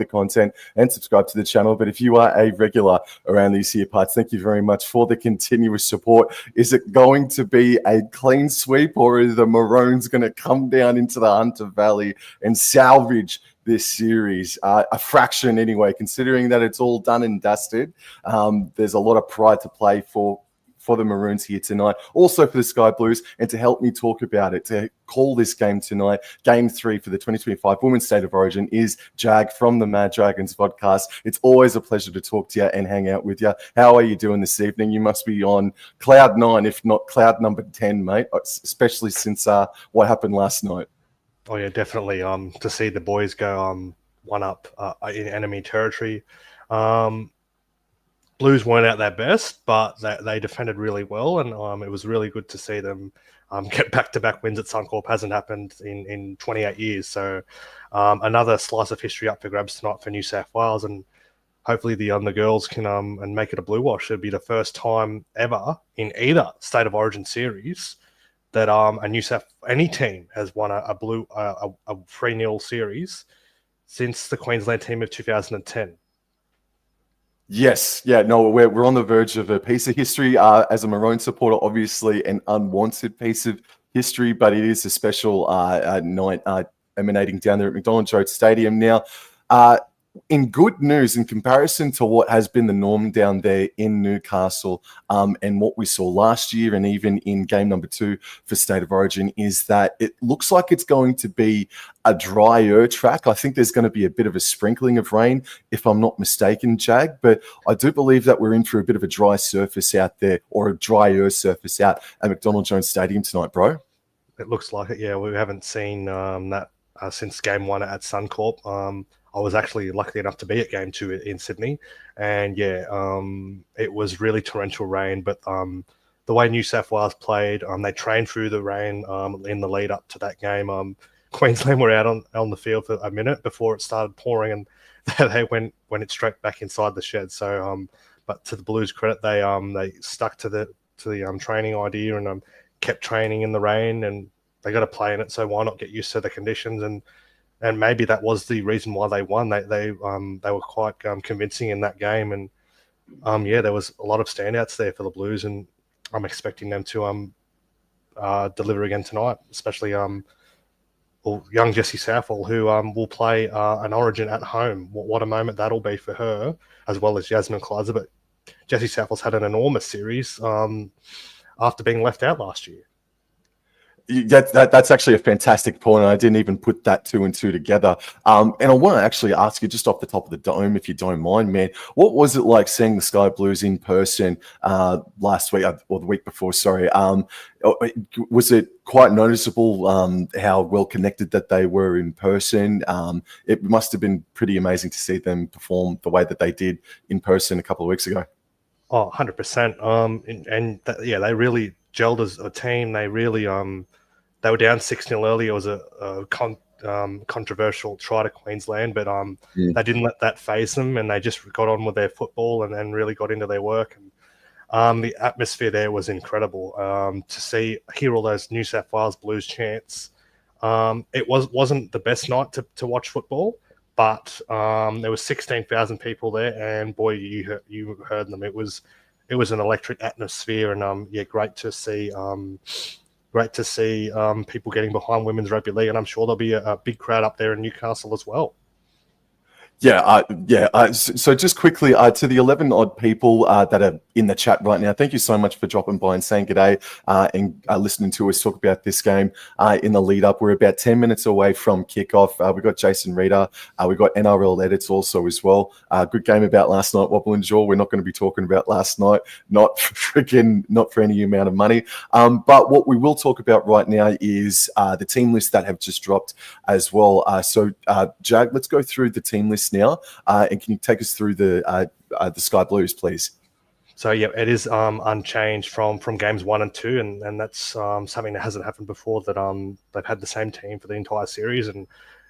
the content and subscribe to the channel. But if you are a regular around these here parts, thank you very much for the continuous support. Is it going to be a clean sweep, or are the Maroons going to come down into the Hunter Valley and salvage this series? A fraction anyway, considering that it's all done and dusted. There's a lot of pride to play for the Maroons here tonight, also for the Sky Blues, and to help me talk about it, to call this game tonight, Game 3 for the 2025 Women's State of Origin, is Jag from the Mad Dragons podcast. It's always a pleasure to talk to you and hang out with you. How are you doing this evening? You must be on cloud 9, if not cloud number 10, mate, especially since what happened last night. Oh yeah, definitely. To see the boys go 1-up in enemy territory. Blues weren't at their best, but they defended really well, and it was really good to see them get back-to-back wins at Suncorp. Hasn't happened in 28 years, so another slice of history up for grabs tonight for New South Wales, and hopefully the girls can and make it a blue wash. It'll be the first time ever in either State of Origin series that any team has won a 3-0 series since the Queensland team of 2010. Yes, yeah, no, we're on the verge of a piece of history. As a Maroon supporter, obviously an unwanted piece of history, but it is a special night emanating down there at McDonald Road Stadium. Now, in good news, in comparison to what has been the norm down there in Newcastle and what we saw last year and even in game number 2 for State of Origin, is that it looks like it's going to be a drier track. I think there's going to be a bit of a sprinkling of rain, if I'm not mistaken, Jag, but I do believe that we're in for a bit of a dry surface out there, or a drier surface out at McDonald Jones Stadium tonight, bro. It looks like it, yeah. We haven't seen that since game 1 at Suncorp. I was actually lucky enough to be at game 2 in Sydney, and yeah, it was really torrential rain. But the way New South Wales played, they trained through the rain in the lead up to that game. Queensland were out on the field for a minute before it started pouring, and they went it straight back inside the shed. So, but to the Blues' credit, they stuck to the training idea and kept training in the rain, and they got to play in it. So why not get used to the conditions? And maybe that was the reason why they won. They were quite convincing in that game, and yeah, there was a lot of standouts there for the Blues, and I'm expecting them to deliver again tonight, especially young Jessie Southall, who will play an Origin at home. What a moment that'll be for her, as well as Jasmine Kleiser. But Jessie Southall's had an enormous series after being left out last year. That's actually a fantastic point, and I didn't even put that 2 and 2 together. And I want to actually ask you, just off the top of the dome, if you don't mind, man, what was it like seeing the Sky Blues in person last week, or the week before, sorry? Was it quite noticeable how well connected that they were in person? It must have been pretty amazing to see them perform the way that they did in person a couple of weeks ago. Oh, 100%. Yeah, they really gelled as a team. They really they were down 6-0 early. It was a controversial try to Queensland, but they didn't let that faze them, and they just got on with their football and really got into their work. And the atmosphere there was incredible. To hear all those New South Wales Blues chants. It wasn't the best night to watch football, but there was 16,000 people there, and boy, you heard them. It was an electric atmosphere, and yeah, great to see people getting behind women's rugby league, and I'm sure there'll be a big crowd up there in Newcastle as well. So just quickly to the 11 odd people that are in the chat right now, thank you so much for dropping by and saying g'day and listening to us talk about this game in the lead up. We're about 10 minutes away from kickoff. We've got Jason Reeder. We've got NRL edits also as well. Good game about last night, Wobble and Jaw. We're not going to be talking about last night, not for any amount of money. But what we will talk about right now is the team list that have just dropped as well. So Jag, let's go through the team list now, and can you take us through the Sky Blues, please? So yeah, it is unchanged from games 1 and 2, and that's something that hasn't happened before. That they've had the same team for the entire series, and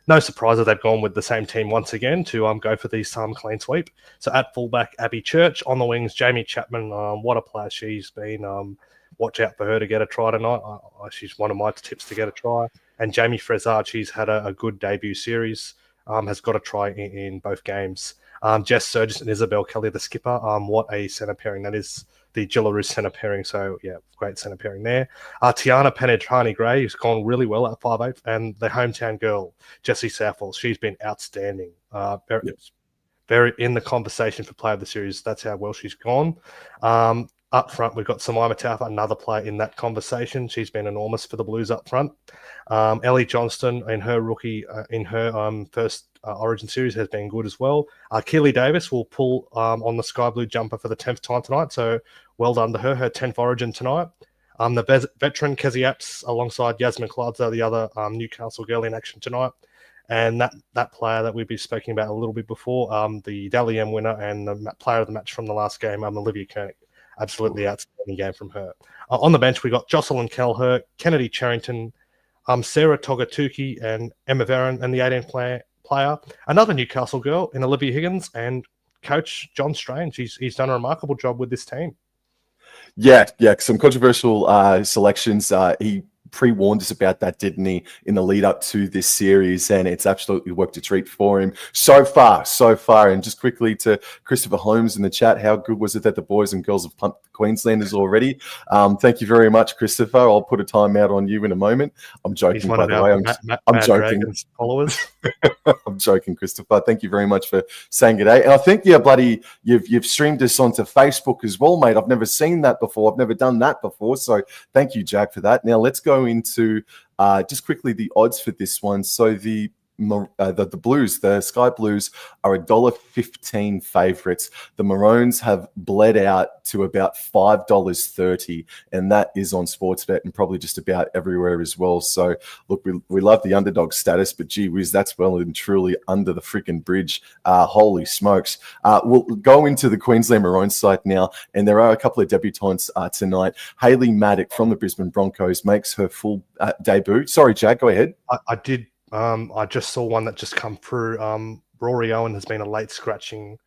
no surprise that they've gone with the same team once again to go for this clean sweep. So at fullback, Abby Church. On the wings, Jamie Chapman. What a player she's been. Watch out for her to get a try tonight. She's one of my tips to get a try. And Jamie Frezard, she's had a good debut series. has got a try in both games. Jess Surgis and Isabel Kelly, the skipper. What a centre pairing that is. The Jillaroos centre pairing. So, yeah, great centre pairing there. Tiana Penetrani-Gray, who's gone really well at 5'8", and the hometown girl, Jessie Southwell. She's been outstanding. Very in the conversation for player of the series. That's how well she's gone. Up front, we've got Samaima Taufa, another player in that conversation. She's been enormous for the Blues up front. Ellie Johnston in her first Origin series has been good as well. Keely Davis will pull on the sky blue jumper for the 10th time tonight, so well done to her 10th Origin tonight. The veteran Kezi Apps alongside Yasmin Clouds are the other Newcastle girl in action tonight. And that player that we've been speaking about a little bit before, the Dally M winner and the player of the match from the last game, Olivia Koenig. Absolutely outstanding game from her. On the bench, we got Jocelyn Kelher, Kennedy Charrington, Sarah Togatuki, and Emma Veron, and the 18th player, another Newcastle girl in Olivia Higgins, and coach John Strange. He's done a remarkable job with this team. Yeah, some controversial selections. He pre-warned us about that, didn't he, in the lead up to this series, and it's absolutely worked a treat for him so far. And just quickly to Christopher Holmes in the chat, how good was it that the boys and girls have pumped the Queenslanders already? Thank you very much, Christopher. I'll put a timeout on you in a moment. I'm joking, by the way. I'm joking. Followers. I'm joking, Christopher. Thank you very much for saying good day. And I think, you've streamed us onto Facebook as well, mate. I've never seen that before. I've never done that before. So thank you, Jag, for that. Now let's go into just quickly the odds for this one. So the Blues, the Sky Blues, are $1.15 favourites. The Maroons have bled out to about $5.30, and that is on Sportsbet and probably just about everywhere as well. So, look, we love the underdog status, but gee whiz, that's well and truly under the freaking bridge. Holy smokes. We'll go into the Queensland Maroons side now, and there are a couple of debutantes tonight. Hayley Maddock from the Brisbane Broncos makes her full debut. Sorry, Jack, go ahead. I just saw one that just come through. Rory Owen has been a late scratching.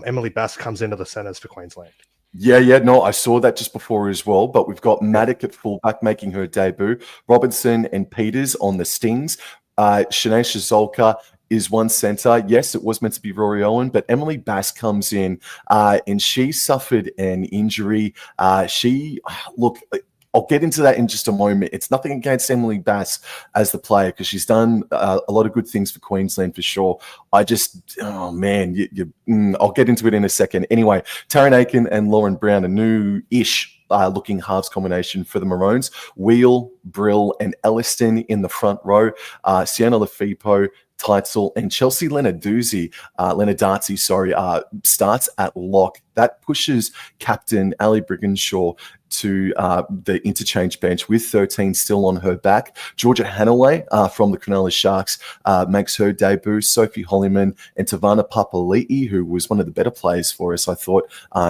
Emily Bass comes into the centres for Queensland. Yeah, no, I saw that just before as well. But we've got Maddock at fullback making her debut. Robinson and Peters on the Stings. Shanae Shazolka is one centre. Yes, it was meant to be Rory Owen, but Emily Bass comes in and she suffered an injury. I'll get into that in just a moment. It's nothing against Emily Bass as the player because she's done a lot of good things for Queensland for sure. I'll get into it in a second. Anyway, Taryn Aiken and Lauren Brown, a new-ish looking halves combination for the Maroons. Wheel, Brill, and Elliston in the front row. Sienna Lafippo, Teitzel, and Chelsea Lenarduzzi, starts at lock. That pushes captain Ali Brigginshaw to the interchange bench with 13 still on her back. Georgia Hanaway from the Cronulla Sharks makes her debut. Sophie Holliman and Tavana Papali'i, who was one of the better players for us, I thought,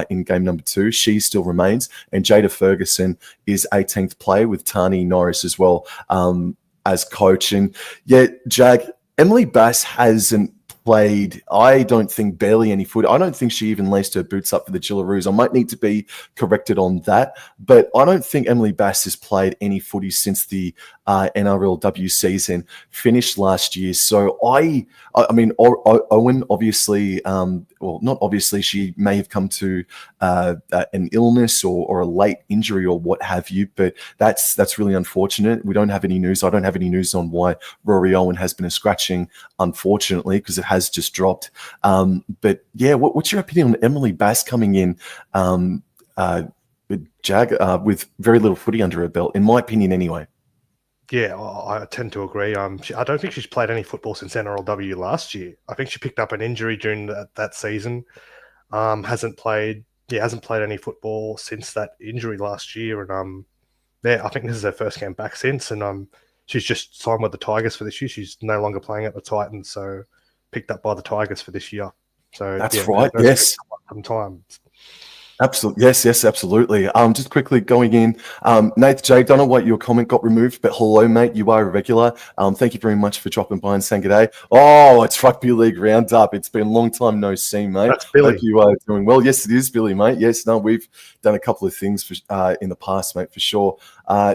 in game number 2. She still remains. And Jada Ferguson is 18th player with Tani Norris as well as coach. And yeah, Jag, Emily Bass hasn't played, I don't think, barely any foot. I don't think she even laced her boots up for the Jillaroos. I might need to be corrected on that, but I don't think Emily Bass has played any footy since the NRLW season finished last year. So Owen, obviously, not obviously, she may have come to an illness or a late injury or what have you, but that's really unfortunate. We don't have any news. I don't have any news on why Rory Owen has been a scratching, unfortunately, because it has just dropped. But yeah, what's your opinion on Emily Bass coming in with Jag with very little footy under her belt, in my opinion anyway? Yeah, I tend to agree. I don't think she's played any football since NRLW last year. I think she picked up an injury during that season. Hasn't played any football since that injury last year. And I think this is her first game back since. And she's just signed with the Tigers for this year. She's no longer playing at the Titans, so picked up by the Tigers for this year. So that's right. Yes, sometimes. Absolutely. Yes, absolutely. Just quickly going in, Nate J, don't know what your comment got removed, but hello, mate. You are a regular. Thank you very much for dropping by and saying good day. Oh, it's Rugby League Roundup. It's been a long time no see, mate. That's Hope Billy. you are doing well. Yes, it is, Billy, mate. Yes, no, we've done a couple of things in the past, mate, for sure.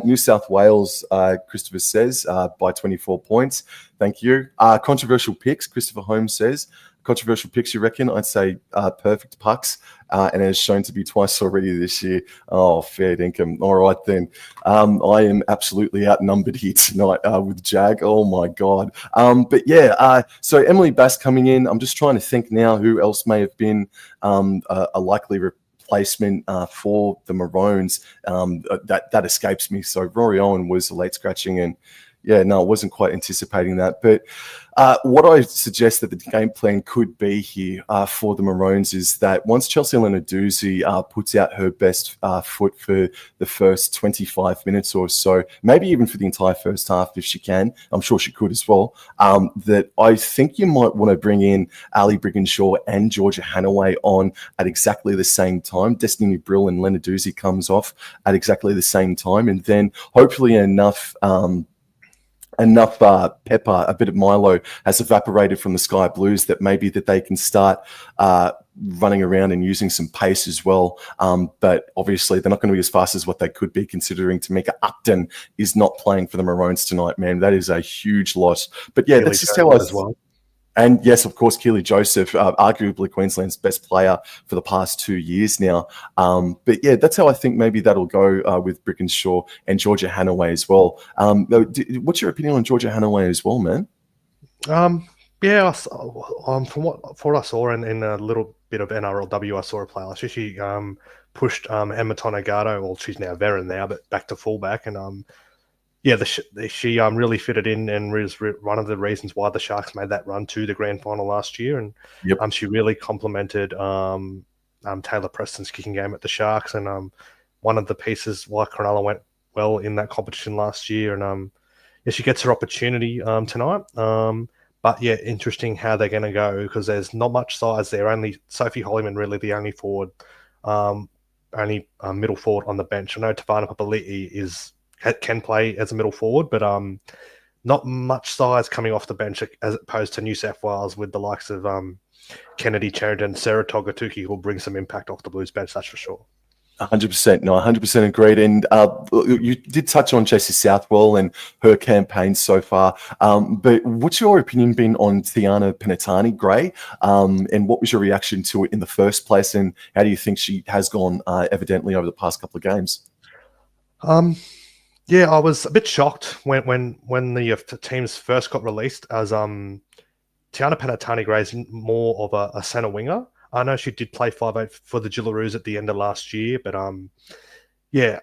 New South Wales, Christopher says, by 24 points. Thank you. Controversial picks, Christopher Holmes says. Controversial picks, you reckon? I'd say perfect pucks, and it has shown to be twice already this year. Oh, fair dinkum. All right, then. I am absolutely outnumbered here tonight with Jag. Oh, my God. But yeah, so Emily Bass coming in. I'm just trying to think now who else may have been a likely replacement for the Maroons. That escapes me. So Rory Owen was a late scratching, and yeah, no, I wasn't quite anticipating that. But what I suggest that the game plan could be here for the Maroons is that once Chelsea Lenarduzzi puts out her best foot for the first 25 minutes or so, maybe even for the entire first half if she can, I'm sure she could as well, that I think you might want to bring in Ali Brigginshaw and Georgia Hannaway on at exactly the same time. Destiny Brill and Lenarduzzi comes off at exactly the same time, and then hopefully enough pepper, a bit of Milo has evaporated from the Sky Blues that maybe that they can start running around and using some pace as well. But obviously they're not going to be as fast as what they could be, considering Tamika Upton is not playing for the Maroons tonight, man. That is a huge loss. But yeah, that's just how I... as well. And yes, of course, Keely Joseph, arguably Queensland's best player for the past 2 years now. But yeah, that's how I think maybe that'll go with Brigginshaw and Georgia Hannaway as well. What's your opinion on Georgia Hannaway as well, man? Yeah, from what I saw in a little bit of NRLW, I saw her play last year. She pushed Emma Tonegado, well, she's now veteran now, but back to fullback, and yeah, she really fitted in and was one of the reasons why the Sharks made that run to the grand final last year. And Yep. She really complemented Taylor Preston's kicking game at the Sharks, and one of the pieces why Cronulla went well in that competition last year. And yeah, she gets her opportunity tonight. But yeah, interesting how they're going to go, because there's not much size there. Only Sophie Hollyman really the only forward, only middle forward on the bench. I know Tavana Papali'i can play as a middle forward, but not much size coming off the bench as opposed to New South Wales with the likes of Kennedy Charrington, Sarah Togatuki, who will bring some impact off the Blues bench, that's for sure. 100%. No, 100% agreed. And you did touch on Jessie Southwell and her campaign so far. But what's your opinion been on Tiana Penatani Gray? And what was your reaction to it in the first place? And how do you think she has gone evidently over the past couple of games? Yeah, I was a bit shocked when the teams first got released, as Tiana Penatani Gray is more of a centre winger. I know she did play 5'8" for the Jillaroos at the end of last year, but yeah,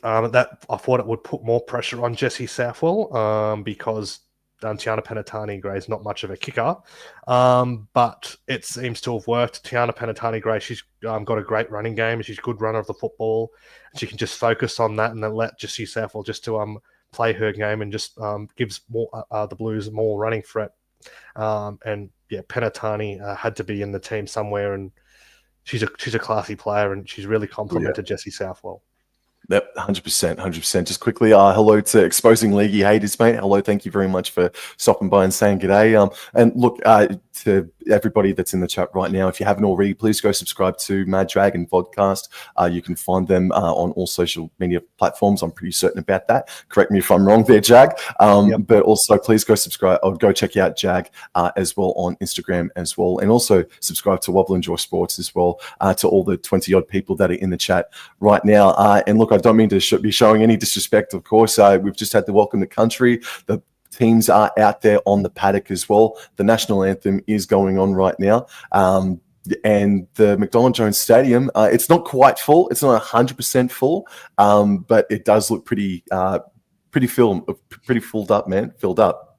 that I thought it would put more pressure on Jessie Southwell because Tiana Penatani Gray is not much of a kicker, but it seems to have worked. Tiana Penatani Gray, she's got a great running game. She's a good runner of the football. She can just focus on that and then let Jessie Southwell just to play her game, and just gives more the Blues more running threat. And yeah, Penatani had to be in the team somewhere, and she's a classy player, and she's really complemented Jessie Southwell. Yep, 100%. Just quickly, hello to Exposing Leaguey Haters, mate. Hello, thank you very much for stopping by and saying g'day. And look, to everybody that's in the chat right now, if you haven't already, please go subscribe to JAG and Vodcast. You can find them on all social media platforms. I'm pretty certain about that. Correct me if I'm wrong there, Jag. But also, please go subscribe or go check out Jag as well on Instagram as well. And also subscribe to Wobble Enjoy Sports as well, to all the 20-odd people that are in the chat right now. And look, I don't mean to be showing any disrespect, of course. We've just had to welcome the country. The teams are out there on the paddock as well. The national anthem is going on right now. And the McDonald Jones Stadium, it's not quite full. It's not 100% full, but it does look pretty filled up, man. Filled up.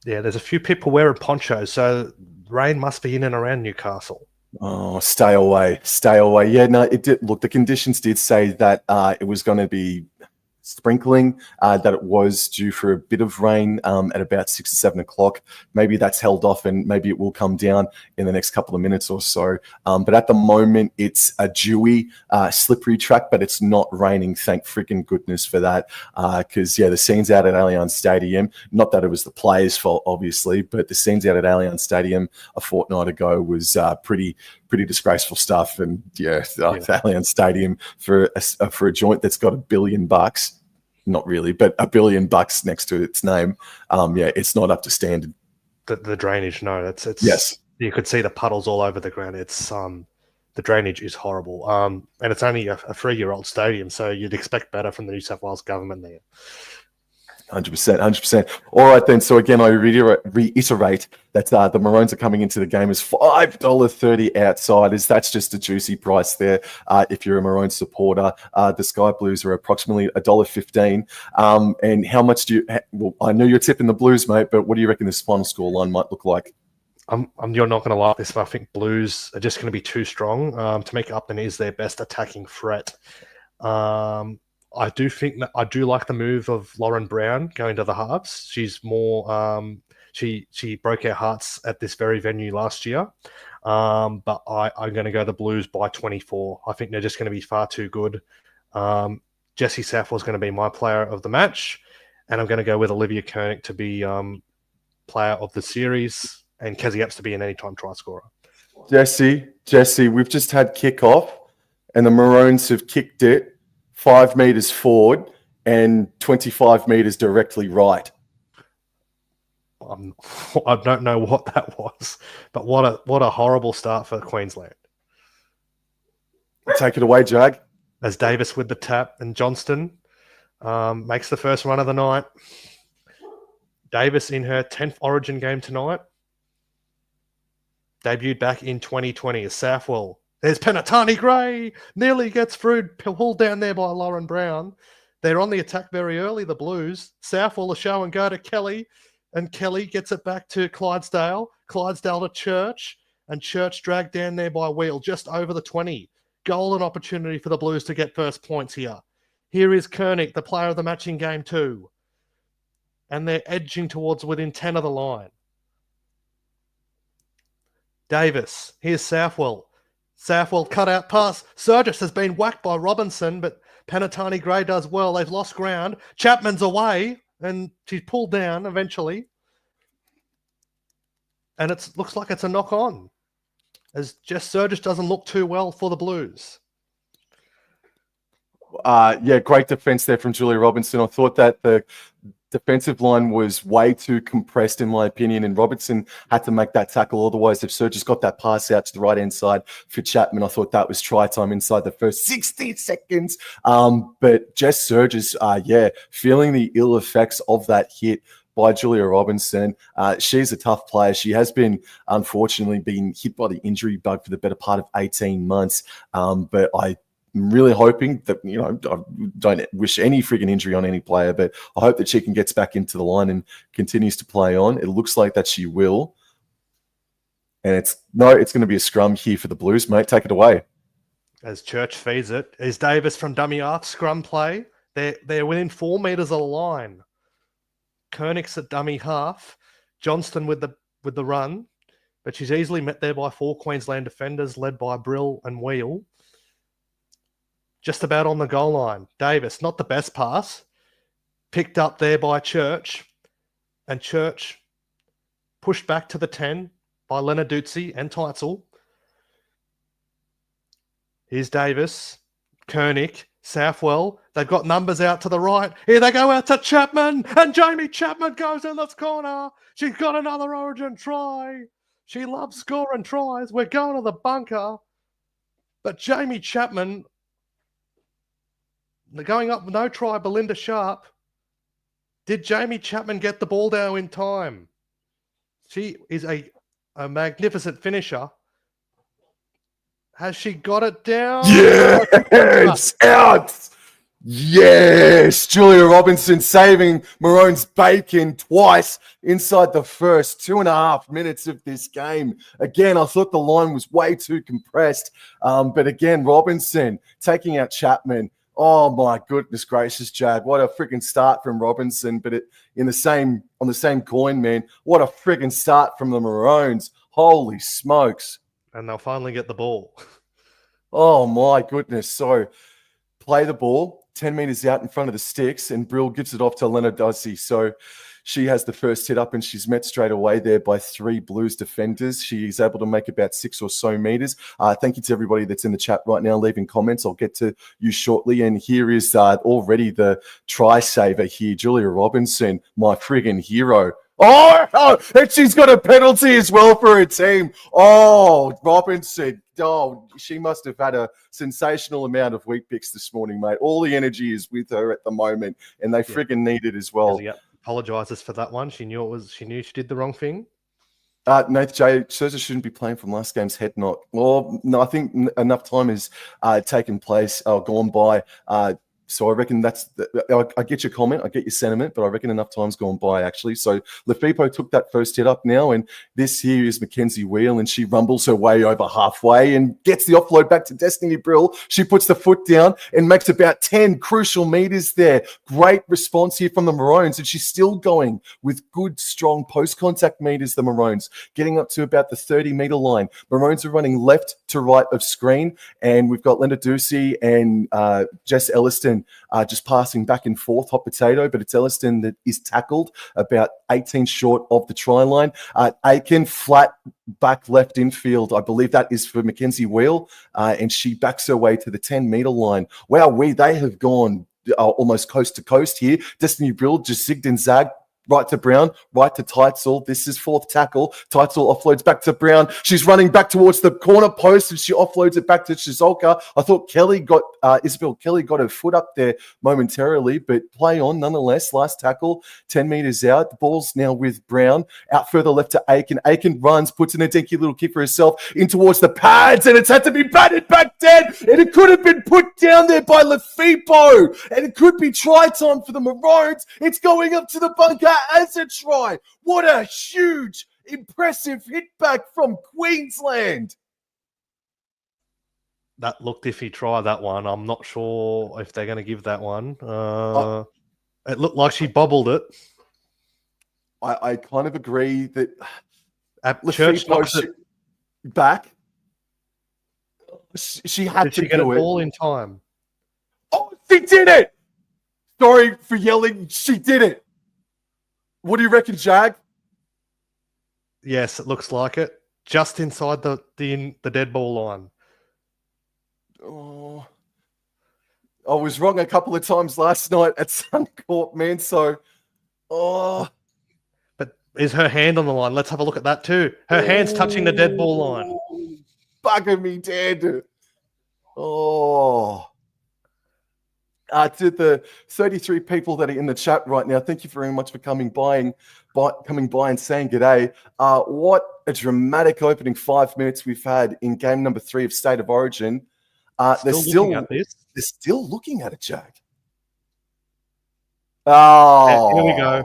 Yeah, there's a few people wearing ponchos, so rain must be in and around Newcastle. Oh, stay away. Yeah, no, it did. Look, the conditions did say that it was going to be sprinkling, that it was due for a bit of rain at about 6 or 7 o'clock. Maybe that's held off and maybe it will come down in the next couple of minutes or so. But at the moment, it's a dewy, slippery track, but it's not raining. Thank freaking goodness for that. Because, the scenes out at Allianz Stadium, not that it was the players' fault, obviously, but the scenes out at Allianz Stadium a fortnight ago was pretty disgraceful stuff. And Allianz Stadium for a joint that's got $1 billion, not really, but $1 billion next to its name. It's not up to standard. The drainage, no, it's yes. You could see the puddles all over the ground. It's the drainage is horrible. And it's only a 3-year-old stadium, so you'd expect better from the New South Wales government there. 100%. All right, then. So again, I reiterate that the Maroons are coming into the game as $5.30 outsiders. That's just a juicy price there. If you're a Maroons supporter, the Sky Blues are approximately $1.15. And how much do you? Well, I know you're tipping the Blues, mate, but what do you reckon this final score line might look like? You're not going to like this, but I think Blues are just going to be too strong to make up and is their best attacking threat. I do like the move of Lauren Brown going to the halves. She's more she broke our hearts at this very venue last year. But I'm going to go the Blues by 24. I think they're just going to be far too good. Jessie Southwell's going to be my player of the match, and I'm going to go with Olivia Koenig to be player of the series, and Kezzy Epps to be an anytime try scorer. Jesse, we've just had kickoff, and the Maroons have kicked it 5 meters forward and 25 meters directly right. I don't know what that was, but what a horrible start for Queensland. Take it away, Jag. As Davis with the tap and Johnston makes the first run of the night. Davis in her 10th Origin game tonight. Debuted back in 2020 as Southwell. There's Penatani Gray. Nearly gets through, pulled down there by Lauren Brown. They're on the attack very early, the Blues. Southwell a show and go to Kelly. And Kelly gets it back to Clydesdale. Clydesdale to Church. And Church dragged down there by Wheel, just over the 20. Golden opportunity for the Blues to get first points here. Here is Koenig, the player of the match in game 2. And they're edging towards within 10 of the line. Davis. Here's Southwell. Southwell cut out pass. Surgis has been whacked by Robinson, but Penatani Gray does well. They've lost ground. Chapman's away, and she's pulled down eventually. And it looks like it's a knock-on, as Jess Surgis doesn't look too well for the Blues. Great defense there from Julia Robinson. I thought that the defensive line was way too compressed, in my opinion, and Robertson had to make that tackle. Otherwise, if Surge's got that pass out to the right-hand side for Chapman, I thought that was try time inside the first 60 seconds. But Jess Surge's, feeling the ill effects of that hit by Julia Robinson. She's a tough player. She has been, unfortunately, being hit by the injury bug for the better part of 18 months. But I'm really hoping that, I don't wish any frigging injury on any player, but I hope that she can get back into the line and continues to play on. It looks like that she will. And it's going to be a scrum here for the Blues, mate. Take it away. As Church feeds it, is Davis from dummy half scrum play. They're within 4 meters of the line. Koenig's at dummy half. Johnston with the run, but she's easily met there by 4 Queensland defenders led by Brill and Wheel. Just about on the goal line. Davis, not the best pass. Picked up there by Church. And Church pushed back to the 10 by Lenarduzzi and Teitzel. Here's Davis. Koenig. Southwell. They've got numbers out to the right. Here they go out to Chapman. And Jamie Chapman goes in this corner. She's got another Origin try. She loves scoring tries. We're going to the bunker. But Jamie Chapman... They're going up, no try, Belinda Sharp. Did Jamie Chapman get the ball down in time? She is a magnificent finisher. Has she got it down? Yes! Out! Yes! Julia Robinson saving Maroon's bacon twice inside the first 2.5 minutes of this game. Again, I thought the line was way too compressed. But again, Robinson taking out Chapman Oh my goodness gracious, Jag! What a freaking start from Robinson, but on the same coin, man. What a freaking start from the Maroons! Holy smokes! And they'll finally get the ball. Oh my goodness! So play the ball 10 meters out in front of the sticks, and Brill gives it off to Leonard Dusty. So she has the first hit up, and she's met straight away there by 3 Blues defenders. She's able to make about 6 or so meters. Thank you to everybody that's in the chat right now, leaving comments. I'll get to you shortly. And here is already the try saver here, Julia Robinson, my friggin' hero. Oh, and she's got a penalty as well for her team. Oh, Robinson. Oh, she must have had a sensational amount of wheat picks this morning, mate. All the energy is with her at the moment, and they friggin' need it as well. Apologizes for that one. She knew she did the wrong thing. Nath J says it shouldn't be playing from last game's head knock. Well, no, I think enough time has taken place, gone by. So I reckon I get your comment, I get your sentiment, but I reckon enough time's gone by, actually. So Lefipo took that first hit up now, and this here is Mackenzie Wheel, and she rumbles her way over halfway and gets the offload back to Destiny Brill. She puts the foot down and makes about 10 crucial meters there. Great response here from the Maroons, and she's still going with good, strong post-contact meters, the Maroons, getting up to about the 30-meter line. Maroons are running left to right of screen, and we've got Linda Ducey and Jess Elliston just passing back and forth, hot potato, but it's Elliston that is tackled about 18 short of the try line. Aiken flat back left infield. I believe that is for Mackenzie Wheel, and she backs her way to the 10-meter line. Wow, they have gone almost coast to coast here. Destiny Brill just zigged and zagged. Right to Brown, right to Teitzel. This is 4th tackle. Teitzel offloads back to Brown. She's running back towards the corner post, and she offloads it back to Shizolka. I thought Isabel Kelly got her foot up there momentarily, but play on nonetheless. Last tackle, 10 meters out. The ball's now with Brown. Out further left to Aiken. Aiken runs, puts in a dinky little kick for herself in towards the pads, and it's had to be batted back dead, and it could have been put down there by Lefipo, and it could be try time for the Maroons. It's going up to the bunker as a try. What a huge, impressive hit back from Queensland. That looked iffy try, that one. I'm not sure if they're going to give that one. It looked like she bobbled it. I kind of agree that Church knocks it back. She had to get do it it all in time. Oh, she did it! Sorry for yelling. She did it. What do you reckon, Jag? Yes, it looks like it. Just inside the dead ball line. Oh, I was wrong a couple of times last night at Suncorp, man. So, but is her hand on the line? Let's have a look at that too. Her hand's touching the dead ball line. Bugger me dead. Oh. To the 33 people that are in the chat right now, thank you very much for coming by and saying g'day. What a dramatic opening 5 minutes we've had in game number 3 of State of Origin. They're still looking at it, Jag. Oh, here we go.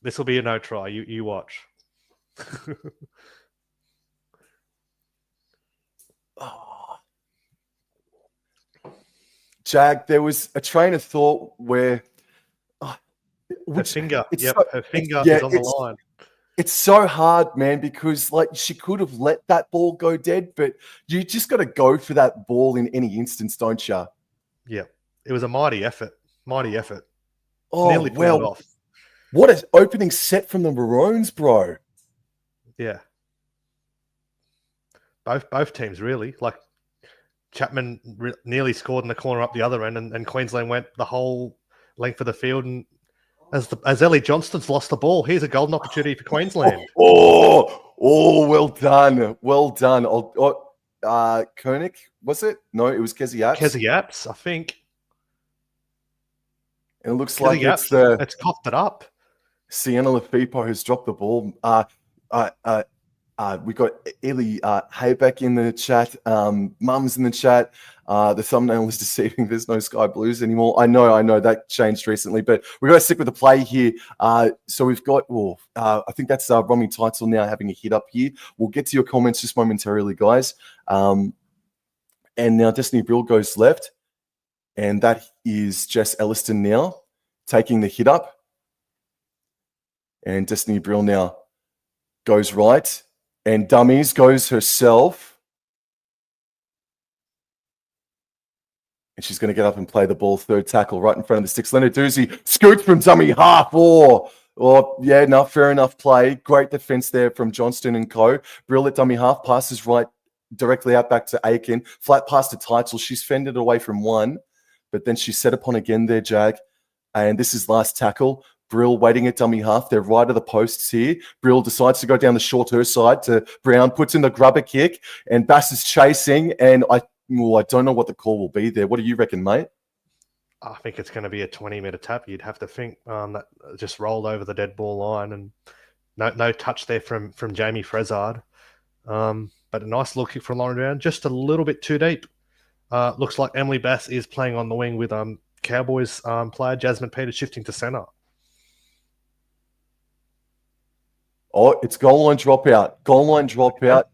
This will be a no try. You watch. Jag, there was a train of thought where her finger is on the line. It's so hard, man, because she could have let that ball go dead, but you just got to go for that ball in any instance, don't you? Yeah, it was a mighty effort. Oh, nearly pulled it off. What an opening set from the Maroons, bro. Yeah, both teams really. Like Chapman nearly scored in the corner up the other end, and Queensland went the whole length of the field. And as Ellie Johnston's lost the ball, here's a golden opportunity for Queensland. Oh, well done. Koenig, was it? No, it was Kezi Apps, I think. And it looks like it's coughed it up. Sienna Lefipo has dropped the ball. We got Ellie Haybeck in the chat. Mum's in the chat. The thumbnail is deceiving. There's no Sky Blues anymore. I know that changed recently, but we're going to stick with the play here. So we've got, I think that's Romy Teitzel now having a hit up here. We'll get to your comments just momentarily, guys. And now Destiny Brill goes left. And that is Jess Elliston now taking the hit up. And Destiny Brill now goes right. And dummies goes herself. And she's going to get up and play the ball. Third tackle right in front of the sticks. Leonard Doozy scoots from dummy half. Yeah, no, fair enough play. Great defense there from Johnston and co. Brill at dummy half. Passes right directly out back to Aiken. Flat pass to Teitzel. She's fended away from one. But then she's set upon again there, Jag. And this is last tackle. Brill waiting at dummy half. They're right of the posts here. Brill decides to go down the short her side to Brown. Puts in the grubber kick. And Bass is chasing. And I don't know what the call will be there. What do you reckon, mate? I think it's going to be a 20-meter tap. You'd have to think that just rolled over the dead ball line, and no touch there from Jamie Frezard. But a nice little kick from Lauren Brown, just a little bit too deep. Looks like Emily Bass is playing on the wing with Cowboys player Jasmine Peters shifting to centre. Oh, it's goal line dropout. Goal line dropout.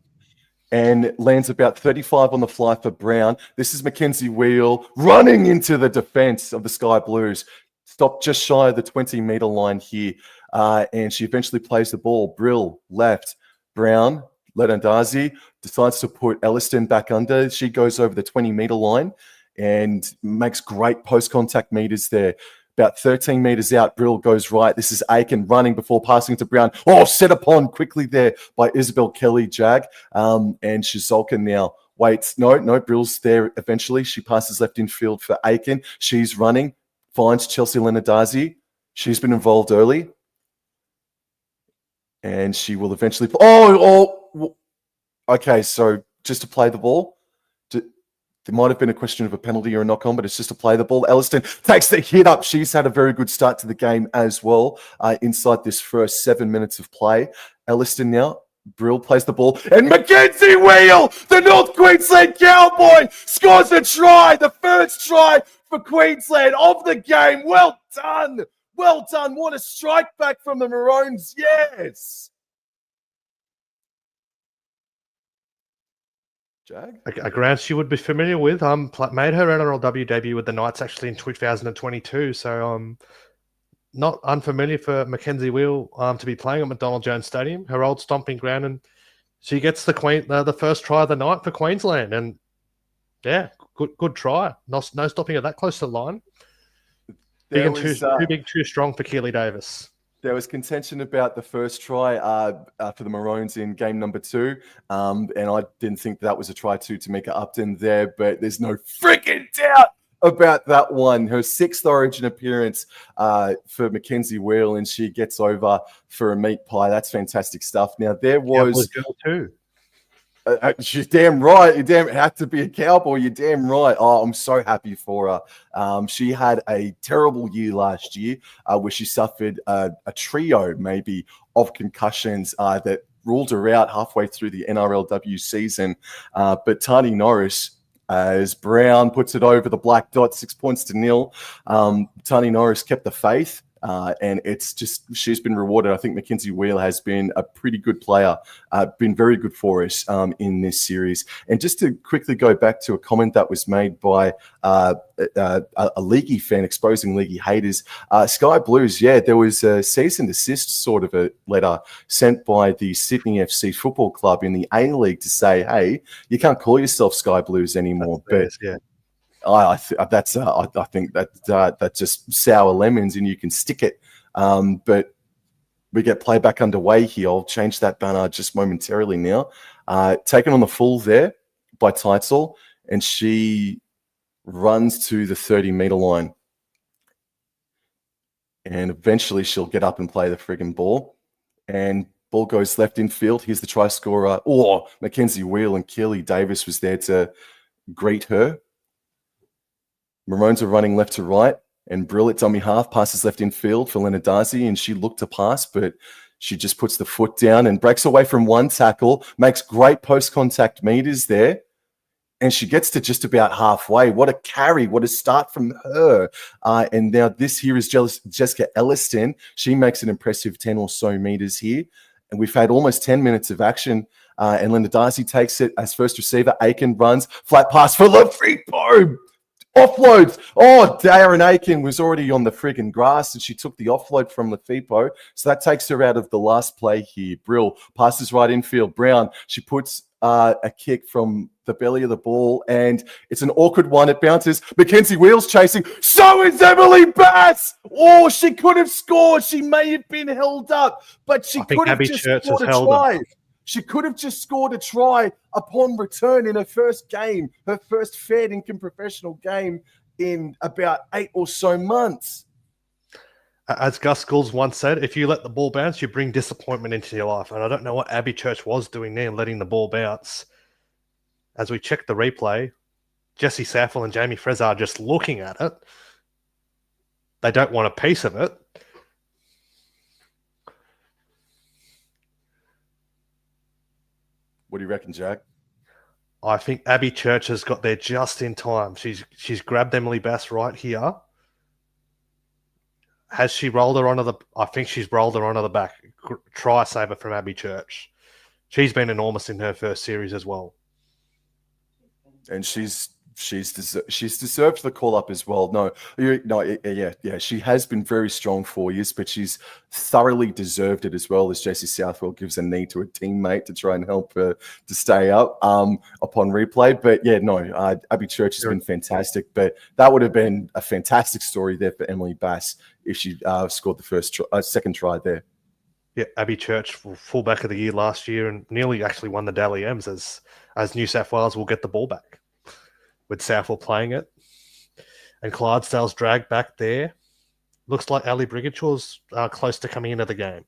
And lands about 35 on the fly for Brown. This is Mackenzie Wheel running into the defense of the Sky Blues. Stopped just shy of the 20-meter line here. And she eventually plays the ball. Brill left. Brown, Ledandazi, decides to put Elliston back under. She goes over the 20-meter line and makes great post-contact meters there. About 13 meters out, Brill goes right. This is Aiken running before passing to Brown. Set upon quickly there by Isabel Kelly, Jag. And Shizolka now waits. No, Brill's there eventually. She passes left in field for Aiken. She's running, finds Chelsea Lenadazi. She's been involved early. And she will eventually... Okay, so just to play the ball. There might have been a question of a penalty or a knock-on, but it's just to play the ball. Elliston takes the hit up. She's had a very good start to the game as well inside this first 7 minutes of play. Elliston now. Brill plays the ball. And Mackenzie Wheel, the North Queensland Cowboy, scores a try. The first try for Queensland of the game. Well done. Well done. What a strike back from the Maroons. Yes. Jag? A ground she would be familiar with. Made her NRLW debut with the Knights actually in 2022. So not unfamiliar for Mackenzie Wheel to be playing at McDonald Jones Stadium, her old stomping ground, and she gets the first try of the night for Queensland. And yeah, good try. No stopping her that close to the line. Too big, too strong for Keely Davis. There was contention about the first try for the Maroons in game number 2. And I didn't think that was a try to Tamika Upton there, but there's no freaking doubt about that one. Her 6th Origin appearance for Mackenzie Wheel, and she gets over for a meat pie. That's fantastic stuff. Now, there was... girl too. She's damn right. You damn had to be a Cowboy. You're damn right. Oh, I'm so happy for her. She had a terrible year last year where she suffered a trio maybe of concussions that ruled her out halfway through the NRLW season. But Tani Norris, as Brown puts it over the black dot, 6 points to 0. Tani Norris kept the faith. And it's just, she's been rewarded. I think Mackenzie Wheel has been a pretty good player, been very good for us in this series. And just to quickly go back to a comment that was made by a Leaguey fan exposing Leaguey haters, Sky Blues, there was a cease and desist sort of a letter sent by the Sydney FC Football Club in the A-League to say, hey, you can't call yourself Sky Blues anymore. I think that just sour lemons and you can stick it. But we get playback underway here. I'll change that banner just momentarily now. Taken on the full there by Teitzel, and she runs to the 30-meter line. And eventually she'll get up and play the friggin' ball. And ball goes left in field. Here's the try scorer. Mackenzie Wheel, and Keely Davis was there to greet her. Maroons are running left to right, and Brill at dummy half passes left in field for Lenadazi, and she looked to pass, but she just puts the foot down and breaks away from one tackle, makes great post-contact meters there, and she gets to just about halfway. What a carry, what a start from her. And now this here is Jessica Elliston. She makes an impressive 10 or so meters here, and we've had almost 10 minutes of action, and Lenadazi takes it as first receiver. Aiken runs, flat pass for Lafripo. Offloads. Oh, Darren Aiken was already on the friggin' grass and she took the offload from Lefipo. So that takes her out of the last play here. Brill passes right infield. Brown, she puts a kick from the belly of the ball and it's an awkward one. It bounces. Mackenzie Wheels chasing. So is Emily Bass. Oh, she could have scored. She may have been held up, but she could have just scored a try. She could have just scored a try upon return in her first game, her first fair dinkum professional game in about 8 or so months. As Gus Schools once said, if you let the ball bounce, you bring disappointment into your life. And I don't know what Abby Church was doing there, letting the ball bounce. As we check the replay, Jesse Saffel and Jamie Frezza are just looking at it. They don't want a piece of it. What do you reckon, Jack? I think Abby Church has got there just in time. She's grabbed Emily Bass right here. Has she rolled her onto the... I think she's rolled her onto the back. Try saver from Abby Church. She's been enormous in her first series as well. And she's deserved the call up as well. Yeah. She has been very strong for years, but she's thoroughly deserved it as well. As Jessie Southwell gives a knee to a teammate to try and help her to stay up upon replay. But yeah, no, Abby Church has been fantastic. But that would have been a fantastic story there for Emily Bass if she scored the second try there. Yeah, Abby Church, fullback of the year last year, and nearly actually won the Dally M's as New South Wales will get the ball back with Southwell playing it. And Clydesdale's dragged back there. Looks like Ali Brigidshaw's close to coming into the game.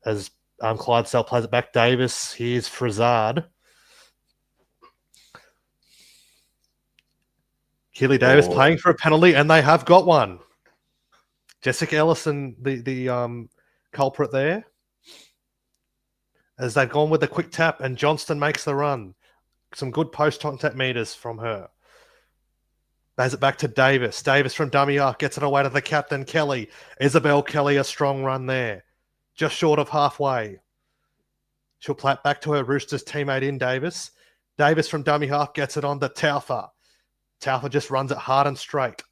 As Clydesdale plays it back, Davis, here's Frizard. Keely Davis playing for a penalty, and they have got one. Jessica Ellison, the culprit there. As they've gone with a quick tap, and Johnston makes the run. Some good post-contact meters from her. Plays it back to Davis. Davis from dummy arc gets it away to the captain, Kelly. Isabel Kelly, a strong run there. Just short of halfway. She'll play it back to her Roosters teammate in Davis. Davis from dummy arc gets it on to Taufa. Taufa just runs it hard and straight.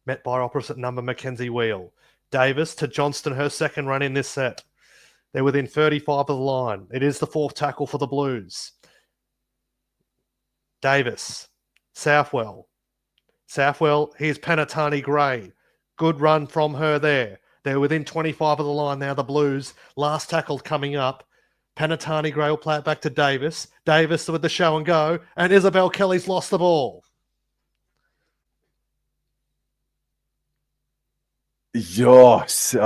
Met by opposite number, Mackenzie Wheel. Davis to Johnston, her second run in this set. They're within 35 of the line. It is the fourth tackle for the Blues. Davis, Southwell. Southwell, here's Panatani Gray. Good run from her there. They're within 25 of the line now, the Blues. Last tackle coming up. Panatani Gray will play it back to Davis. Davis with the show and go. And Isabel Kelly's lost the ball. Yes,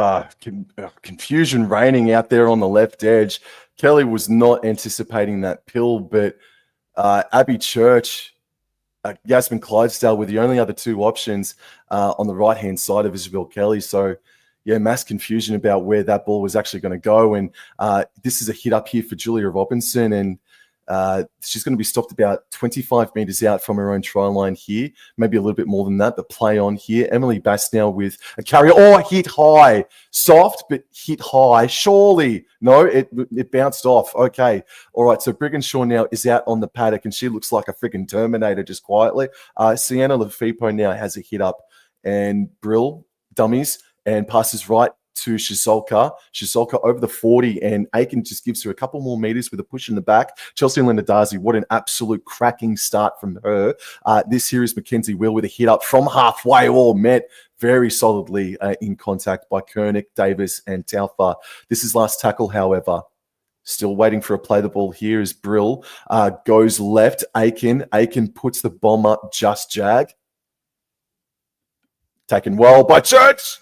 confusion reigning out there on the left edge. Kelly was not anticipating that pill, but Abby Church, Yasmin Clydesdale were the only other two options on the right-hand side of Isabel Kelly. So, yeah, mass confusion about where that ball was actually going to go. And this is a hit up here for Julia Robinson, and she's going to be stopped about 25 meters out from her own try line here, maybe a little bit more than that, but play on here. Emily Bass now with a carrier. Oh, hit high. Soft, but hit high. Surely. No, it bounced off. Okay. All right. So Brigginshaw now is out on the paddock, and she looks like a freaking Terminator just quietly. Sienna Lefipo now has a hit up, and Brill dummies and passes right to Shizolka. Shizolka over the 40, and Aiken just gives her a couple more meters with a push in the back. Chelsea Linda-Darcy, what an absolute cracking start from her. This here is Mackenzie Will with a hit up from halfway, all met very solidly in contact by Kernick, Davis, and Taufa. This is last tackle, however. Still waiting for a play the ball here as Brill goes left. Aiken puts the bomb up, just Jag. Taken well by Church.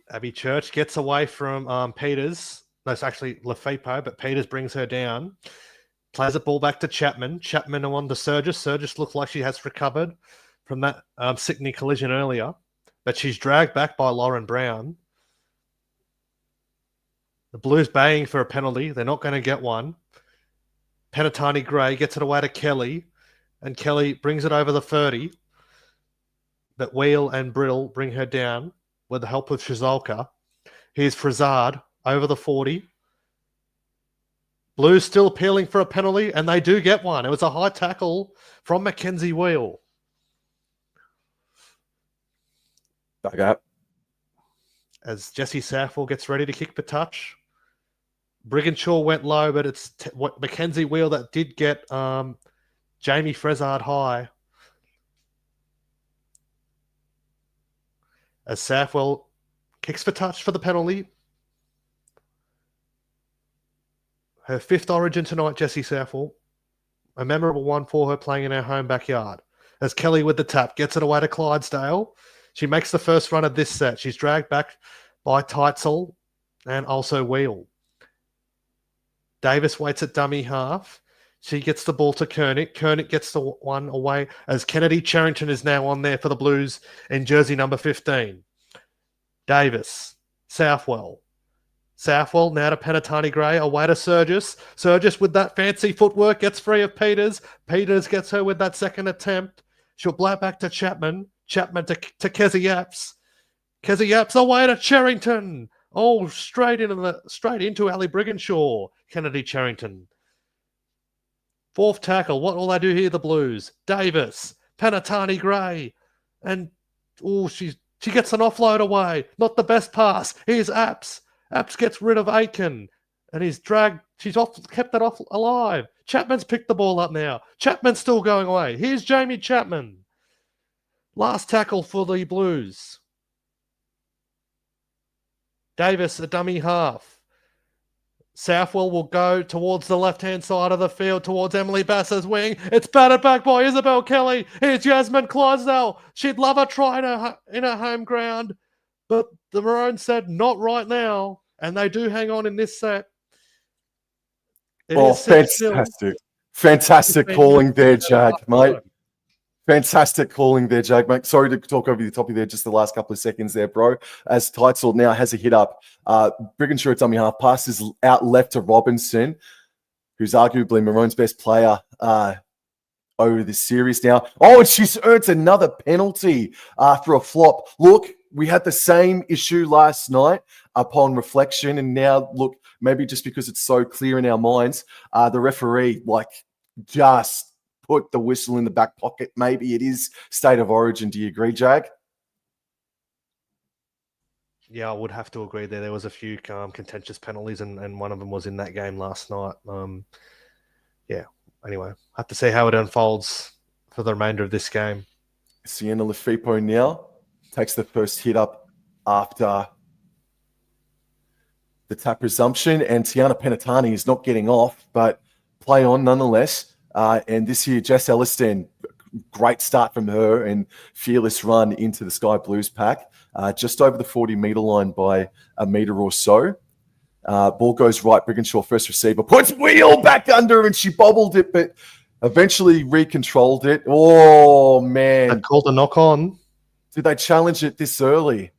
Abby Church gets away from Peters. No, it's actually Lefipo, but Peters brings her down. Plays the ball back to Chapman. Chapman on to Surgis. Surgis looks like she has recovered from that sickening collision earlier, but she's dragged back by Lauren Brown. The Blues baying for a penalty. They're not going to get one. Panatani Gray gets it away to Kelly, and Kelly brings it over the 30. But Wheel and Brill bring her down with the help of Shizolka. Here's Frizard over the 40. Blues still appealing for a penalty, and they do get one. It was a high tackle from Mackenzie Wheel. Dug out. As Jesse Southwell gets ready to kick the touch. Briginshaw went low, but it's Mackenzie Wheel that did get Jamie Frezard high. As Southwell kicks for touch for the penalty. Her 5th origin tonight, Jessie Southwell. A memorable one for her playing in her home backyard. As Kelly with the tap gets it away to Clydesdale. She makes the first run of this set. She's dragged back by Teitzel and also Wheel. Davis waits at dummy half. She gets the ball to Koenig. Koenig gets the one away as Kennedy Charrington is now on there for the Blues in jersey number 15. Davis, Southwell. Southwell now to Penatani Gray, away to Surgis. Surgis with that fancy footwork gets free of Peters. Peters gets her with that second attempt. She'll blow back to Chapman. Chapman to Kezi Yaps. Kezi Yaps away to Charrington. Oh, straight into Ali Briginshaw. Kennedy Charrington. 4th tackle. What will they do here, the Blues? Davis. Penatani Gray. And, she gets an offload away. Not the best pass. Here's Apps. Apps gets rid of Aiken. And he's dragged. She's kept that off alive. Chapman's picked the ball up now. Chapman's still going away. Here's Jamie Chapman. Last tackle for the Blues. Davis, a dummy half. Southwell will go towards the left-hand side of the field, towards Emily Bass's wing. It's batted back by Isabel Kelly. Here's Jasmine Clydesdale. She'd love a try in her home ground, but the Maroons said not right now, and they do hang on in this set. Fantastic. Fantastic calling there, Jag, mate. Fantastic calling there, Jag, mate. Sorry to talk over the top of you there, just the last couple of seconds there, bro. As Teitzel now has a hit up. Briginshaw at dummy half, passes out left to Robinson, who's arguably Maroon's best player over this series now. Oh, and she's earned another penalty for a flop. Look, we had the same issue last night upon reflection, and now, look, maybe just because it's so clear in our minds, the referee, just put the whistle in the back pocket. Maybe it is state of origin. Do you agree, Jag? Yeah, I would have to agree there. There was a few contentious penalties, and one of them was in that game last night. Anyway, have to see how it unfolds for the remainder of this game. Sienna Lefipo now takes the first hit up after the tap resumption, and Tiana Penatani is not getting off, but play on nonetheless. And this here, Jess Elliston, great start from her and fearless run into the Sky Blues pack. Just over the 40-metre line by a metre or so. Ball goes right. Briginshaw, first receiver, puts Wheel back under, and she bobbled it, but eventually recontrolled it. Oh, man. They called a knock on. Did they challenge it this early?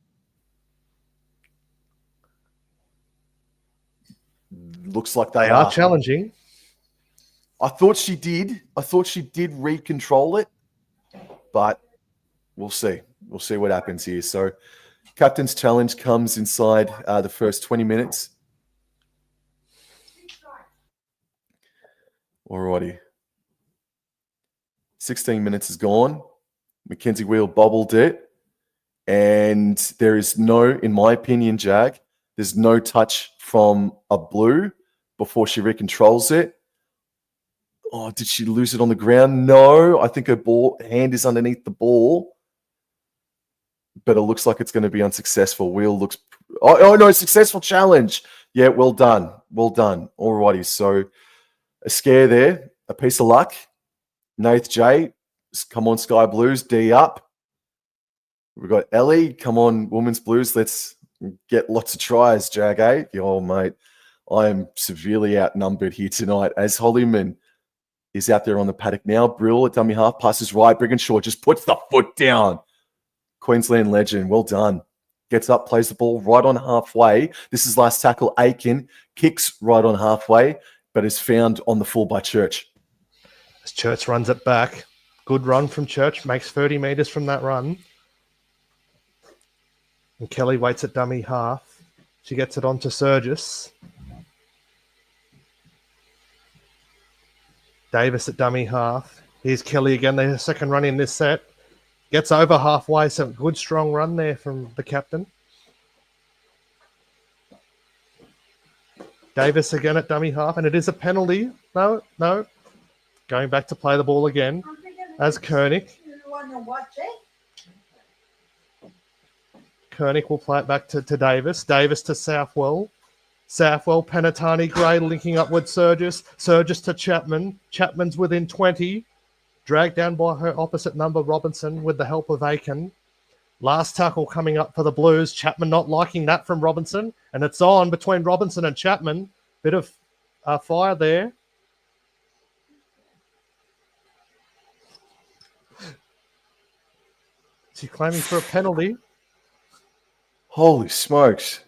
Looks like they are challenging. I thought she did. I thought she did recontrol it, but we'll see. We'll see what happens here. So, captain's challenge comes inside the first 20 minutes. Alrighty. 16 minutes is gone. Mackenzie Wheel bobbled it, and there is no, in my opinion, Jag, there's no touch from a Blue before she recontrols it. Oh, did she lose it on the ground? No, I think her hand is underneath the ball. But it looks like it's going to be unsuccessful. Wheel looks... Oh, no, successful challenge. Yeah, well done. Well done. Alrighty, so a scare there. A piece of luck. Nath J, come on, Sky Blues. D up. We've got Ellie. Come on, Women's Blues. Let's get lots of tries, Jag, eh? Oh, mate, I am severely outnumbered here tonight. As Hollyman is out there on the paddock now. Brill at dummy half, passes right. Briginshaw just puts the foot down. Queensland legend, well done. Gets up, plays the ball right on halfway. This is last tackle. Aiken kicks right on halfway, but is found on the full by Church. As Church runs it back. Good run from Church, makes 30 metres from that run. And Kelly waits at dummy half. She gets it on to Surgis. Davis at dummy half. Here's Kelly again, the second run in this set. Gets over halfway. Some good strong run there from the captain. Davis again at dummy half, and it is a penalty. No. Going back to play the ball again as Koenig. Koenig will play it back to Davis. Davis to Southwell. Southwell, Penatani, Gray linking up with Surgis. Surgis to Chapman. Chapman's within 20. Dragged down by her opposite number, Robinson, with the help of Aiken. Last tackle coming up for the Blues. Chapman not liking that from Robinson. And it's on between Robinson and Chapman. Bit of fire there. Is he claiming for a penalty? Holy smokes.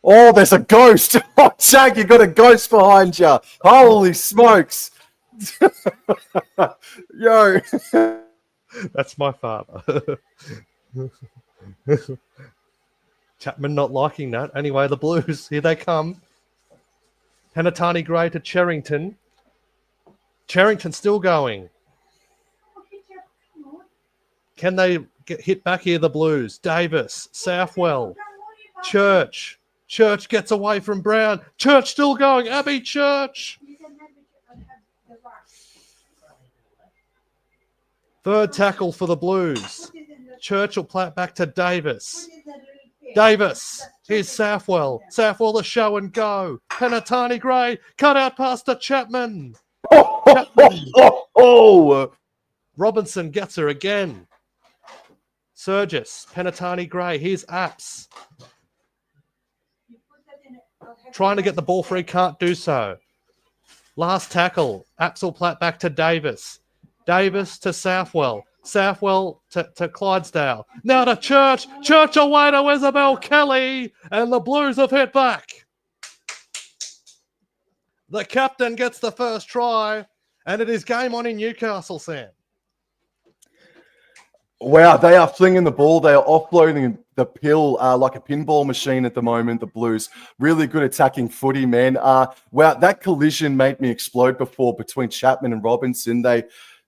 Oh, there's a ghost. Oh, Jag, you got a ghost behind you. Holy smokes. Yo. That's my father. Chapman not liking that. Anyway, the Blues, here they come. Penatani Gray to Cherrington. Cherrington still going. Can they get hit back here, the Blues? Davis, Southwell, Church. Church gets away from Brown. Church still going. Abby Church. Third tackle for the Blues. Church will play it back to Davis. Davis. Here's Southwell. Southwell the show and go. Penatani Gray. Cut out past to Chapman. Oh. Robinson gets her again. Surgis. Penatani Gray. Here's Apps. Trying to get the ball free. Can't do so. Last tackle. Apps will play it back to Davis. Davis to Southwell. Southwell to Clydesdale. Now to Church. Church away to Isabel Kelly. And the Blues have hit back. The captain gets the first try. And it is game on in Newcastle, Sam. Wow, they are flinging the ball. They are offloading the pill like a pinball machine at the moment, the Blues. Really good attacking footy, man. Wow, that collision made me explode before between Chapman and Robinson. They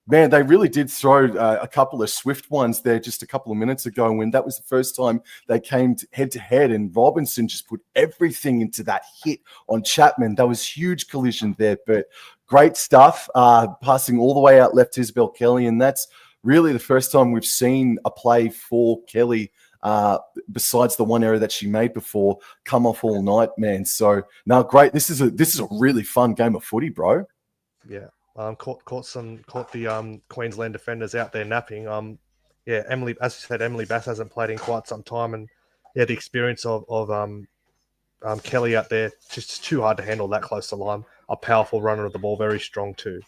really did throw a couple of swift ones there just a couple of minutes ago when that was the first time they came head-to-head, and Robinson just put everything into that hit on Chapman. That was huge collision there, but great stuff. Passing all the way out left to Isabel Kelly, and that's really the first time we've seen a play for Kelly, besides the one error that she made before, come off all night, man. So, no, great. This is a really fun game of footy, bro. Yeah. Caught the Queensland defenders out there napping. Emily, as you said, Emily Bass hasn't played in quite some time, and the experience of Kelly out there, just too hard to handle that close to line. A powerful runner of the ball, very strong too.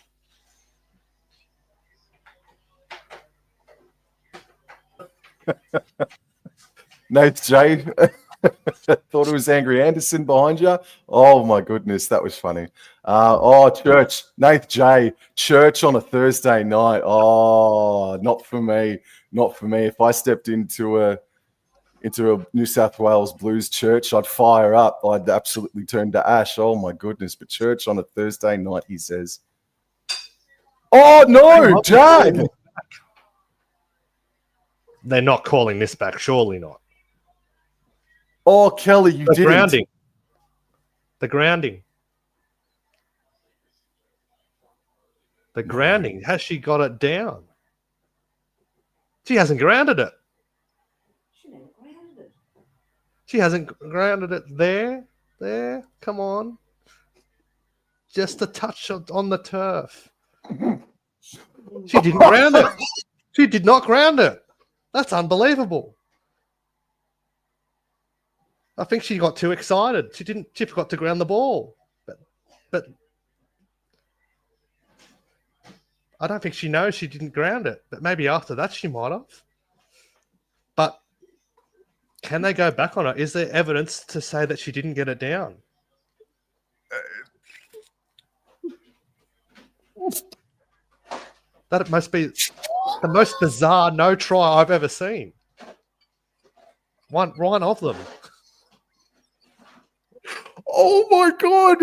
Nath J. Thought it was Angry Anderson behind you. Oh my goodness, that was funny. Church, Nath J. Church on a Thursday night. Oh, not for me. Not for me. If I stepped into a New South Wales Blues church, I'd fire up. I'd absolutely turn to ash. Oh my goodness. But church on a Thursday night, he says. Oh no, Jag. They're not calling this back, surely not. Oh, Kelly, you didn't. Grounding. The grounding. Has she got it down? She hasn't grounded it. She hasn't grounded it there. There. Come on. Just a touch on the turf. She didn't ground it. She did not ground it. That's unbelievable. I think she got too excited. She forgot to ground the ball. But I don't think she knows she didn't ground it. But maybe after that she might have. But can they go back on it? Is there evidence to say that she didn't get it down? That it must be the most bizarre no try I've ever seen. One of them. Oh my God.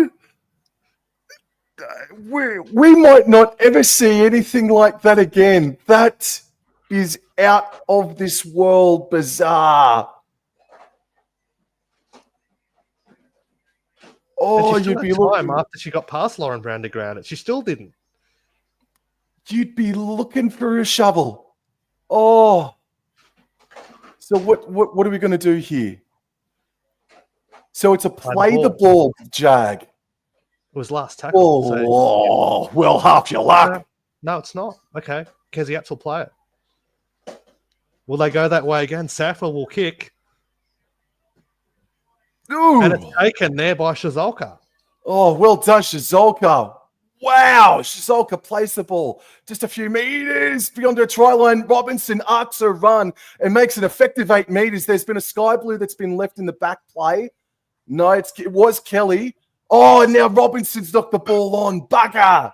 We might not ever see anything like that again. That is out of this world bizarre. Oh, and she you'd still be had time looking. after she got past Lauren Brown to ground it. She still didn't. You'd be looking for a shovel. Oh. So what are we going to do here? So it's a play the ball, Jag. It was last tackle. Oh, well, half your luck. No, it's not. Okay. Keziaps will play it. Will they go that way again? Safra will kick. Ooh. And it's taken there by Shazolka. Oh, well done, Shazolka. Wow, Shazolka plays the ball just a few meters beyond her try line. Robinson arcs her run and makes an effective 8 meters. There's been a sky blue that's been left in the back play. No, it was Kelly. Oh, and now Robinson's knocked the ball on. Bugger.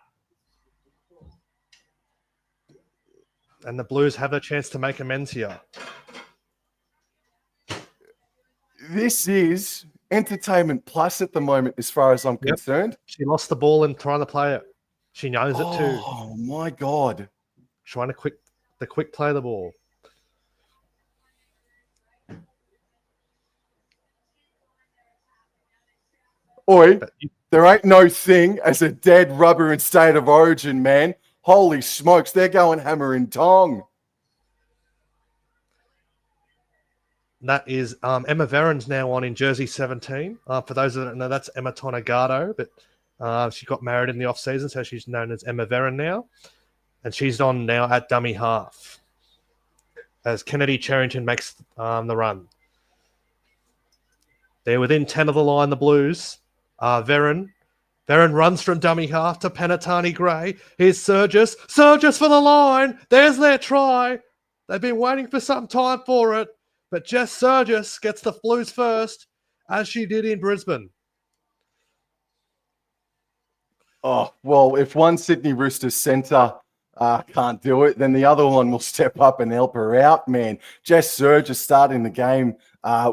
And the Blues have a chance to make amends here. This is entertainment plus at the moment, as far as I'm concerned. She lost the ball and trying to play it. She knows it too. Oh my God. Trying to quick play the ball. Oi, there ain't no thing as a dead rubber in State of Origin, man. Holy smokes, they're going hammer and tong. That is Emma Veron's now on in jersey 17. For those that don't know, that's Emma Tonagato, but she got married in the off-season, so she's known as Emma Veron now. And she's on now at dummy half as Kennedy Cherrington makes the run. They're within 10 of the line, the Blues. Veron runs from dummy half to Penatani Gray. Here's Surgis. Surgis for the line. There's their try. They've been waiting for some time for it. But Jess Surgis gets the Blues first, as she did in Brisbane. Oh, well, if one Sydney Roosters centre can't do it, then the other one will step up and help her out, man. Jess Surgis starting the game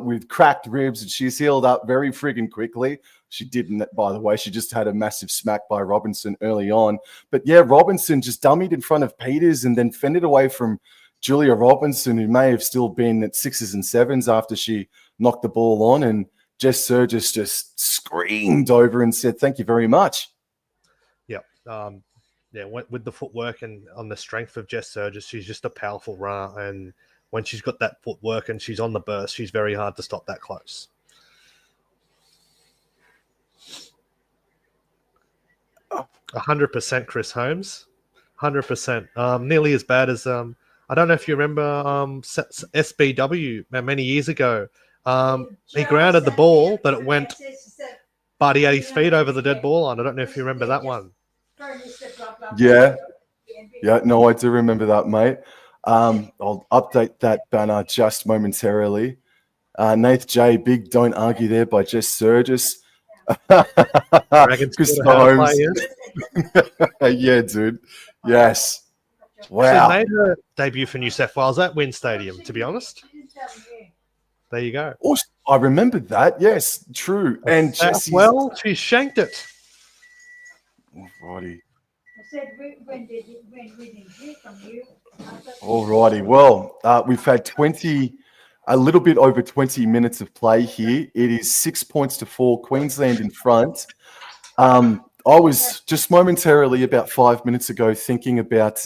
with cracked ribs, and she's healed up very friggin' quickly. She didn't, by the way. She just had a massive smack by Robinson early on. But yeah, Robinson just dummied in front of Peters and then fended away from Julia Robinson, who may have still been at 6s and 7s after she knocked the ball on. And Jess Surgis just screamed over and said, "Thank you very much." Yep. With the footwork and on the strength of Jess Surgis, she's just a powerful runner. And when she's got that footwork and she's on the burst, she's very hard to stop that close. 100% Chris Holmes. 100%. Nearly as bad as I don't know if you remember SBW many years ago. He grounded the ball, but it went, but he had his feet over the dead ball line. I don't know if you remember that one. Yeah. No, I do remember that, mate. I'll update that banner just momentarily. Nath J, big don't argue there by Jess Surgis. Chris Holmes. Yeah, dude. Yes. Wow. She made her debut for New South Wales at Wynn Stadium, to be honest. There you go. Oh, I remember that. Yes, true. And Jessie. Well, she shanked it. Alrighty. I said, when did it hear from you? Alrighty. Well, we've had a little bit over 20 minutes of play here. It is 6 points to 4, Queensland in front. I was just momentarily about 5 minutes ago thinking about,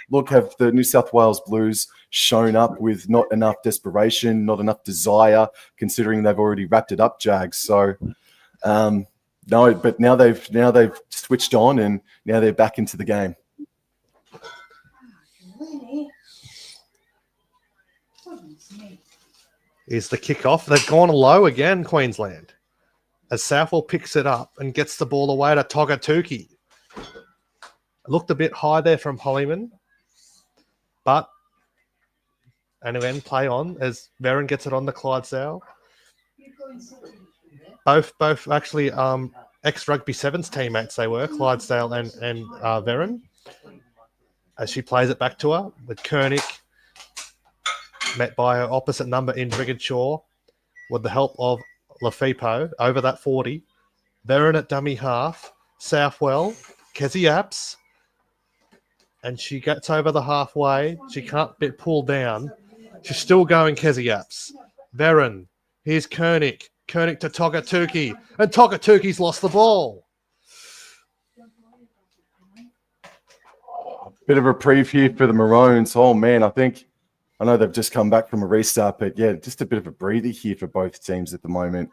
look, have the New South Wales Blues shown up with not enough desperation, not enough desire, considering they've already wrapped it up, Jags. So, no, but now they've switched on and now they're back into the game. Is the kickoff. They've gone low again, Queensland. As Southwell picks it up and gets the ball away to Togatuki. Looked a bit high there from Hollyman. But, and again, play on as Veron gets it on the Clydesdale. Both actually ex-Rugby Sevens teammates they were, Clydesdale and Veron. As she plays it back to her with Koenig, met by her opposite number in Brigadshaw, with the help of Lafipo over that 40. Veron at dummy half. Southwell, Keziaps. and she gets over the halfway. She can't get pulled down. She's still going Keziaps. Veron. Here's Koenig. Koenig to Togatuki. And Togatuki's lost the ball. Bit of a reprieve here for the Maroons. Oh, man, I know they've just come back from a restart, but yeah, just a bit of a breather here for both teams at the moment.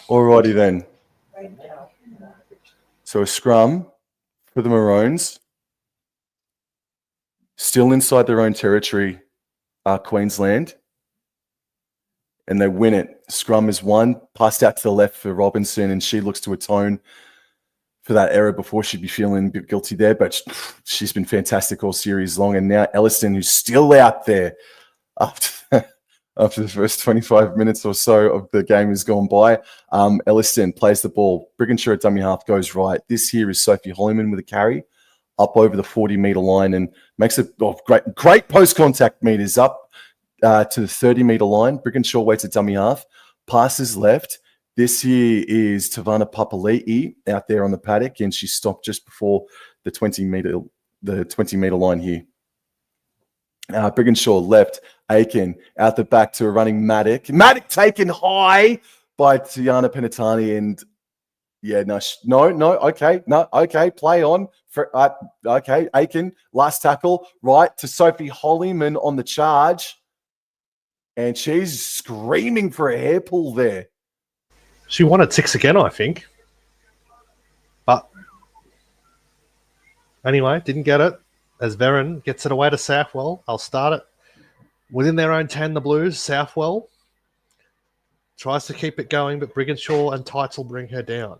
Alrighty then. So a scrum for the Maroons. Still inside their own territory, Queensland. And they win it. Scrum is won. Passed out to the left for Robinson, and she looks to atone for that error before she'd be feeling a bit guilty there. But she's been fantastic all series long. And now Elliston, who's still out there after the first 25 minutes or so of the game has gone by. Elliston plays the ball. Brigginshaw at dummy half goes right. This here is Sophie Hollyman with a carry up over the 40-metre line and makes it great post-contact meters up to the 30-metre line. Brigginshaw waits at dummy half, passes left. This here is Tavana Papali'i out there on the paddock, and she stopped just before the 20-metre line here. Brigginshaw left, Aiken out the back to a running Maddock. Maddock taken high by Tiana Penatani, and okay, play on. Okay, Aiken, last tackle, right to Sophie Hollyman on the charge, and she's screaming for a hair pull there. She wanted 6 again, I think. But anyway, didn't get it. As Veron gets it away to Southwell, I'll start it within their own 10, the Blues. Southwell tries to keep it going, but Brigginshaw and Tights will bring her down.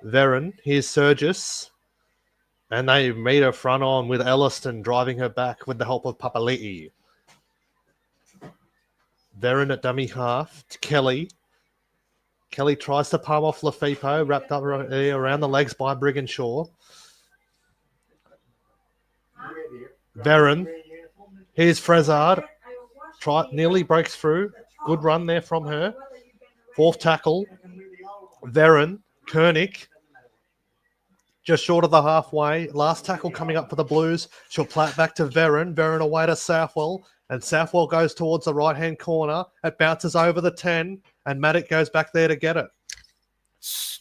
Veron, here's Surgis, and they meet her front on with Elliston driving her back with the help of Papali'i. Veron at dummy half to Kelly. Kelly tries to palm off Lafippo, wrapped up around the legs by Brigginshaw. Veron. Here's Frezard. Nearly breaks through. Good run there from her. Fourth tackle. Veron. Koenig. Just short of the halfway. Last tackle coming up for the Blues. She'll play it back to Veron. Veron away to Southwell. And Southwell goes towards the right-hand corner. It bounces over the 10. And Maddock goes back there to get it.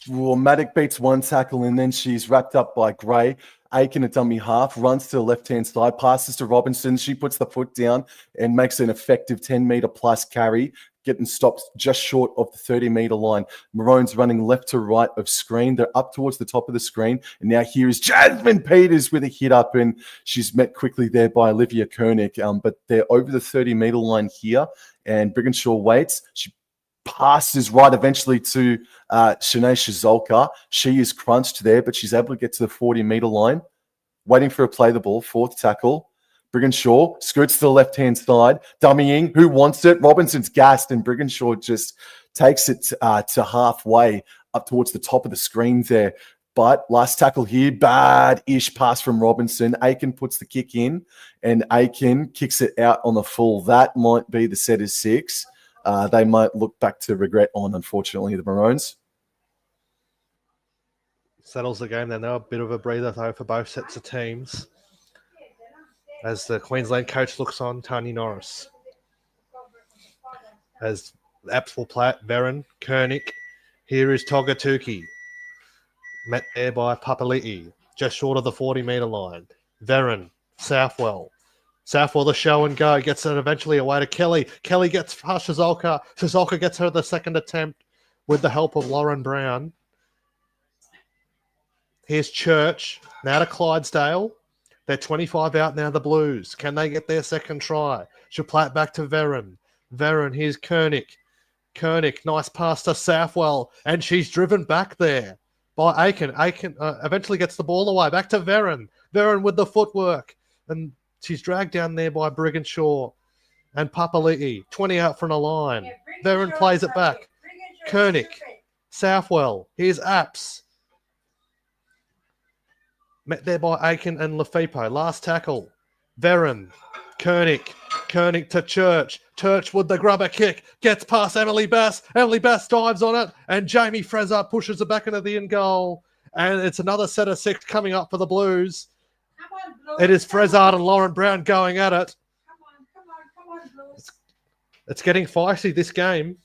Well, Maddock beats one tackle, and then she's wrapped up by Gray. Aiken at dummy half, runs to the left-hand side, passes to Robinson. She puts the foot down and makes an effective 10-metre plus carry, getting stopped just short of the 30-metre line. Maroon's running left to right of screen. They're up towards the top of the screen. And now here is Jasmine Peters with a hit up, and she's met quickly there by Olivia Koenig. But they're over the 30-metre line here, and Brigginshaw waits. She passes right eventually to Shanae Shizolka. She is crunched there, but she's able to get to the 40-metre line. Waiting for a play the ball. Fourth tackle. Brigginshaw scoots to the left-hand side. Dummying. Who wants it? Robinson's gassed, and Brigginshaw just takes it to halfway up towards the top of the screen there. But last tackle here, bad-ish pass from Robinson. Aiken puts the kick in, and Aiken kicks it out on the full. That might be the set of 6. They might look back to regret on, unfortunately, the Maroons. Settles the game then, though. A bit of a breather, though, for both sets of teams. As the Queensland coach looks on, Tony Norris. As Apps will play it, Veron, Koenig. Here is Togatuki. Met there by Papali'i. Just short of the 40-metre line. Veron, Southwell. Southwell the show and go. Gets it eventually away to Kelly. Kelly gets past Shizolka. Shizolka gets her the second attempt with the help of Lauren Brown. Here's Church. Now to Clydesdale. They're 25 out now, the Blues. Can they get their second try? She'll play it back to Veron. Veron, here's Koenig. Koenig, nice pass to Southwell. And she's driven back there by Aiken. Aiken eventually gets the ball away. Back to Veron. Veron with the footwork. And she's dragged down there by Brigginshaw and Papali'i. 20 out from the line. Veron plays it back. Koenig. Southwell. Here's Apps. Met there by Aiken and Lefepo. Last tackle. Veron. Koenig to Church. Church with the grubber kick. Gets past Emily Bass. Emily Bass dives on it. And Jamie Frezard pushes it back into the end goal. And it's another set of 6 coming up for the Blues. Come on, Blues. It is Frezard and Lauren Brown going at it. Come on, Blues. It's getting feisty, this game.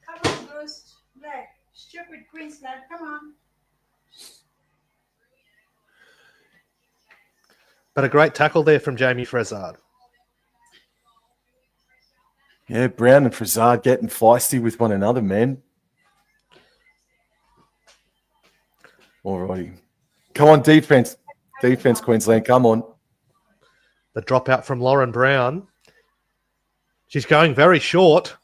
Come on, Blues. Stupid Queensland, come on. But a great tackle there from Jamie Frezard. Yeah, Brown and Frezard getting feisty with one another, man. Alrighty. Come on, defense. Defense, Queensland, come on. The dropout from Lauren Brown. She's going very short.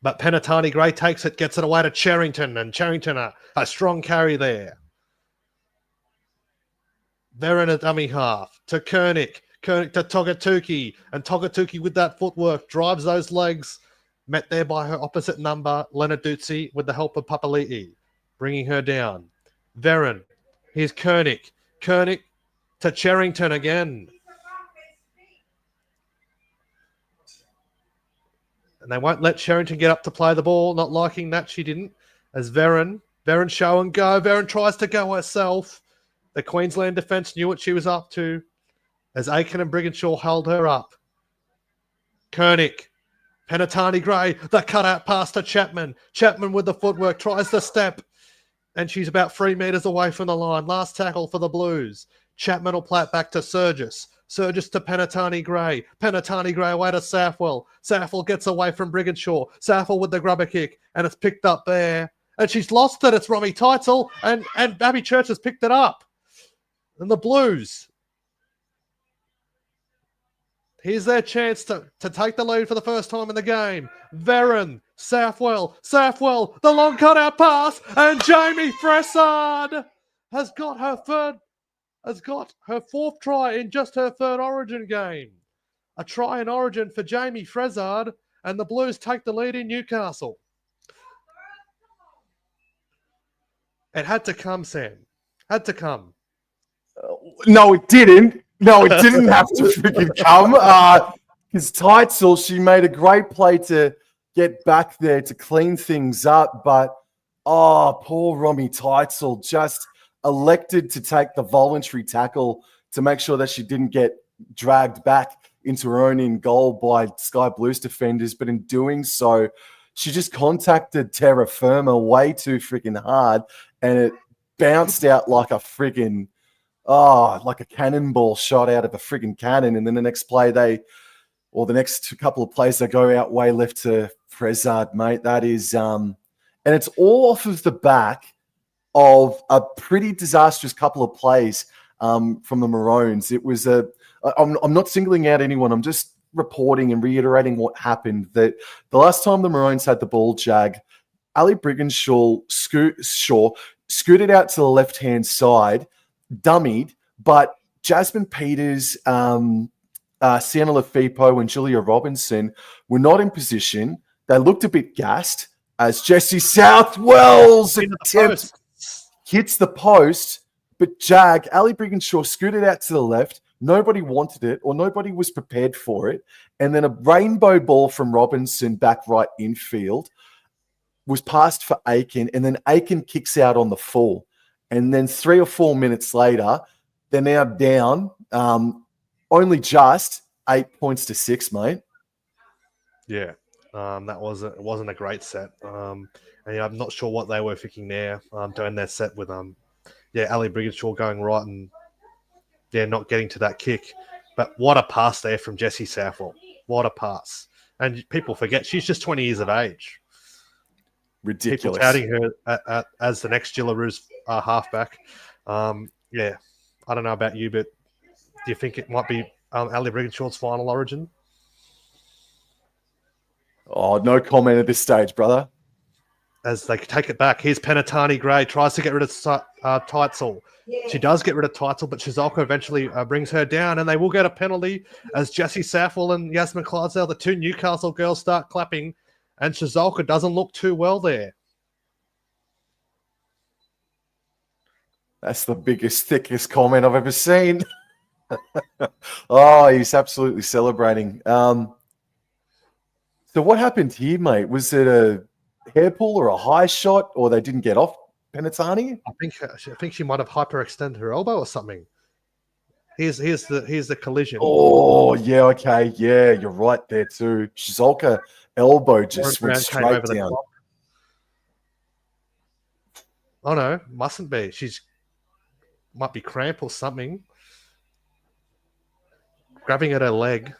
But Penatani Gray takes it, gets it away to Cherrington. And Cherrington, a strong carry there. Veron a dummy half to Koenig to Togatuki. And Togatuki with that footwork drives those legs. Met there by her opposite number, Lenarduzzi, with the help of Papali'i. Bringing her down. Veron. Here's Koenig to Cherrington again. And they won't let Cherrington get up to play the ball. Not liking that, she didn't. As Veron show and go. Veron tries to go herself. The Queensland defence knew what she was up to. As Aiken and Brigginshaw held her up. Koenig. Penatani Gray. The cutout pass to Chapman. Chapman with the footwork. Tries to step. And she's about 3 metres away from the line. Last tackle for the Blues. Chapman will play it back to Surgis. Surgis to Penatani Gray. Penatani Gray away to Safwell. Safwell gets away from Brigginshaw. Safwell with the grubber kick. And it's picked up there. And she's lost it. It's Romy Teitzel. And Abby Church has picked it up. And the Blues. Here's their chance to take the lead for the first time in the game. Veron, Safwell, the long cutout pass, and Jamie Fressard has got her 4th try in just her 3rd Origin game. A try in Origin for Jamie Fressard, and the Blues take the lead in Newcastle. It had to come, Sam. Had to come. No, it didn't. No, it didn't have to freaking come. Because Teitzel, she made a great play to get back there to clean things up. But, poor Romy Teitzel just elected to take the voluntary tackle to make sure that she didn't get dragged back into her own in goal by Sky Blues defenders. But in doing so, she just contacted terra firma way too freaking hard. And it bounced out like a freaking... like a cannonball shot out of a friggin' cannon. And then the next play, the next couple of plays, they go out way left to Frezard, mate. That is, and it's all off of the back of a pretty disastrous couple of plays from the Maroons. It was I'm not singling out anyone. I'm just reporting and reiterating what happened. That the last time the Maroons had the ball, Jag, Ali Brigginshaw scooted out to the left-hand side, dummied, but Jasmine Peters, Sienna Lefepo, and Julia Robinson were not in position. They looked a bit gassed as Jessie Southwell's attempt hits the post, but Jag, Ali Brigginshaw scooted out to the left. Nobody wanted it, or nobody was prepared for it. And then a rainbow ball from Robinson back right infield was passed for Aiken, and then Aiken kicks out on the full. And then 3 or 4 minutes later, they're now down only just 8 points to 6, mate. Yeah, it wasn't a great set. And I'm not sure what they were thinking there doing their set with Ali Brigginshaw going right and not getting to that kick. But what a pass there from Jessie Southwell. What a pass. And people forget she's just 20 years of age. Ridiculous. People touting her as the next Gillaroos halfback. I don't know about you, but do you think it might be Ali Brigginshaw's final Origin? Oh, no comment at this stage, brother. As they take it back, here's Penatani Gray, tries to get rid of Teitzel. Yeah. She does get rid of Teitzel, but Shizuoka eventually brings her down, and they will get a penalty as Jessie Safwell and Yasmin Clydesdale, the 2 Newcastle girls, start clapping. And Shizuoka doesn't look too well there. That's the biggest, thickest comment I've ever seen. Oh, he's absolutely celebrating. So what happened here, mate? Was it a hair pull or a high shot, or they didn't get off Penatani? I think she might have hyperextended her elbow or something. Here's the collision. Oh, yeah, okay. Yeah, you're right there too. Shizolka elbow just went straight down. Oh no, mustn't be. Might be cramp or something. Grabbing at her leg.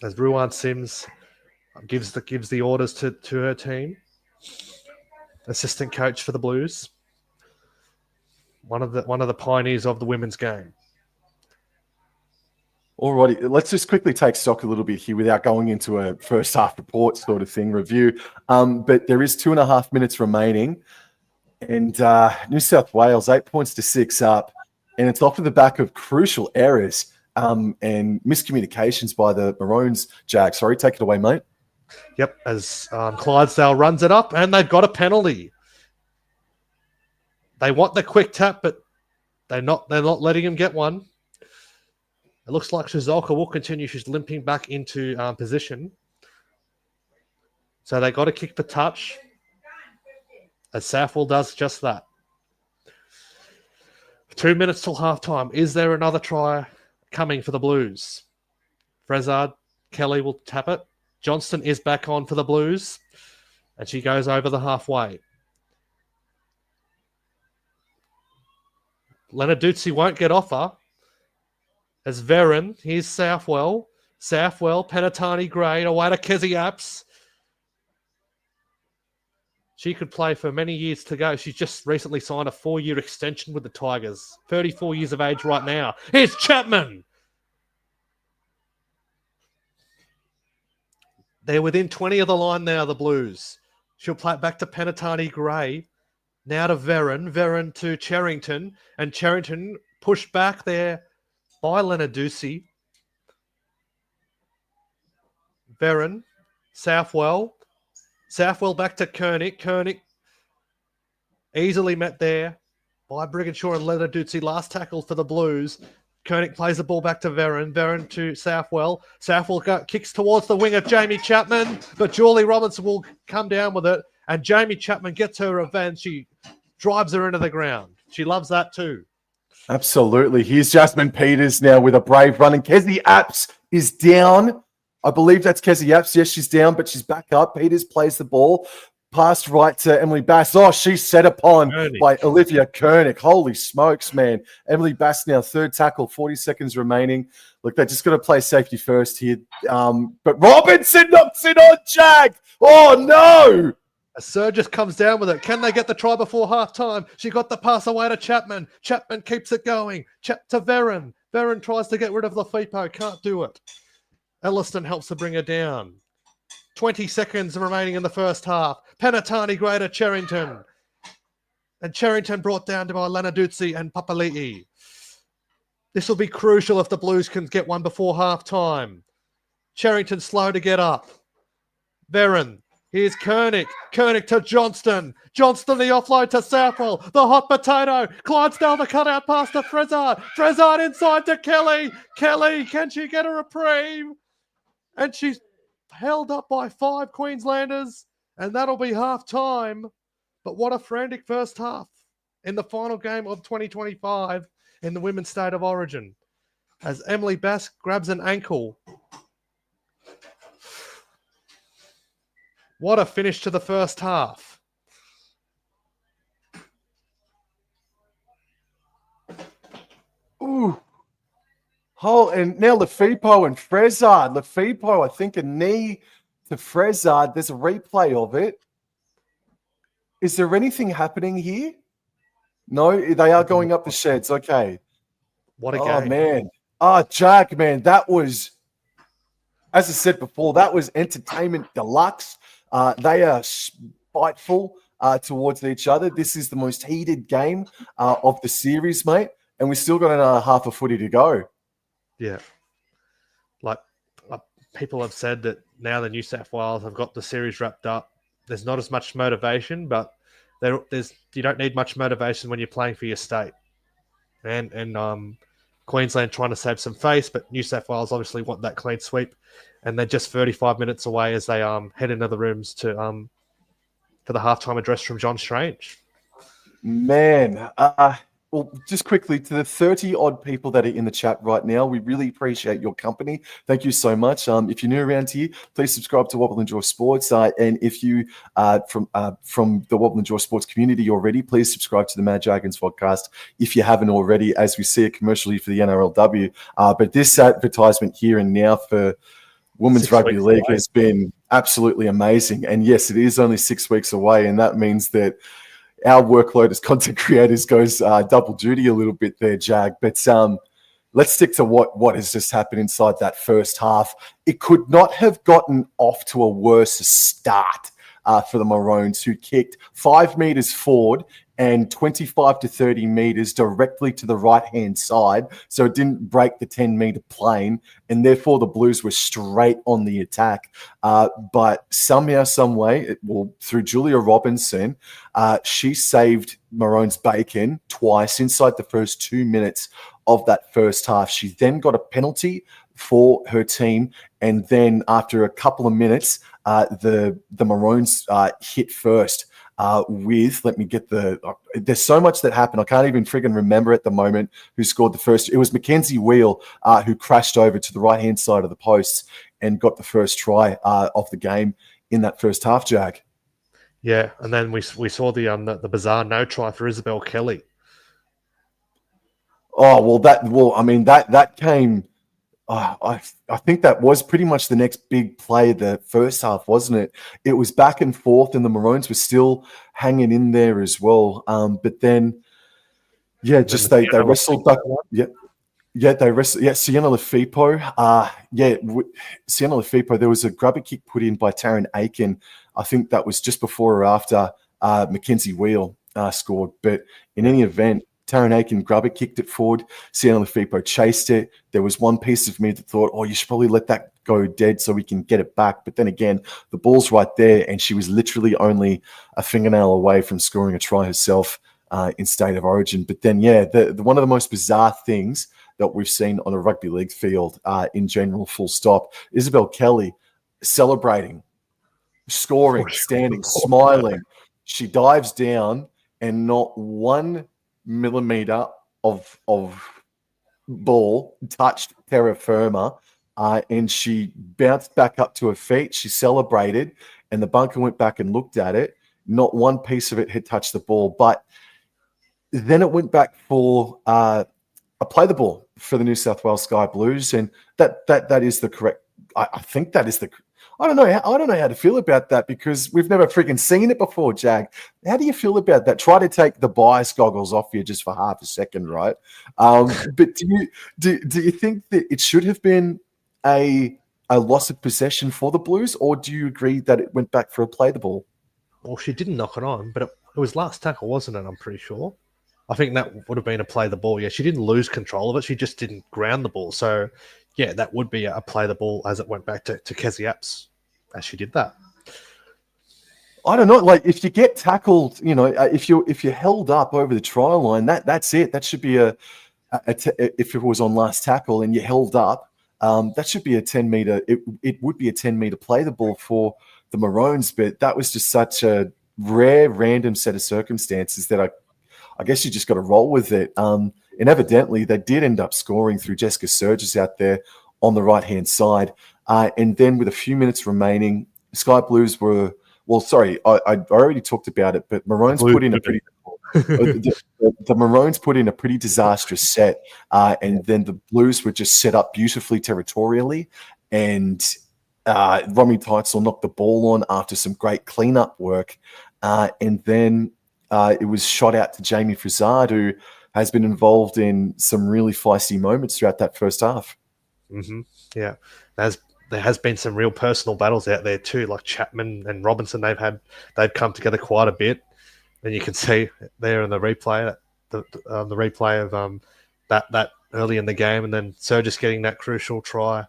As Ruan Sims gives the orders to her team. Assistant coach for the Blues. One of the pioneers of the women's game. Alrighty, let's just quickly take stock a little bit here without going into a first half report sort of thing review. But there is 2.5 minutes remaining, and New South Wales 8 points to 6 up, and it's off of the back of crucial errors and miscommunications by the Maroons. Jag, sorry, take it away, mate. Yep, as Clydesdale runs it up, and they've got a penalty. They want the quick tap, but they're not letting him get one. It looks like Shizolka will continue. She's limping back into position. So they got to kick the touch. As Southwell does just that. 2 minutes till halftime. Is there another try coming for the Blues? Frezard, Kelly will tap it. Johnston is back on for the Blues. And she goes over the halfway. Lenarduzzi won't get off her. As Veron, here's Southwell. Southwell, Penatani Gray, away to Kezi Apps. She could play for many years to go. She's just recently signed a 4-year extension with the Tigers. 34 years of age right now. Here's Chapman. They're within 20 of the line now, the Blues. She'll play it back to Penatani Gray. Now to Veron. Veron to Cherrington. And Cherrington pushed back there by Lenarduzzi. Veron. Southwell. Southwell back to Koenig. Koenig easily met there by Brigginshaw and Lenarduzzi. Last tackle for the Blues. Koenig plays the ball back to Veron. Veron to Southwell. Southwell kicks towards the wing of Jamie Chapman, but Julie Robinson will come down with it. And Jamie Chapman gets her revenge. She drives her into the ground. She loves that too. Absolutely. Here's Jasmine Peters now with a brave run. And Kezi Apps is down. I believe that's Kezi Apps. Yes, she's down, but she's back up. Peters plays the ball. Passed right to Emily Bass. Oh, she's set upon by Olivia Koenig. Holy smokes, man. Emily Bass now, third tackle, 40 seconds remaining. Look, they just got to play safety first here. But Robinson knocks it on Jag. Oh, no. Surgis comes down with it. Can they get the try before halftime? She got the pass away to Chapman. Chapman keeps it going. To Veron. Veron tries to get rid of Lafippo. Can't do it. Elliston helps to bring her down. 20 seconds remaining in the first half. Penatani Gray to Cherrington. And Cherrington brought down by Lenarduzzi and Papali'i. This will be crucial if the Blues can get one before halftime. Cherrington slow to get up. Veron. Here's Koenig. Koenig to Johnston. Johnston the offload to Southwell. The hot potato. Clydesdale the cutout pass to Frezard. Frezard inside to Kelly. Kelly, can she get a reprieve? And she's held up by 5 Queenslanders. And that'll be half time. But what a frantic first half in the final game of 2025 in the Women's State of Origin. As Emily Bass grabs an ankle. What a finish to the first half. Ooh. Oh, and now Lafippo and Frezard. Lafippo, I think a knee to Frezard. There's a replay of it. Is there anything happening here? No, they are going up the sheds. Okay. What a game. Oh, man. Jag, man, that was, as I said before, that was entertainment deluxe. They are spiteful towards each other. This is the most heated game of the series, mate. And we still got another half a footy to go. Yeah. Like people have said that now the New South Wales have got the series wrapped up. There's not as much motivation, but there's you don't need much motivation when you're playing for your state. And Queensland trying to save some face, but New South Wales obviously want that clean sweep, and they're just 35 minutes away as they head into the rooms to for the halftime address from John Strange. Man, well, just quickly to the 30-odd people that are in the chat right now, we really appreciate your company. Thank you so much. If you're new around here, please subscribe to Wobble and Draw Sports. And if you from the Wobble and Draw Sports community already, please subscribe to the Mad Dragons podcast if you haven't already, as we see a commercial here for the NRLW. But this advertisement here and now for Women's Rugby League has been absolutely amazing. And yes, it is only 6 weeks away, and that means that our workload as content creators goes double duty a little bit there, Jag. But let's stick to what has just happened inside that first half. It could not have gotten off to a worse start for the Maroons, who kicked 5 meters forward and 25 to 30 meters directly to the right-hand side. So it didn't break the 10-meter plane, and therefore the Blues were straight on the attack. But somehow, some way, through Julia Robinson, she saved Maroon's bacon twice inside the first 2 minutes of that first half. She then got a penalty for her team, and then after a couple of minutes, the Maroons hit first. Let me get there's so much that happened. I can't even friggin' remember at the moment who scored the first. It was Mackenzie Wheel who crashed over to the right-hand side of the posts and got the first try of the game in that first half, Jag. Yeah, and then we saw the bizarre no try for Isabel Kelly. Oh, that came. I think that was pretty much the next big play of the first half, wasn't it? It was back and forth, and the Maroons were still hanging in there as well. But then, yeah, just they wrestled back. Yeah, they wrestled. Yeah, Sienna Lefipo. Sienna Lefipo. There was a grubber kick put in by Taryn Aiken. I think that was just before or after Mackenzie Wheel scored. But in any event, Taryn Aiken grubber kicked it forward. Sienna Lefipo chased it. There was one piece of me that thought, you should probably let that go dead so we can get it back. But then again, the ball's right there, and she was literally only a fingernail away from scoring a try herself in State of Origin. But then, one of the most bizarre things that we've seen on a rugby league field in general, full stop, Isabel Kelly celebrating, scoring, standing, smiling. She dives down, and not 1 millimeter of ball touched terra firma, and she bounced back up to her feet. She celebrated, and the bunker went back and looked at it. Not one piece of it had touched the ball, but then it went back for a play the ball for the New South Wales Sky Blues, and that is the correct. I think that is the. I don't know how to feel about that, because we've never freaking seen it before, Jag. How do you feel about that? Try to take the bias goggles off you just for half a second, right? But do you think that it should have been a loss of possession for the Blues, or do you agree that it went back for a play the ball? Well, she didn't knock it on, but it was last tackle, wasn't it? I'm pretty sure. I think that would have been a play the ball. Yeah, she didn't lose control of it. She just didn't ground the ball. So, yeah, that would be a play the ball as it went back to Kezzy Apps as she did that. I don't know. Like, if you get tackled, if you're held up over the try line, that's it. That should be if it was on last tackle and you held up, that should be a 10-meter. It would be a 10-meter play the ball for the Maroons, but that was just such a rare, random set of circumstances that I guess you just got to roll with it. And evidently, they did end up scoring through Jessica Surges out there on the right-hand side. And then with a few minutes remaining, Sky Blues were – I already talked about it, but Maroons put in a pretty – the Maroons put in a pretty disastrous set, and then the Blues were just set up beautifully territorially, and Romy Teitzel knocked the ball on after some great cleanup work, and then it was shot out to Jamie Frizard, who has been involved in some really feisty moments throughout that first half. Mm-hmm. Yeah, there has been some real personal battles out there too, like Chapman and Robinson. They've come together quite a bit, and you can see there in the replay the replay of that early in the game, and then Surges getting that crucial try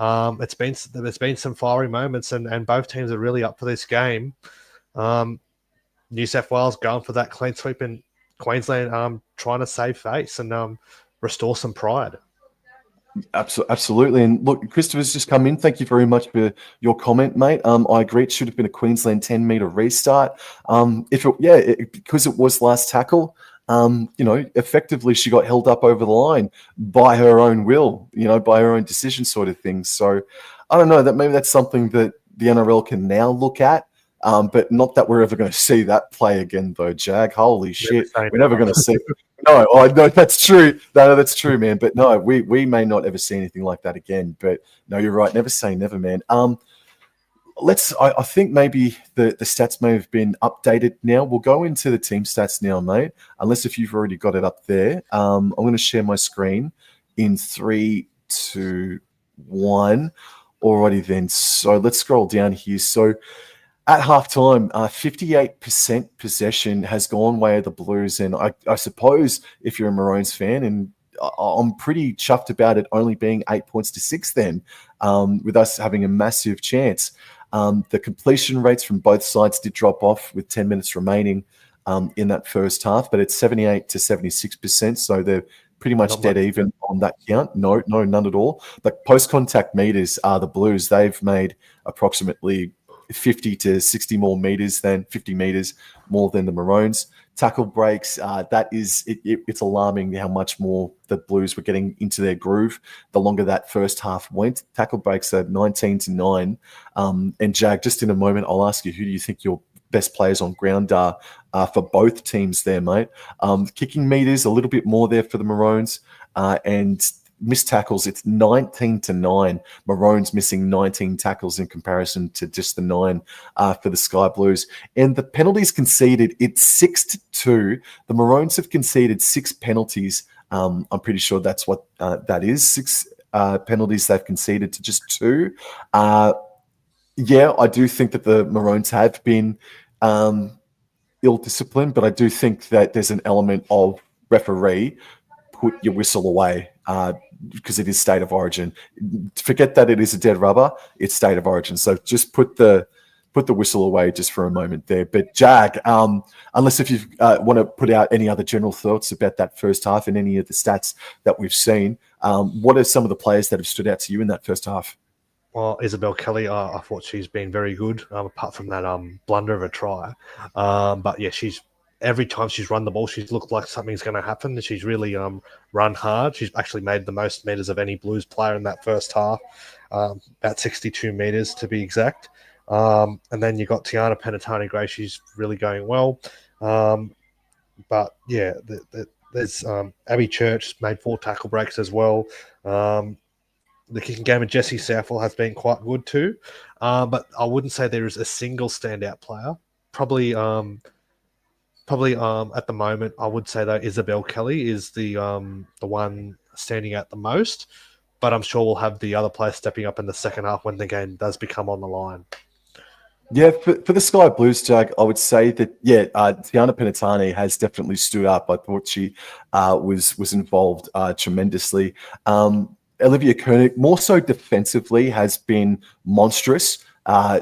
There's been some fiery moments, and both teams are really up for this game. New South Wales going for that clean sweep, and Queensland trying to save face and restore some pride. Absolutely. And look, Christopher's just come in. Thank you very much for your comment, mate. I agree. It should have been a Queensland 10-meter restart. Because it was last tackle, effectively she got held up over the line by her own will, by her own decision sort of thing. So I don't know, that maybe that's something that the NRL can now look at. But not that we're ever going to see that play again, though, Jag. Holy shit. We're never going to see. No, that's true. No, that's true, man. But no, we may not ever see anything like that again. But no, you're right. Never say never, man. I think maybe the stats may have been updated now. We'll go into the team stats now, mate. Unless if you've already got it up there. I'm going to share my screen in 3, 2, 1. Alrighty then. So let's scroll down here. So at halftime, 58% possession has gone way of the Blues. And I suppose if you're a Maroons fan, and I'm pretty chuffed about it only being 8 points to 6 then, with us having a massive chance. The completion rates from both sides did drop off with 10 minutes remaining in that first half, but it's 78 to 76%. So they're pretty much dead even on that count. No, none at all. But post-contact meters are the Blues. They've made approximately 50 to 60 more meters than 50 meters more than the Maroons. Tackle breaks, it's alarming how much more the Blues were getting into their groove the longer that first half went. Tackle breaks are 19 to 9. And Jag, just in a moment, I'll ask you, who do you think your best players on ground are for both teams there, mate? Kicking meters, a little bit more there for the Maroons, and missed tackles, it's 19 to 9. Maroons missing 19 tackles in comparison to just the 9 for the Sky Blues. And the penalties conceded, it's 6 to 2. The Maroons have conceded 6 penalties. I'm pretty sure that's what that is. 6 penalties they've conceded to just 2. I do think that the Maroons have been ill-disciplined, but I do think that there's an element of referee, put your whistle away, because it is state of origin. Forget that it is a dead rubber, it's state of origin. So just put the whistle away just for a moment there. But Jag, unless if you want to put out any other general thoughts about that first half and any of the stats that we've seen, what are some of the players that have stood out to you in that first half? Well, Isabel Kelly, I thought she's been very good, apart from that blunder of a try. But yeah, every time she's run the ball, she's looked like something's going to happen. She's really run hard. She's actually made the most meters of any Blues player in that first half, about 62 meters to be exact. And then you got Tiana Penatani-Gray. She's really going well. But yeah, there's Abby Church made 4 tackle breaks as well. The kicking game of Jessie Southwell has been quite good too. But I wouldn't say there is a single standout player. Probably at the moment, I would say though Isabel Kelly is the one standing out the most. But I'm sure we'll have the other players stepping up in the second half when the game does become on the line. Yeah, for the Sky Blues, Jag, I would say that Tiana Penatani has definitely stood up. I thought she was involved tremendously. Olivia Koenig, more so defensively, has been monstrous.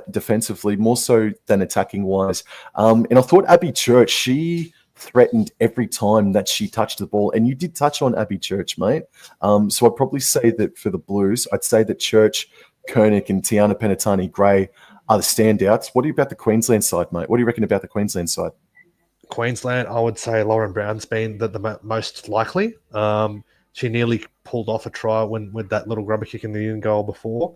Defensively, more so than attacking wise. And I thought Abby Church, she threatened every time that she touched the ball. And you did touch on Abby Church, mate. So I'd probably say that for the Blues, I'd say that Church, Koenig, and Tiana Penatani-Gray are the standouts. What do you about the Queensland side, mate? What do you reckon about the Queensland side? Queensland, I would say Lauren Brown's been the most likely. She nearly pulled off a try with that little grubber kick in the in goal before.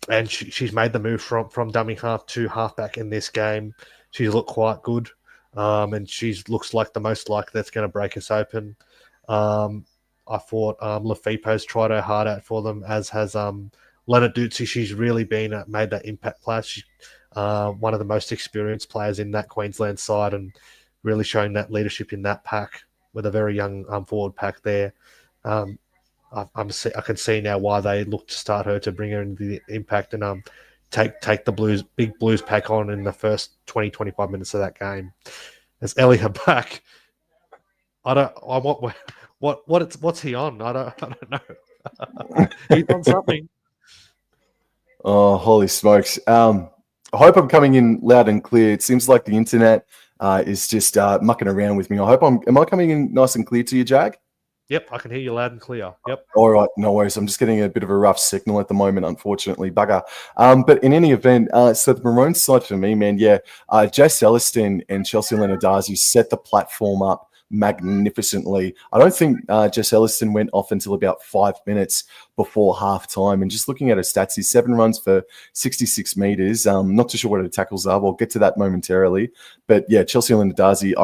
And she's made the move from dummy half to halfback in this game. She's looked quite good. And she looks like the most likely that's going to break us open. I thought Lafipo's tried her hard out for them, as has Leonard Dutzy. She's really made that impact player. She's one of the most experienced players in that Queensland side, and really showing that leadership in that pack with a very young forward pack there. I can see now why they look to start her to bring her into the impact and take the big Blues pack on in the first 20-25 minutes of that game. As Elliot back, what's he on? I don't know. He's on something. Oh, holy smokes. I hope I'm coming in loud and clear. It seems like the internet is just mucking around with me. Am I coming in nice and clear to you, Jag? Yep, I can hear you loud and clear. Yep. All right, no worries. I'm just getting a bit of a rough signal at the moment, unfortunately, bugger. But in any event, so the Maroons side for me, man, yeah, Jay Elliston and Chelsea Lenarduzzi set the platform up magnificently. I don't think Jess Elliston went off until about 5 minutes before half time. And just looking at her stats, he's 7 runs for 66 meters. Not too sure what her tackles are. We'll get to that momentarily. But yeah, Chelsea Lenarduzzi,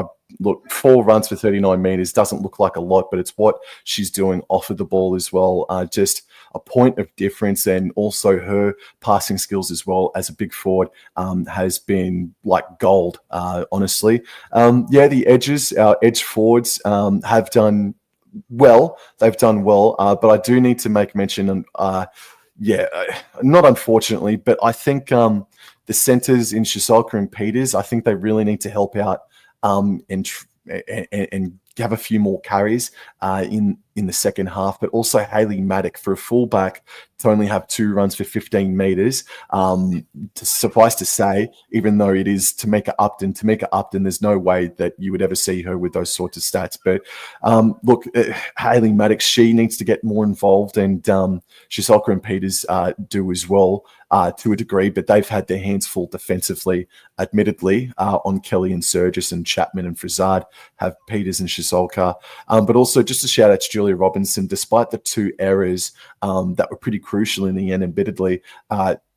look, 4 runs for 39 meters doesn't look like a lot, but it's what she's doing off of the ball as well. Just a point of difference, and also her passing skills as well as a big forward has been like gold, honestly. Yeah, the edges, our edge forwards have done well. They've done well, but I do need to make mention, not unfortunately, but I think the centres in Shisolka and Peters, I think they really need to help out and have a few more carries in the second half. But also Hayley Maddock, for a fullback to only have 2 runs for 15 meters, to suffice to say, even though it is Tamika Upton, there's no way that you would ever see her with those sorts of stats. But look, Hayley Maddox, she needs to get more involved, and Shisolka and Peters do as well to a degree, but they've had their hands full defensively, admittedly, on Kelly and Surgis, and Chapman and Frizard have Peters and Shisolka. But also just a shout out to Julia Robinson, despite the 2 errors that were pretty crucial in the end, admittedly,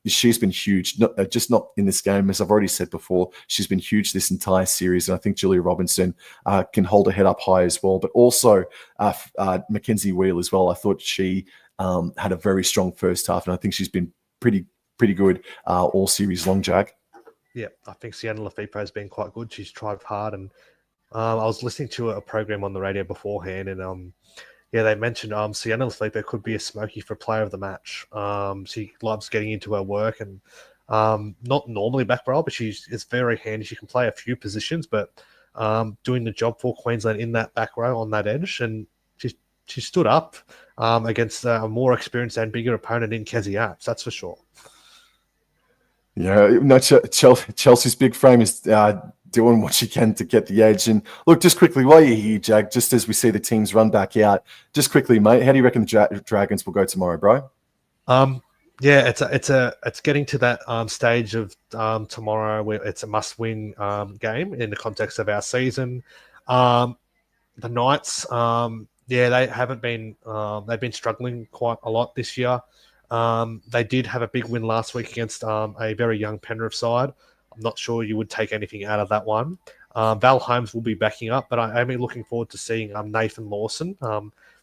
she's been huge, not in this game, as I've already said before. She's been huge this entire series, and I think Julia Robinson can hold her head up high as well. But also Mackenzie Wheel as well. I thought she had a very strong first half, and I think she's been pretty good all series long, Jag. Yeah, I think Sienna Lafepe has been quite good. She's tried hard, and I was listening to a program on the radio beforehand, and they mentioned Sienna Lafepe could be a smoky for player of the match. She loves getting into her work, and not normally back row, but it's very handy. She can play a few positions, but doing the job for Queensland in that back row on that edge, and she stood up against a more experienced and bigger opponent in Kezi Apps, that's for sure. Yeah, no, Chelsea's big frame is doing what she can to get the edge. And look, just quickly, while you're here, Jag, just as we see the teams run back out, just quickly, mate, how do you reckon the Dragons will go tomorrow, bro? Yeah, it's getting to that stage of tomorrow where it's a must-win game in the context of our season. The Knights, they haven't been. They've been struggling quite a lot this year. They did have a big win last week against a very young Penrith side. I'm not sure you would take anything out of that one. Val Holmes will be backing up, but I am looking forward to seeing Nathan Lawson,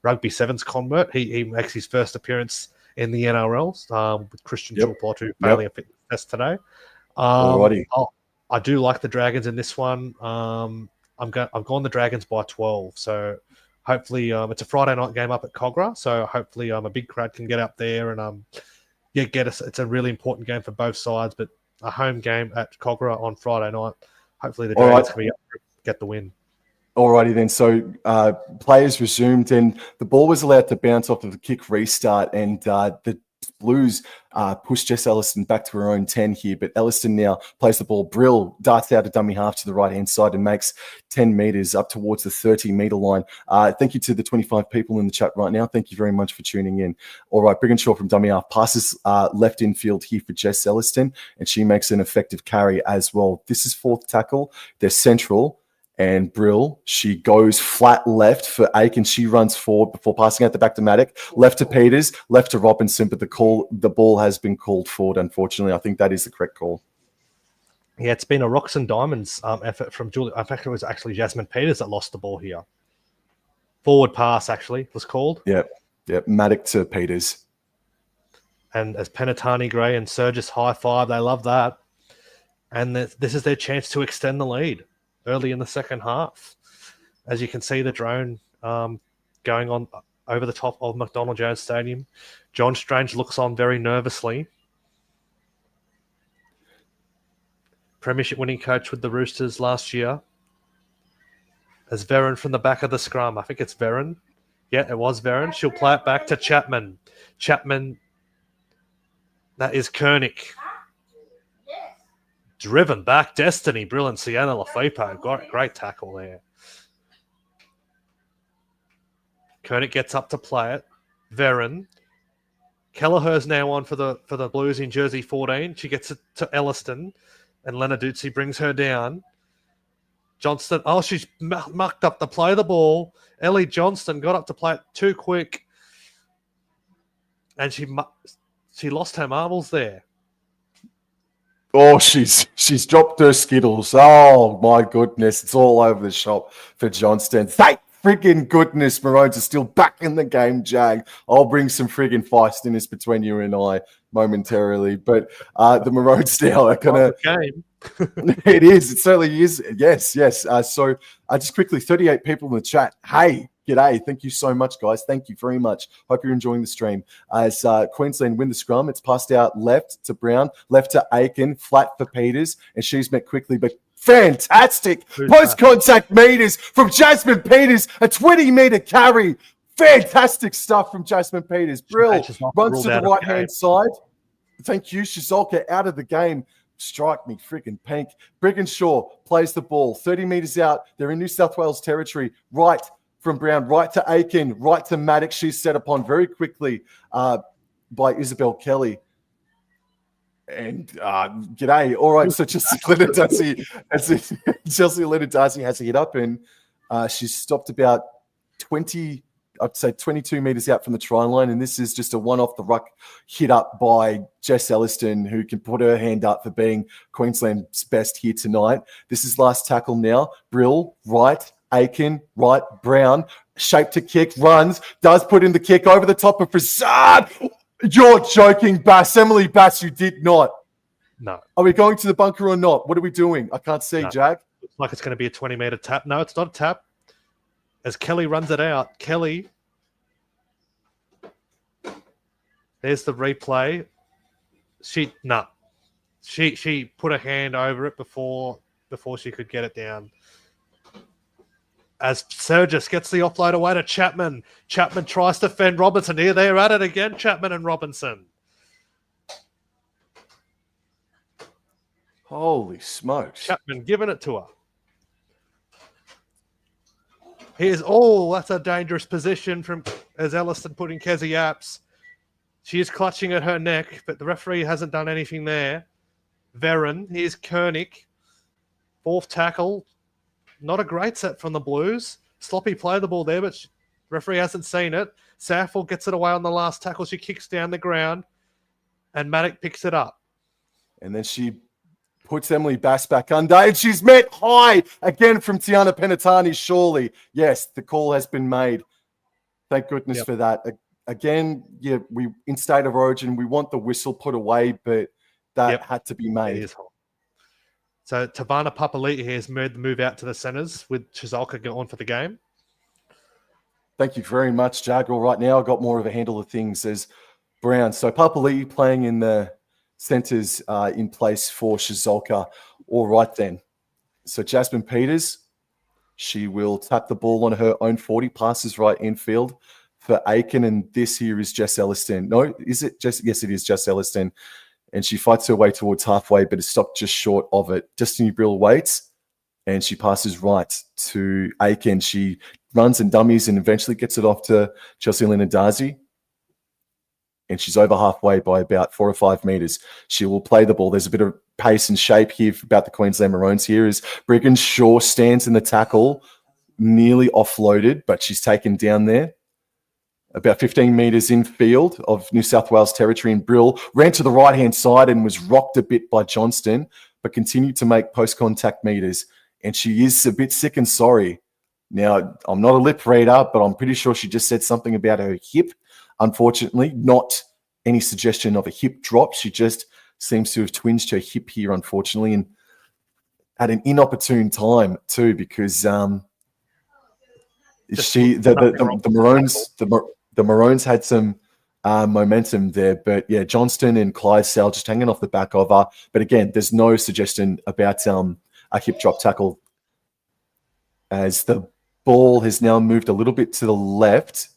Rugby Sevens convert. He makes his first appearance in the NRL with Christian Chulplot failing a fitness test today. I do like the Dragons in this one. I've gone the Dragons by 12, so hopefully it's a Friday night game up at Cogra, so hopefully a big crowd can get up there and get us. It's a really important game for both sides, but a home game at Cogra on Friday night. Hopefully the Dragons can get the win. Alrighty then. So players resumed, and the ball was allowed to bounce off of the kick restart, and the Blues pushed Jess Elliston back to her own 10 here, but Elliston now plays the ball. Brill darts out a dummy half to the right-hand side and makes 10 metres up towards the 30-metre line. Thank you to the 25 people in the chat right now. Thank you very much for tuning in. All right, Brigginshaw from dummy half passes left infield here for Jess Elliston, and she makes an effective carry as well. This is 4th tackle. They're central. And Brill, she goes flat left for Aiken. She runs forward before passing out the back to Maddock. Left to Peters, left to Robinson, but the ball has been called forward, unfortunately. I think that is the correct call. Yeah, it's been a Rocks and Diamonds effort from Julie. In fact, it was actually Jasmine Peters that lost the ball here. Forward pass, actually, was called. Yep, Maddock to Peters. And as Penatani Gray and Surgis high five, they love that. And this is their chance to extend the lead early in the second half. As you can see, the drone going on over the top of McDonald Jones Stadium. John Strange looks on very nervously. Premiership winning coach with the Roosters last year. As Veron from the back of the scrum. I think it's Veron. Yeah, it was Veron. She'll play it back to Chapman. Chapman, that is Koenig. Driven back, Destiny, brilliant. Sienna Lafepo, great tackle there. Koenig gets up to play it. Veron. Kelleher's now on for the Blues in jersey 14. She gets it to Elliston, and Lenarduzzi brings her down. Johnston, she's mucked up to play the ball. Ellie Johnston got up to play it too quick, and she lost her marbles there. Oh, she's dropped her Skittles. Oh, my goodness. It's all over the shop for Johnston. Thank friggin' goodness Maroons are still back in the game, Jag. I'll bring some friggin' feistiness between you and I momentarily. But the Maroons now are going to... game. It is. It certainly is. Yes. So just quickly, 38 people in the chat. Hey, g'day. Thank you so much, guys. Thank you very much. Hope you're enjoying the stream. As Queensland win the scrum, it's passed out left to Brown, left to Aiken, flat for Peters, and she's met quickly. But fantastic post-contact meters from Jasmine Peters, a 20-meter carry. Fantastic stuff from Jasmine Peters. Brill runs to the right-hand side. Thank you, Shizolka, out of the game. Strike me freaking pink. Brigginshaw plays the ball 30 meters out. They're in New South Wales territory. Right from Brown, right to Aiken, right to Maddox. She's set upon very quickly by Isabel Kelly. And g'day. All right, so Chelsea Lenarduzzi has a hit up, and she's stopped about 22 meters out from the try line, and this is just a one off the ruck hit up by Jess Elliston, who can put her hand up for being Queensland's best here tonight. This is last tackle now. Brill, right, Aiken, right, Brown, shape to kick, runs, does put in the kick over the top of Prasad. You're joking, Bass. Emily Bass, you did not. No. Are we going to the bunker or not? What are we doing? I can't see, Jag. Looks like it's going to be a 20-meter tap. No, it's not a tap. As Kelly runs it out, Kelly. There's the replay. She put her hand over it before she could get it down. As Surgis gets the offload away to Chapman. Chapman tries to fend Robinson. Here they're at it again, Chapman and Robinson. Holy smokes. Chapman giving it to her. That's a dangerous position as Elliston putting Kezi Apps. She is clutching at her neck, but the referee hasn't done anything there. Veron, here's Koenig. Fourth tackle. Not a great set from the Blues. Sloppy play the ball there, but referee hasn't seen it. Saffel gets it away on the last tackle. She kicks down the ground, and Maddox picks it up. And then she puts Emily Bass back under, and she's met high again from Tiana Penatani, surely. Yes, the call has been made. Thank goodness for that. Again, we in State of Origin, we want the whistle put away, but that had to be made. So Tavana Papali'i has made the move out to the centres with Chizolka going for the game. Thank you very much, Jag. All right, now I've got more of a handle of things as Brown. So Papali'i playing in the centres in place for Chizolka. All right then. So Jasmine Peters, she will tap the ball on her own 40, passes right infield for Aiken, and this here is Jess Elliston. No, is it Jess? Yes, it is Jess Elliston. And she fights her way towards halfway, but is stopped just short of it. Destiny Brill waits, and she passes right to Aiken. She runs and dummies and eventually gets it off to Chelsea Lenarduzzi. And she's over halfway by about 4 or 5 meters. She will play the ball. There's a bit of pace and shape here about the Queensland Maroons here as Brigginshaw stands in the tackle, nearly offloaded, but she's taken down there. About 15 metres infield of New South Wales territory, and Brill ran to the right-hand side and was rocked a bit by Johnston, but continued to make post-contact metres. And she is a bit sick and sorry. Now, I'm not a lip reader, but I'm pretty sure she just said something about her hip. Unfortunately, not any suggestion of a hip drop. She just seems to have twinged her hip here, unfortunately, and at an inopportune time too, because the Maroons had some momentum there, but yeah, Johnston and Clydesdale just hanging off the back of her. But again, there's no suggestion about a hip drop tackle, as the ball has now moved a little bit to the left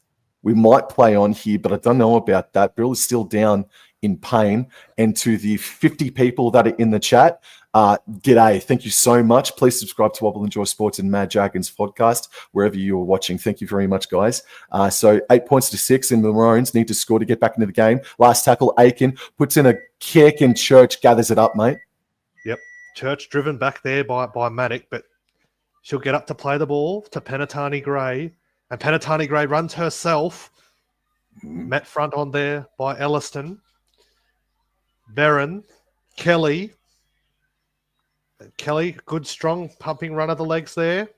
We might play on here, but I don't know about that. Brill is still down in pain. And to the 50 people that are in the chat, g'day. Thank you so much. Please subscribe to Wobble Enjoy Sports and Mad Dragons podcast, wherever you are watching. Thank you very much, guys. So 8 points to 6, and the Maroons need to score to get back into the game. Last tackle, Aiken puts in a kick, and Church gathers it up, mate. Yep. Church driven back there by Matic, but she'll get up to play the ball to Penatani Gray, and Penatani Gray runs herself. Met front on there by Elliston. Barron, Kelly, good, strong, pumping run of the legs there.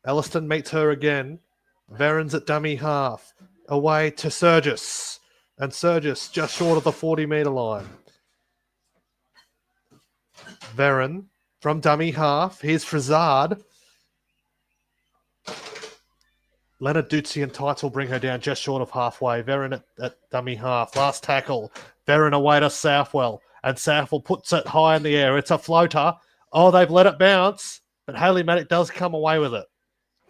Elliston meets her again. Veron's at dummy half. Away to Surgis. And Surgis just short of the 40-metre line. Veron from dummy half. Here's Frizard. Leonard Dutzy and Tights will bring her down just short of halfway. Veron at dummy half. Last tackle. Veron away to Southwell. And Southwell puts it high in the air. It's a floater. Oh, they've let it bounce. But Hayley Matic does come away with it.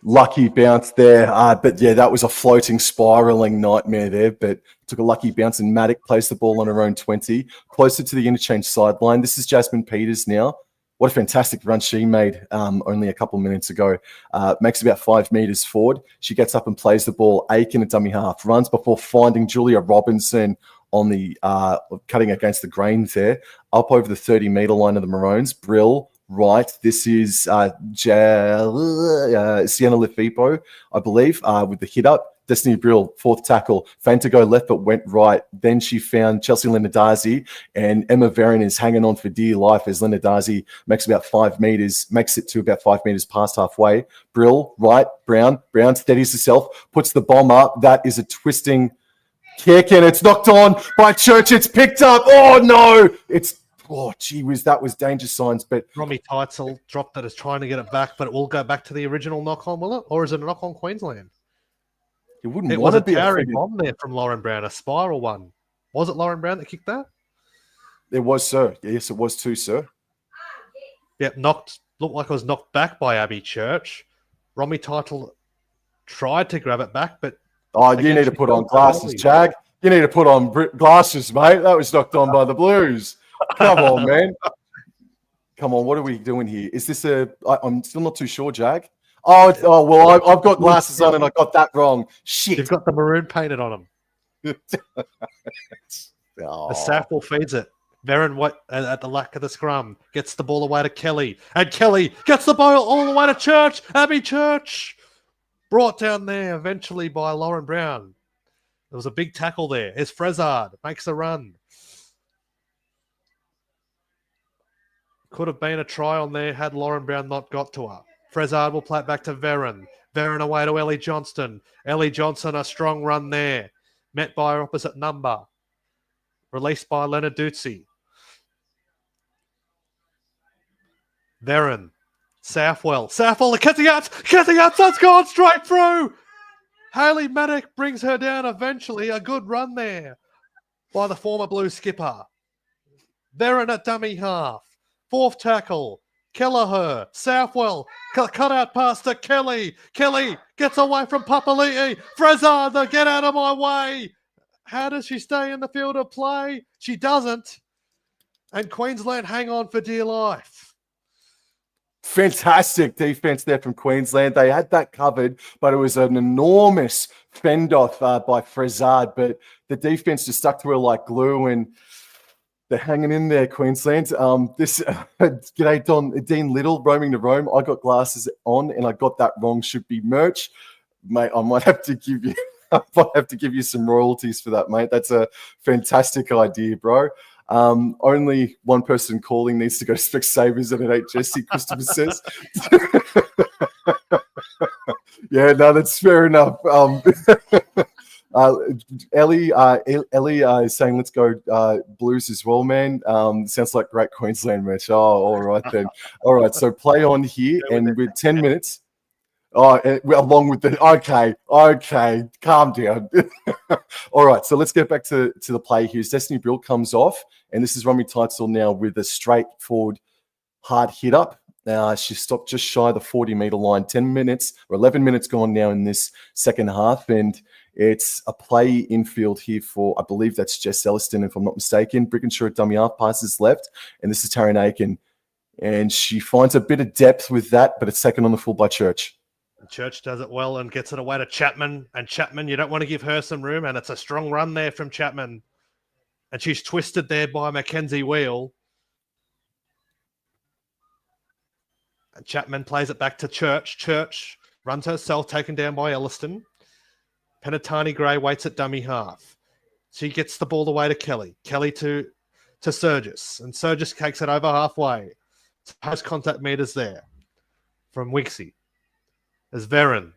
Lucky bounce there. But yeah, that was a floating, spiraling nightmare there. But took a lucky bounce, and Matic plays the ball on her own 20. Closer to the interchange sideline. This is Jasmine Peters now. What a fantastic run she made only a couple of minutes ago. Makes about 5 meters forward. She gets up and plays the ball. Aiken at dummy half. Runs before finding Julia Robinson on the cutting against the grains there. Up over the 30-meter line of the Maroons. Brill, right. This is Sienna Lefipo, I believe, with the hit up. Destiny Brill, fourth tackle, feigned to go left but went right. Then she found Chelsea Lenardazzi, and Emma Veron is hanging on for dear life as Lenardazzi makes it to about 5 meters past halfway. Brill, right, Brown steadies herself, puts the bomb up. That is a twisting kick, and it's knocked on by Church. It's picked up. Oh, no. Gee whiz, that was danger signs. But Romy Teitzel dropped it as trying to get it back, but it will go back to the original knock-on, will it? Or is it a knock-on Queensland? It was a towering bomb there from Lauren Brown, a spiral one. Was it Lauren Brown that kicked that? It was, sir. Yes, it was too, sir. Yep, looked like it was knocked back by Abby Church. Romy Teitzel tried to grab it back, but... Oh, you need to put on glasses, Jag. You need to put on glasses, mate. That was knocked on by the Blues. Come on, man. Come on, what are we doing here? Is this I'm still not too sure, Jag. Well, I've got glasses on and I got that wrong. Shit. You've got the maroon painted on them. Oh. The Southwell feeds it. Veron at the lack of the scrum gets the ball away to Kelly. And Kelly gets the ball all the way to Church. Abby Church. Brought down there eventually by Lauren Brown. There was a big tackle there. Here's Frezard. Makes a run. Could have been a try on there had Lauren Brown not got to her. Frezard will play it back to Veron. Veron away to Ellie Johnston. Ellie Johnson, a strong run there. Met by her opposite number. Released by Leonard Dutzy. Veron. Southwell, Cathy Arts, that's gone straight through. Hayley Matic brings her down eventually. A good run there by the former Blue skipper. Veron at dummy half. Fourth tackle. Kelleher, Southwell, cut out pass to Kelly. Kelly gets away from Papali'i. Frezard, get out of my way. How does she stay in the field of play? She doesn't. And Queensland hang on for dear life. Fantastic defense there from Queensland. They had that covered, but it was an enormous fend off by Frezard. But the defense just stuck to her like glue, and they're hanging in there, Queensland. G'day, Dean Little, roaming to Rome. I got glasses on, and I got that wrong. Should be merch, mate. I might have to give you some royalties for that, mate. That's a fantastic idea, bro. Only one person calling needs to go to Specsavers and it ain't Jesse, Christopher says. Yeah, no, that's fair enough. Ellie is saying let's go Blues as well, man. Sounds like great Queensland match. Oh, all right then. All right, so play on here, and with 10 minutes. Along with the okay, calm down. All right, so let's get back to the play here. Destiny Brill comes off, and this is Romy Teitzel now with a straightforward hard hit up. She stopped just shy of the 40-meter line. 10 minutes or 11 minutes gone now in this second half, and it's a play infield here for, I believe that's Jess Elliston, if I'm not mistaken. Brickenshaw dummy half passes left, and this is Taryn Aiken. And she finds a bit of depth with that, but it's taken on the full by Church. Church does it well and gets it away to Chapman. And Chapman, you don't want to give her some room, and it's a strong run there from Chapman. And she's twisted there by Mackenzie Wheel. And Chapman plays it back to Church. Church runs herself, taken down by Elliston. Penatani Gray waits at dummy half. She gets the ball away to Kelly. Kelly to Surgis. And Surgis takes it over halfway. Post contact meters there from Wixie. As Veron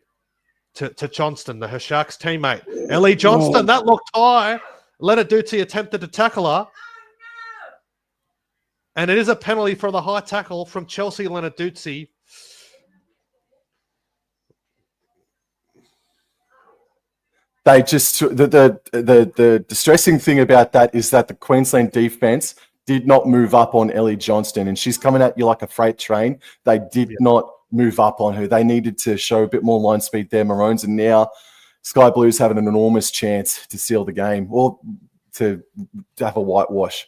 to Johnston, her Sharks teammate. Ellie Johnston, that looked high. Lenarduzzi attempted to tackle her. And it is a penalty for the high tackle from Chelsea Lenarduzzi. They just the distressing thing about that is that the Queensland defense did not move up on Ellie Johnston, and she's coming at you like a freight train. They did not move up on her. They needed to show a bit more line speed there, Maroons, and now Sky Blues having an enormous chance to seal the game or to have a whitewash.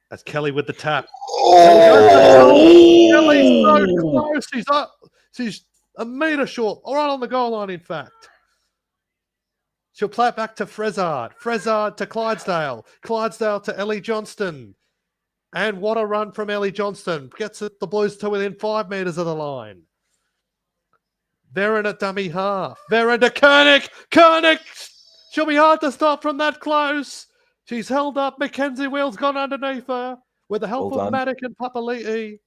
That's Kelly with the tap. Kelly's so close. She's a metre short, right on the goal line, in fact. She'll play it back to Frezard. Frezard to Clydesdale. Clydesdale to Ellie Johnston. And what a run from Ellie Johnston. Gets the Blues to within 5 metres of the line. Veron at dummy half. Veron to Koenig. Koenig! She'll be hard to stop from that close. She's held up. Mackenzie Wheel's gone underneath her with the help of Maddock and Papali'i.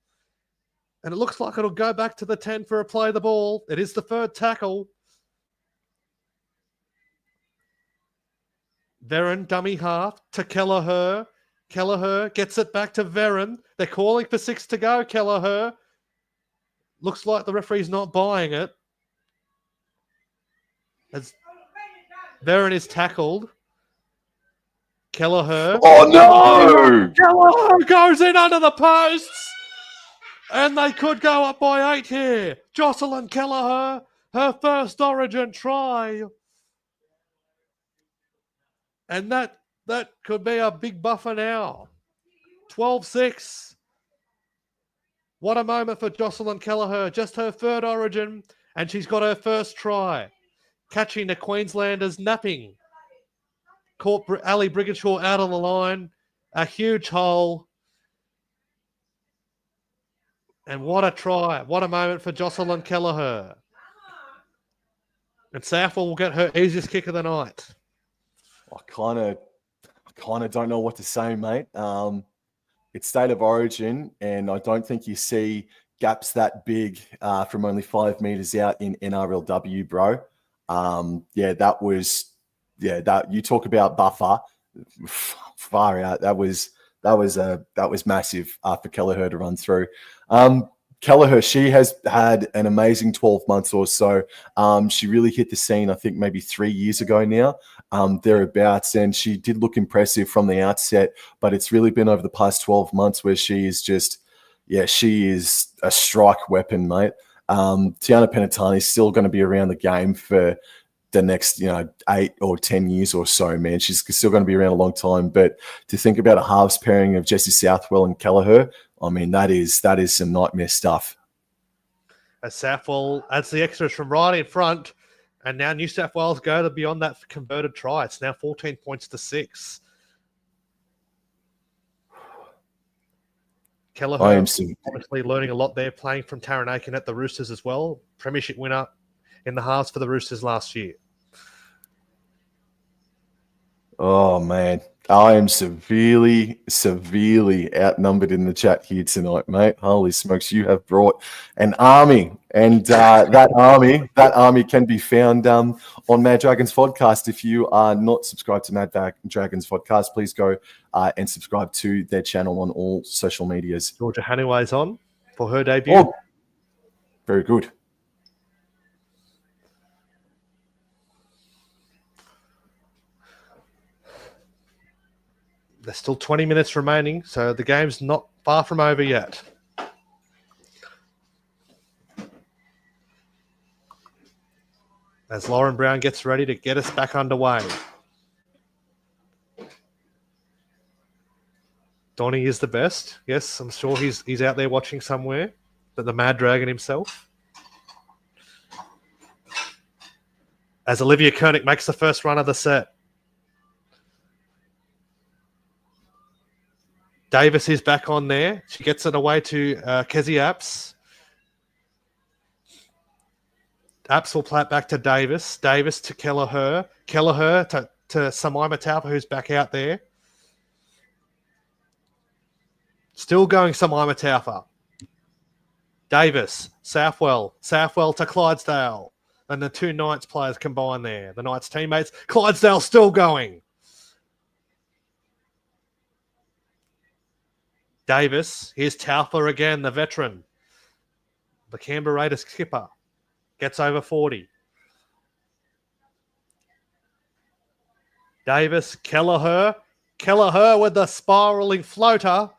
And it looks like it'll go back to the 10 for a play the ball. It is the third tackle. Veron, dummy half to Kelleher. Kelleher gets it back to Veron. They're calling for 6 to go, Kelleher. Looks like the referee's not buying it. As Veron is tackled. Kelleher. Oh, no! Kelleher goes in under the posts. And they could go up by 8 here. Jocelyn Kelleher, her first Origin try. And that could be a big buffer now. 12-6. What a moment for Jocelyn Kelleher. Just her third Origin, and she's got her first try. Catching the Queenslanders napping. Caught Ali Brigginshaw out on the line. A huge hole. And what a try. What a moment for Jocelyn Kelleher. And Southwell will get her easiest kick of the night. I kind of don't know what to say, mate. It's State of Origin, and I don't think you see gaps that big from only 5 meters out in NRLW, bro. That you talk about buffer, far out. That was massive for Kelleher to run through. Kelleher, she has had an amazing 12 months or so. She really hit the scene, I think, maybe 3 years ago now, thereabouts, and she did look impressive from the outset, but it's really been over the past 12 months where she is just, she is a strike weapon, mate. Tiana Penatani is still going to be around the game for the next, 8 or 10 years or so, man. She's still going to be around a long time, but to think about a halves pairing of Jessie Southwell and Kelleher, I mean, that is some nightmare stuff. As Southwell adds the extras from right in front, and now New South Wales go to beyond that converted try. It's now 14 points to 6. Kelleher obviously learning a lot there, playing from Taryn Aiken at the Roosters as well. Premiership winner in the halves for the Roosters last year. Oh, man. I am severely outnumbered in the chat here tonight, mate. Holy smokes, you have brought an army. And that army can be found on Mad Dragons Podcast. If you are not subscribed to Mad Dragons Podcast, please go and subscribe to their channel on all social medias. Georgia Hanaway's on for her debut. Oh, very good. There's still 20 minutes remaining, so the game's not far from over yet. as Lauren Brown gets ready to get us back underway. Donnie is the best. Yes, I'm sure he's out there watching somewhere. But the Mad Dragon himself. As Olivia Koenig makes the first run of the set. Davis is back on there. She gets it away to Kezi Apps. Apps will play it back to Davis. Davis to Kelleher. Kelleher to Samaima Taufa, who's back out there. Still going Samaima Taufa. Davis, Southwell to Clydesdale. And the two Knights players combine there. The Knights teammates. Clydesdale still going. Davis, here's Taufa again, the veteran. The Canberra Raiders skipper. Gets over 40. Davis, Kelleher. Kelleher with the spiralling floater.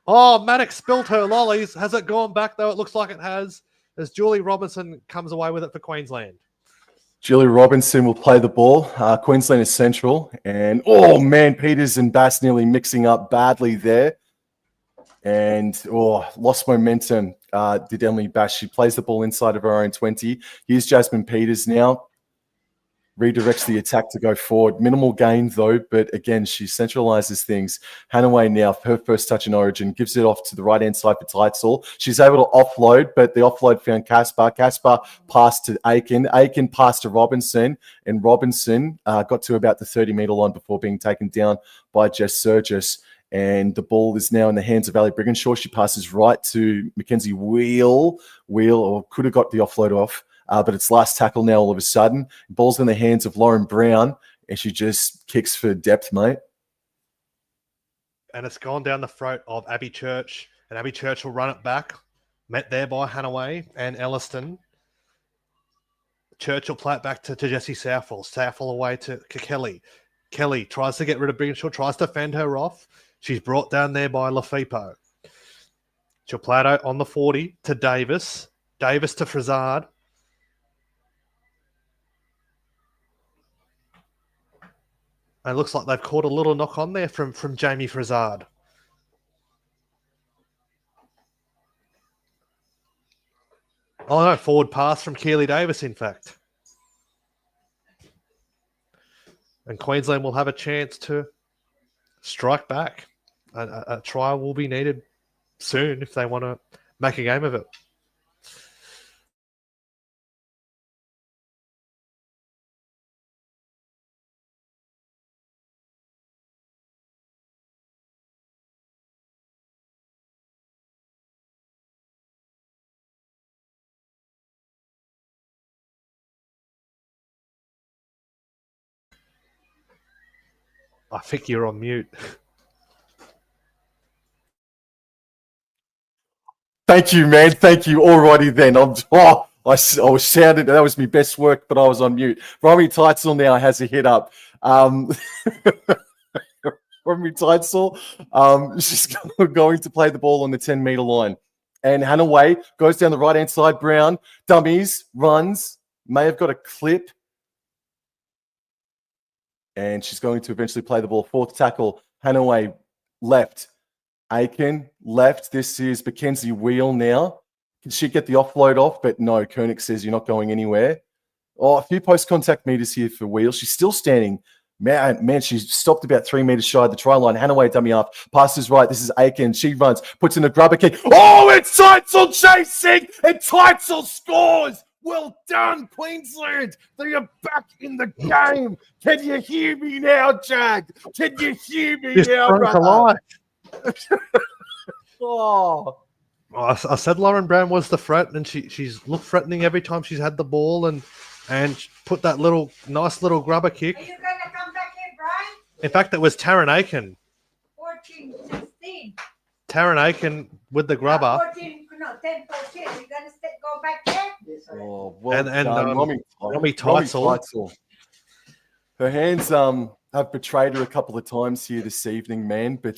Oh, Maddox spilt her lollies. Has it gone back, though? It looks like it has, as Julie Robinson comes away with it for Queensland. Julie Robinson will play the ball. Queensland is central. And, oh, man, Peters and Bass nearly mixing up badly there. And, lost momentum, did Emily Bass. She plays the ball inside of her own 20. Here's Jasmine Peters now. Redirects the attack to go forward. Minimal gain, though, but again, she centralizes things. Hannaway now, her first touch in Origin, gives it off to the right-hand side for Teitzel. She's able to offload, but the offload found Caspar. Caspar passed to Aiken. Aiken passed to Robinson, and Robinson got to about the 30-metre line before being taken down by Jess Surgis. And the ball is now in the hands of Ali Brigginshaw. She passes right to Mackenzie Wheel, or could have got the offload off. But it's last tackle now all of a sudden. Ball's in the hands of Lauren Brown, and she just kicks for depth, mate. And it's gone down the throat of Abby Church, and Abby Church will run it back. Met there by Hannaway and Elliston. Church will play it back to Jessie Southall. Southall away to Kelly. Kelly tries to get rid of Brigginshaw, tries to fend her off. She's brought down there by Lafipo. She'll play it out on the 40 to Davis. Davis to Frizard. And it looks like they've caught a little knock on there from Jamie Frizard. Oh, no, forward pass from Keely Davis, in fact. And Queensland will have a chance to strike back. A try will be needed soon if they want to make a game of it. I think you're on mute. Thank you, man. Thank you. Alrighty then. I was shouted. That was my best work, but I was on mute. Romy Teitzel now has a hit up. Romy Teitzel, she's going to play the ball on the 10-metre line. And Hannaway goes down the right-hand side. Brown, dummies, runs, may have got a clip. And she's going to eventually play the ball. Fourth tackle, Hannaway left. Aiken left. This is Mackenzie Wheel now. Can she get the offload off? But no, Koenig says you're not going anywhere. Oh, a few post-contact meters here for Wheel. She's still standing. Man, she's stopped about 3 meters shy of the try line. Hannaway dummy half. Passes right. This is Aiken. She runs. Puts in a grubber kick. Oh, it's Teitzel chasing. And Teitzel scores. Well done, Queensland. They are back in the game. Can you hear me now, Jag? Can you hear me now, brother? I said Lauren Brown was the threat, and she's looked threatening every time she's had the ball, and put that nice little grubber kick. Are you going to come back here, Brian? In fact, it was Taryn Aiken. 14, 16. Taryn Aiken with the grubber. 14, no, 10, 14. You're going to go back there? Yes, Oh, well and done. Romy Teitzel. Her hands have betrayed her a couple of times here this evening, man. But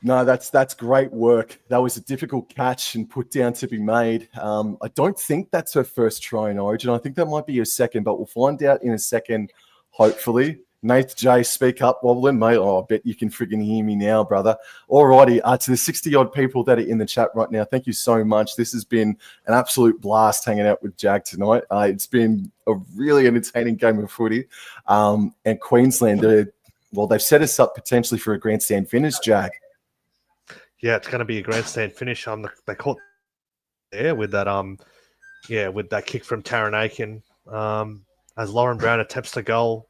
No, that's great work. That was a difficult catch and put down to be made. I don't think that's her first try in Origin. I think that might be her second, but we'll find out in a second, hopefully. Nath J, speak up, Wobblin, mate. Oh, I bet you can friggin' hear me now, brother. Alrighty, to the 60-odd people that are in the chat right now, thank you so much. This has been an absolute blast hanging out with Jag tonight. It's been a really entertaining game of footy. And Queensland, they've set us up potentially for a grandstand finish, Jag. Yeah, it's going to be a grandstand finish. They caught there with that with that kick from Taryn Aiken. As Lauren Brown attempts to goal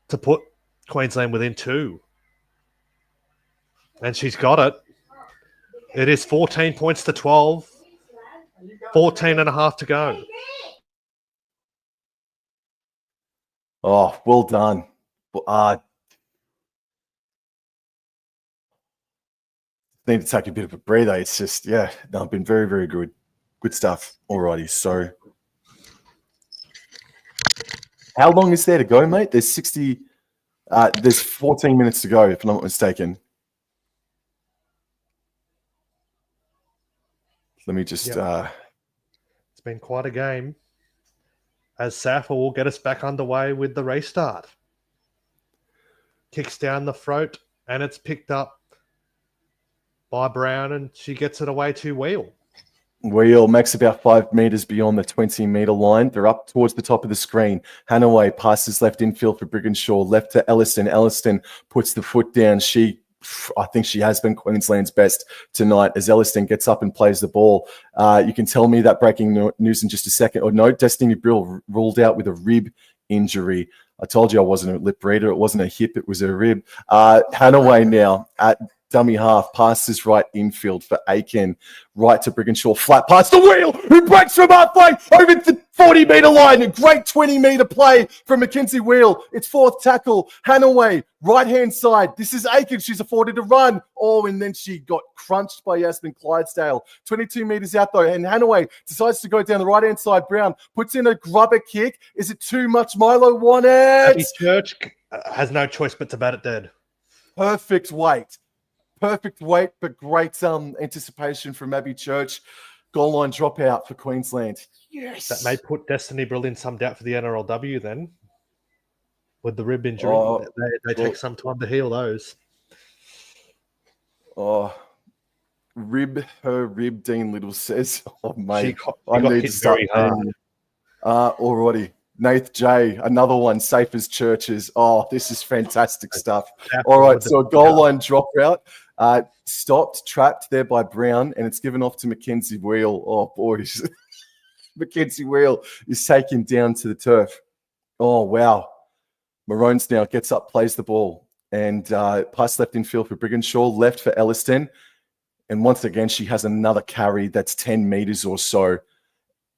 to put Queensland within 2. And she's got it. It is 14 points to 12. 14 and a half to go. Oh, well done. Need to take a bit of a breather. It's just, I've been very, very good. Good stuff. Alrighty. So how long is there to go, mate? There's 14 minutes to go, if I'm not mistaken. Let me just It's been quite a game. As Safa will get us back underway with the restart. Kicks down the throat, and it's picked up by Brown, and she gets it away to Wheel. Wheel makes about 5 meters beyond the 20-meter line. They're up towards the top of the screen. Hanaway passes left infield for Brigginshaw, left to Elliston. Elliston puts the foot down. I think she has been Queensland's best tonight as Elliston gets up and plays the ball. You can tell me that breaking news in just a second. Or no, Destiny Brill ruled out with a rib injury. I told you I wasn't a lip reader. It wasn't a hip. It was a rib. Hanaway now at dummy half, passes right infield for Aiken, right to Brigginshaw, flat pass to Wheel, who breaks from halfway over the 40-meter line. A great 20-meter play from Mackenzie Wheel. It's fourth tackle. Hanaway, right-hand side. This is Aiken. She's afforded to run. Oh, and then she got crunched by Yasmin Clydesdale. 22 meters out, though, and Hanaway decides to go down the right-hand side. Brown puts in a grubber kick. Is it too much? Milo won it. Abby Church has no choice but to bat it dead. Perfect weight, but great anticipation from Abby Church. Goal line dropout for Queensland. Yes. That may put Destiny Brill in some doubt for the NRLW then. With the rib injury. They take some time to heal those. Oh, her rib, Dean Little says. Oh, mate. I need to start very hard. Already. Nath J, another one, safe as churches. Oh, this is fantastic stuff. All right, so a goal line drop route. Stopped, trapped there by Brown, and it's given off to Mackenzie Wheel. Oh, boys. Mackenzie Wheel is taken down to the turf. Oh, wow. Maroons now gets up, plays the ball, and pass left infield for Brigginshaw, left for Elliston. And once again, she has another carry that's 10 meters or so.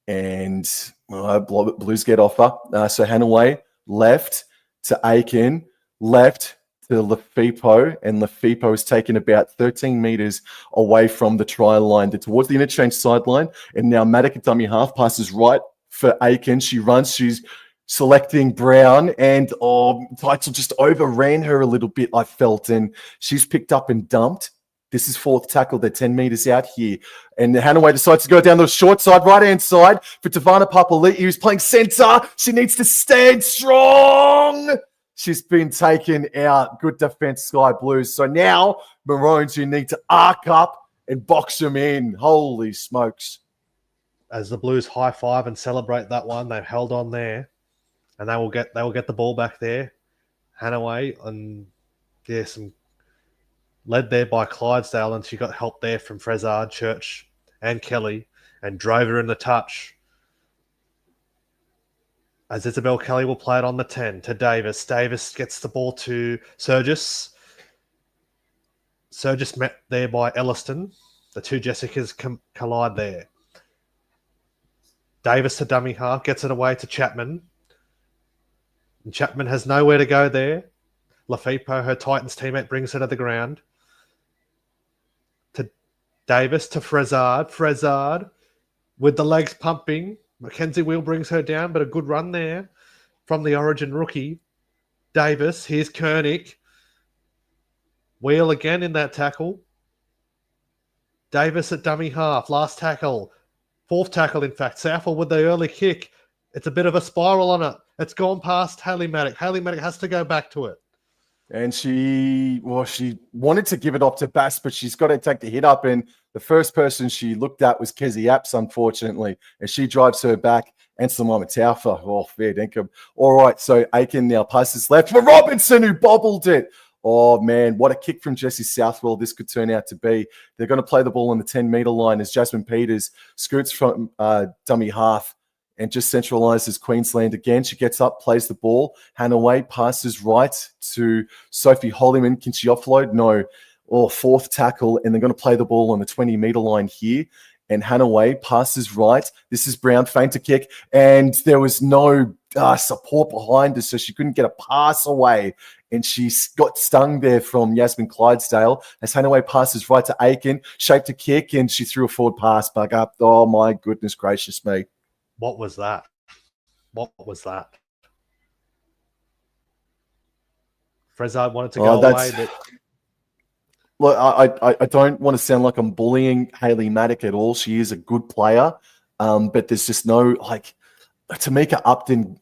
And Blues get offer. So Hanaway left to Aiken, left to Lefepo, and Lefepo is taken about 13 meters away from the try line. They're towards the interchange sideline, and now Maddock at dummy half passes right for Aiken. She runs, she's selecting Brown, and Teitzel just overran her a little bit, I felt, and she's picked up and dumped. This is fourth tackle. They're 10 meters out here. And Hanaway decides to go down the short side, right-hand side for Tavana Papali'i, who's playing centre. She needs to stand strong. She's been taken out. Good defense, Sky Blues. So now, Maroons, you need to arc up and box them in. Holy smokes. As the Blues high-five and celebrate that one, they've held on there. And they will get the ball back there. Hanaway, and some led there by Clydesdale, and she got help there from Frezard, Church, and Kelly, and drove her in the touch. As Isabel Kelly will play it on the 10 to Davis. Davis gets the ball to Surgis. Surgis met there by Elliston. The two Jessicas collide there. Davis to dummy half, gets it away to Chapman. And Chapman has nowhere to go there. Lefepo, her Titans teammate, brings her to the ground. To Davis, to Frezard. Frezard with the legs pumping. Mackenzie Wheel brings her down, but a good run there from the Origin rookie. Davis, here's Koenig. Wheel again in that tackle. Davis at dummy half, last tackle, fourth tackle, in fact. Southall with the early kick. It's a bit of a spiral on it. It's gone past Haley Maddock. Haley Maddock has to go back to it. And she wanted to give it off to Bass, but she's got to take the hit up. And the first person she looked at was Kezi Apps, unfortunately. And she drives her back. And Simona Taufa. Oh, fair dinkum. All right, so Aiken now passes left for Robinson, who bobbled it. Oh, man, what a kick from Jessie Southwell this could turn out to be. They're going to play the ball on the 10-metre line as Jasmine Peters scoots from dummy half and just centralises Queensland again. She gets up, plays the ball. Hanaway passes right to Sophie Hollyman. Can she offload? No. Oh, fourth tackle, and they're going to play the ball on the 20-metre line here. And Hanaway passes right. This is Brown, feint to kick, and there was no support behind her, so she couldn't get a pass away. And she got stung there from Yasmin Clydesdale as Hanaway passes right to Aiken, shaped a kick, and she threw a forward pass back up. Oh, my goodness gracious me. What was that? What was that? Frezza wanted to go away, but... Look, I don't want to sound like I'm bullying Haley Maddock at all. She is a good player, but there's just no, Tamika Upton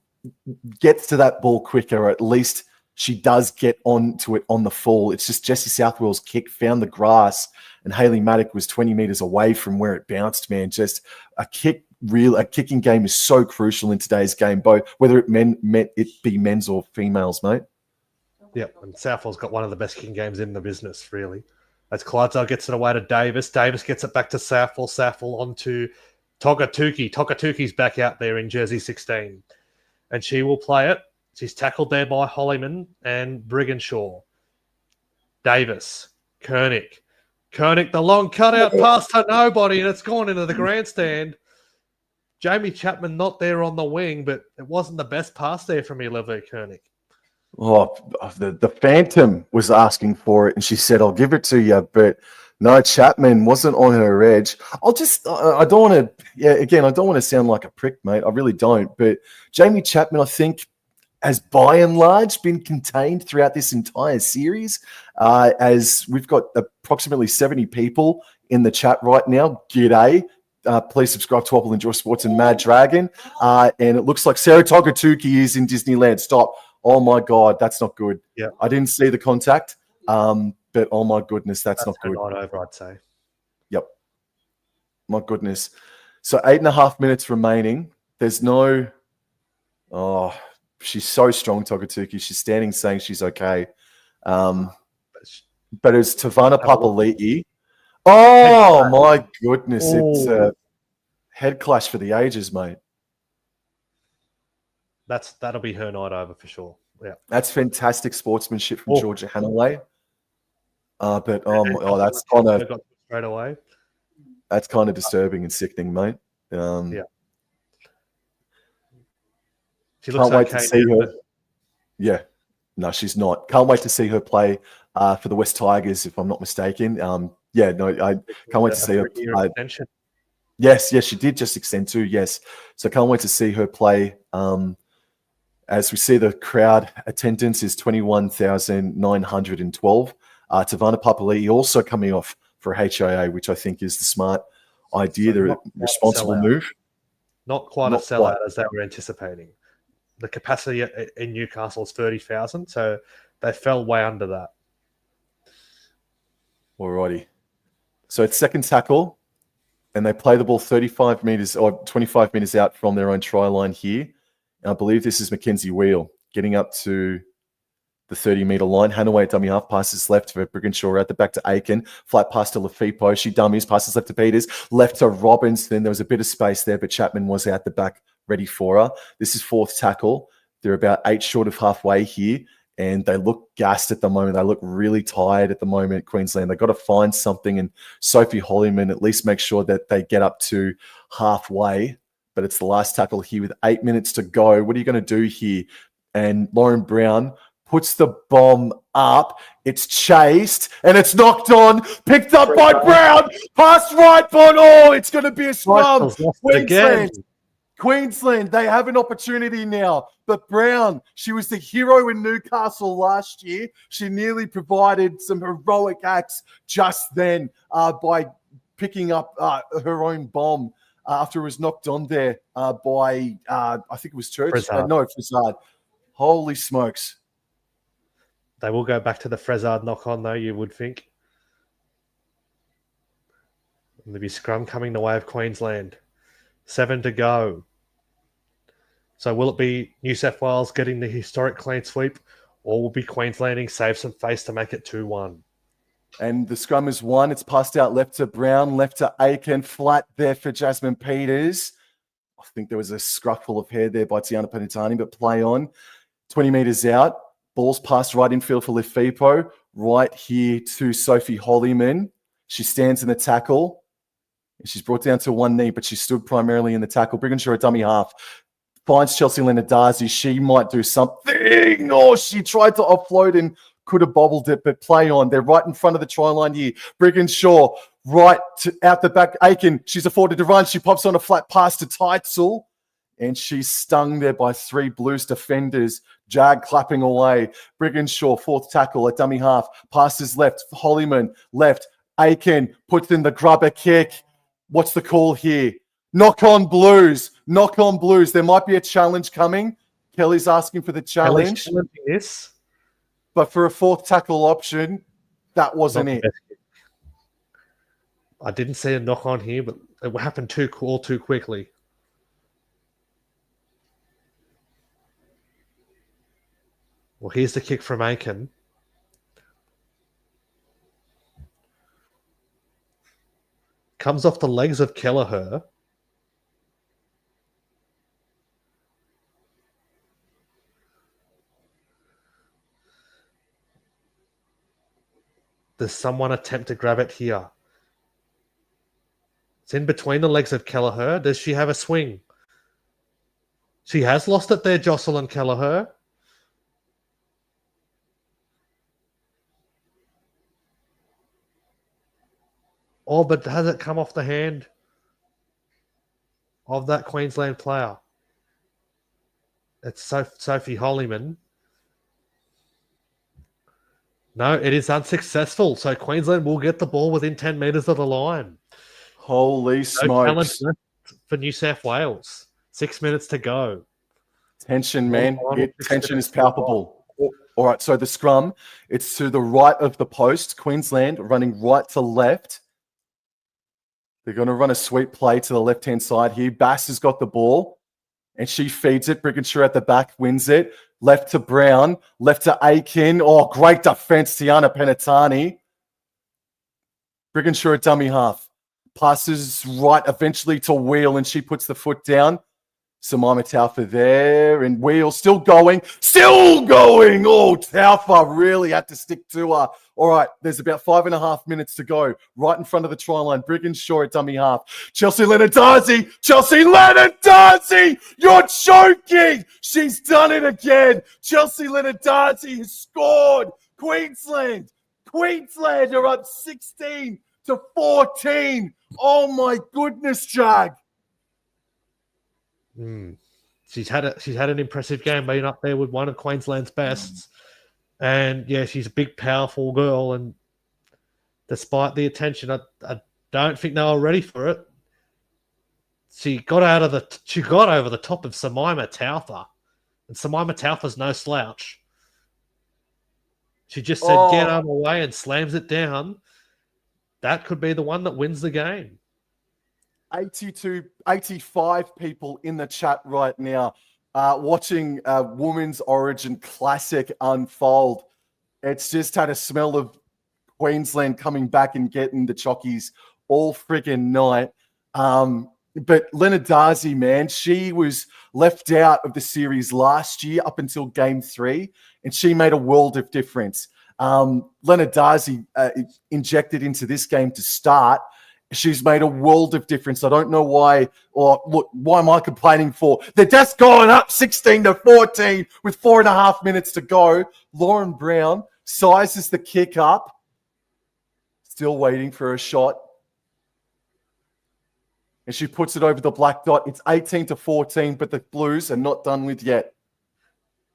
gets to that ball quicker, or at least she does get onto it on the fall. It's just Jessie Southwell's kick found the grass, and Haley Maddock was 20 metres away from where it bounced, man. Just a kicking game is so crucial in today's game, both whether it be men's or females, mate. Yep, and Southall's got one of the best kicking games in the business, really. As Clydesdale gets it away to Davis. Davis gets it back to Southall. Southall onto Togatuki. Togatuki's back out there in jersey 16. And she will play it. She's tackled there by Hollyman and Brigginshaw. Davis. Kernick. Kernick, the long cutout pass to nobody, and it's gone into the grandstand. Jamie Chapman not there on the wing, but it wasn't the best pass there from Eleve Kernick. Oh, the Phantom was asking for it, and she said, I'll give it to you. But no, Chapman wasn't on her edge. I don't want to sound like a prick, mate. I really don't. But Jamie Chapman, I think, has by and large been contained throughout this entire series, as we've got approximately 70 people in the chat right now. G'day. Please subscribe to Wobble Enjoy Sports and Mad Dragon. And it looks like Sarah Togatuki is in Disneyland. Stop. Oh, my God, that's not good. Yeah, I didn't see the contact, but oh, my goodness, that's not good. Not over, I'd say. Yep. My goodness. So 8.5 minutes remaining. There's no... Oh, she's so strong, Togatuki. She's standing saying she's okay. But it's Tavana Papali'i. Oh, my goodness. Ooh. It's a head clash for the ages, mate. That'll be her night over for sure. Yeah, that's fantastic sportsmanship from Georgia Hanaway. But that's kind of straight away. That's kind of disturbing and sickening, mate. Yeah, she looks can't wait to see her. Yeah, no, she's not. Can't wait to see her play for the West Tigers, if I'm not mistaken. I can't wait to see her. Yes, she did just extend too. Yes, so can't wait to see her play. As we see, the crowd attendance is 21,912. Tavana Papali'i also coming off for HIA, which I think is the smart idea, the responsible move. Not quite a sellout as they were anticipating. The capacity in Newcastle is 30,000, so they fell way under that. Alrighty. So it's second tackle, and they play the ball 35 metres or 25 metres out from their own try line here. I believe this is Mackenzie Wheel getting up to the 30-metre line. Hanaway dummy half, passes left for Brigginshaw, out the back to Aiken. Flat pass to Lafipo. She dummies, passes left to Peters, left to Robbins. Then there was a bit of space there, but Chapman was out the back ready for her. This is fourth tackle. They're about 8 short of halfway here, and they look gassed at the moment. They look really tired at the moment, Queensland. They've got to find something, and Sophie Hollyman at least make sure that they get up to halfway. But it's the last tackle here with 8 minutes to go. What are you going to do here? And Lauren Brown puts the bomb up. It's chased and it's knocked on. Picked up by Brown. Pass right, but it's going to be a scrum. Queensland, they have an opportunity now. But Brown, she was the hero in Newcastle last year. She nearly provided some heroic acts just then by picking up her own bomb after it was knocked on there by, I think it was Church. Frizard. Holy smokes. They will go back to the Frizard knock-on, though, you would think. And there'll be scrum coming the way of Queensland. 7 to go. So will it be New South Wales getting the historic clean sweep, or will be Queenslanding save some face to make it 2-1? And the scrum is won. It's passed out left to Brown, left to Aiken, flat there for Jasmine Peters. I think there was a scruffle of hair there by Tiana Penitani, but play on. 20 metres out. Ball's passed right infield for Lefipo. Right here to Sophie Hollyman. She stands in the tackle. She's brought down to one knee, but she stood primarily in the tackle. Brigginshaw, a dummy half. Finds Chelsea Leonard-Darcy. She might do something. Oh, she tried to offload and could have bobbled it, but play on. They're right in front of the try line here. Brigginshaw, out the back. Aiken, she's afforded to run. She pops on a flat pass to Teitzel, and she's stung there by 3 Blues defenders. Jag clapping away. Brigginshaw, fourth tackle, a dummy half. Passes left. Hollyman, left. Aiken puts in the grubber kick. What's the call here? Knock on Blues. Knock on Blues. There might be a challenge coming. Kelly's asking for the challenge. Yes. But for a fourth tackle option, that wasn't it. I didn't see a knock on here, but it happened too quickly. Well, here's the kick from Aiken. Comes off the legs of Kelleher. Does someone attempt to grab it here? It's in between the legs of Kelleher. Does she have a swing? She has lost it there, Jocelyn Kelleher. Oh, but has it come off the hand of that Queensland player? It's Sophie Hollyman. No, it is unsuccessful. So Queensland will get the ball within 10 metres of the line. Holy smokes. For New South Wales. 6 minutes to go. Tension, man. Tension is palpable. All right, so the scrum, it's to the right of the post. Queensland running right to left. They're going to run a sweep play to the left-hand side here. Bass has got the ball, and she feeds it. Brigginshaw at the back wins it. Left to Brown. Left to Aiken. Oh, great defense, Tiana Penitani. Brigginshaw at dummy half. Passes right eventually to Wheel, and she puts the foot down. Samima Taufa there, and Wheel still going. Oh, Taufa really had to stick to her. All right, there's about 5.5 minutes to go. Right in front of the try line. Brigginshaw at dummy half. Chelsea Leonard-Darcy! You're choking! She's done it again! Chelsea Leonard-Darcy has scored! Queensland are up 16 to 14. Oh my goodness, Jag. She's had an impressive game, being up there with one of Queensland's bests. And yeah, she's a big, powerful girl. And despite the attention, I don't think they were ready for it. She got over the top of Samima Taufa, and Samima Taufa's no slouch. She just said, "Get out of the way," and slams it down. That could be the one that wins the game. 85 people in the chat right now watching Women's Origin Classic unfold. It's just had a smell of Queensland coming back and getting the chockies all friggin' night. But Leonard-Darcy, man, she was left out of the series last year up until Game 3, and she made a world of difference. Leonard-Darcy injected into this game to start. She's made a world of difference. I don't know why, why am I complaining for? They're just going up 16 to 14 with 4.5 minutes to go. Lauren Brown sizes the kick up. Still waiting for a shot. And she puts it over the black dot. It's 18 to 14, but the Blues are not done with yet.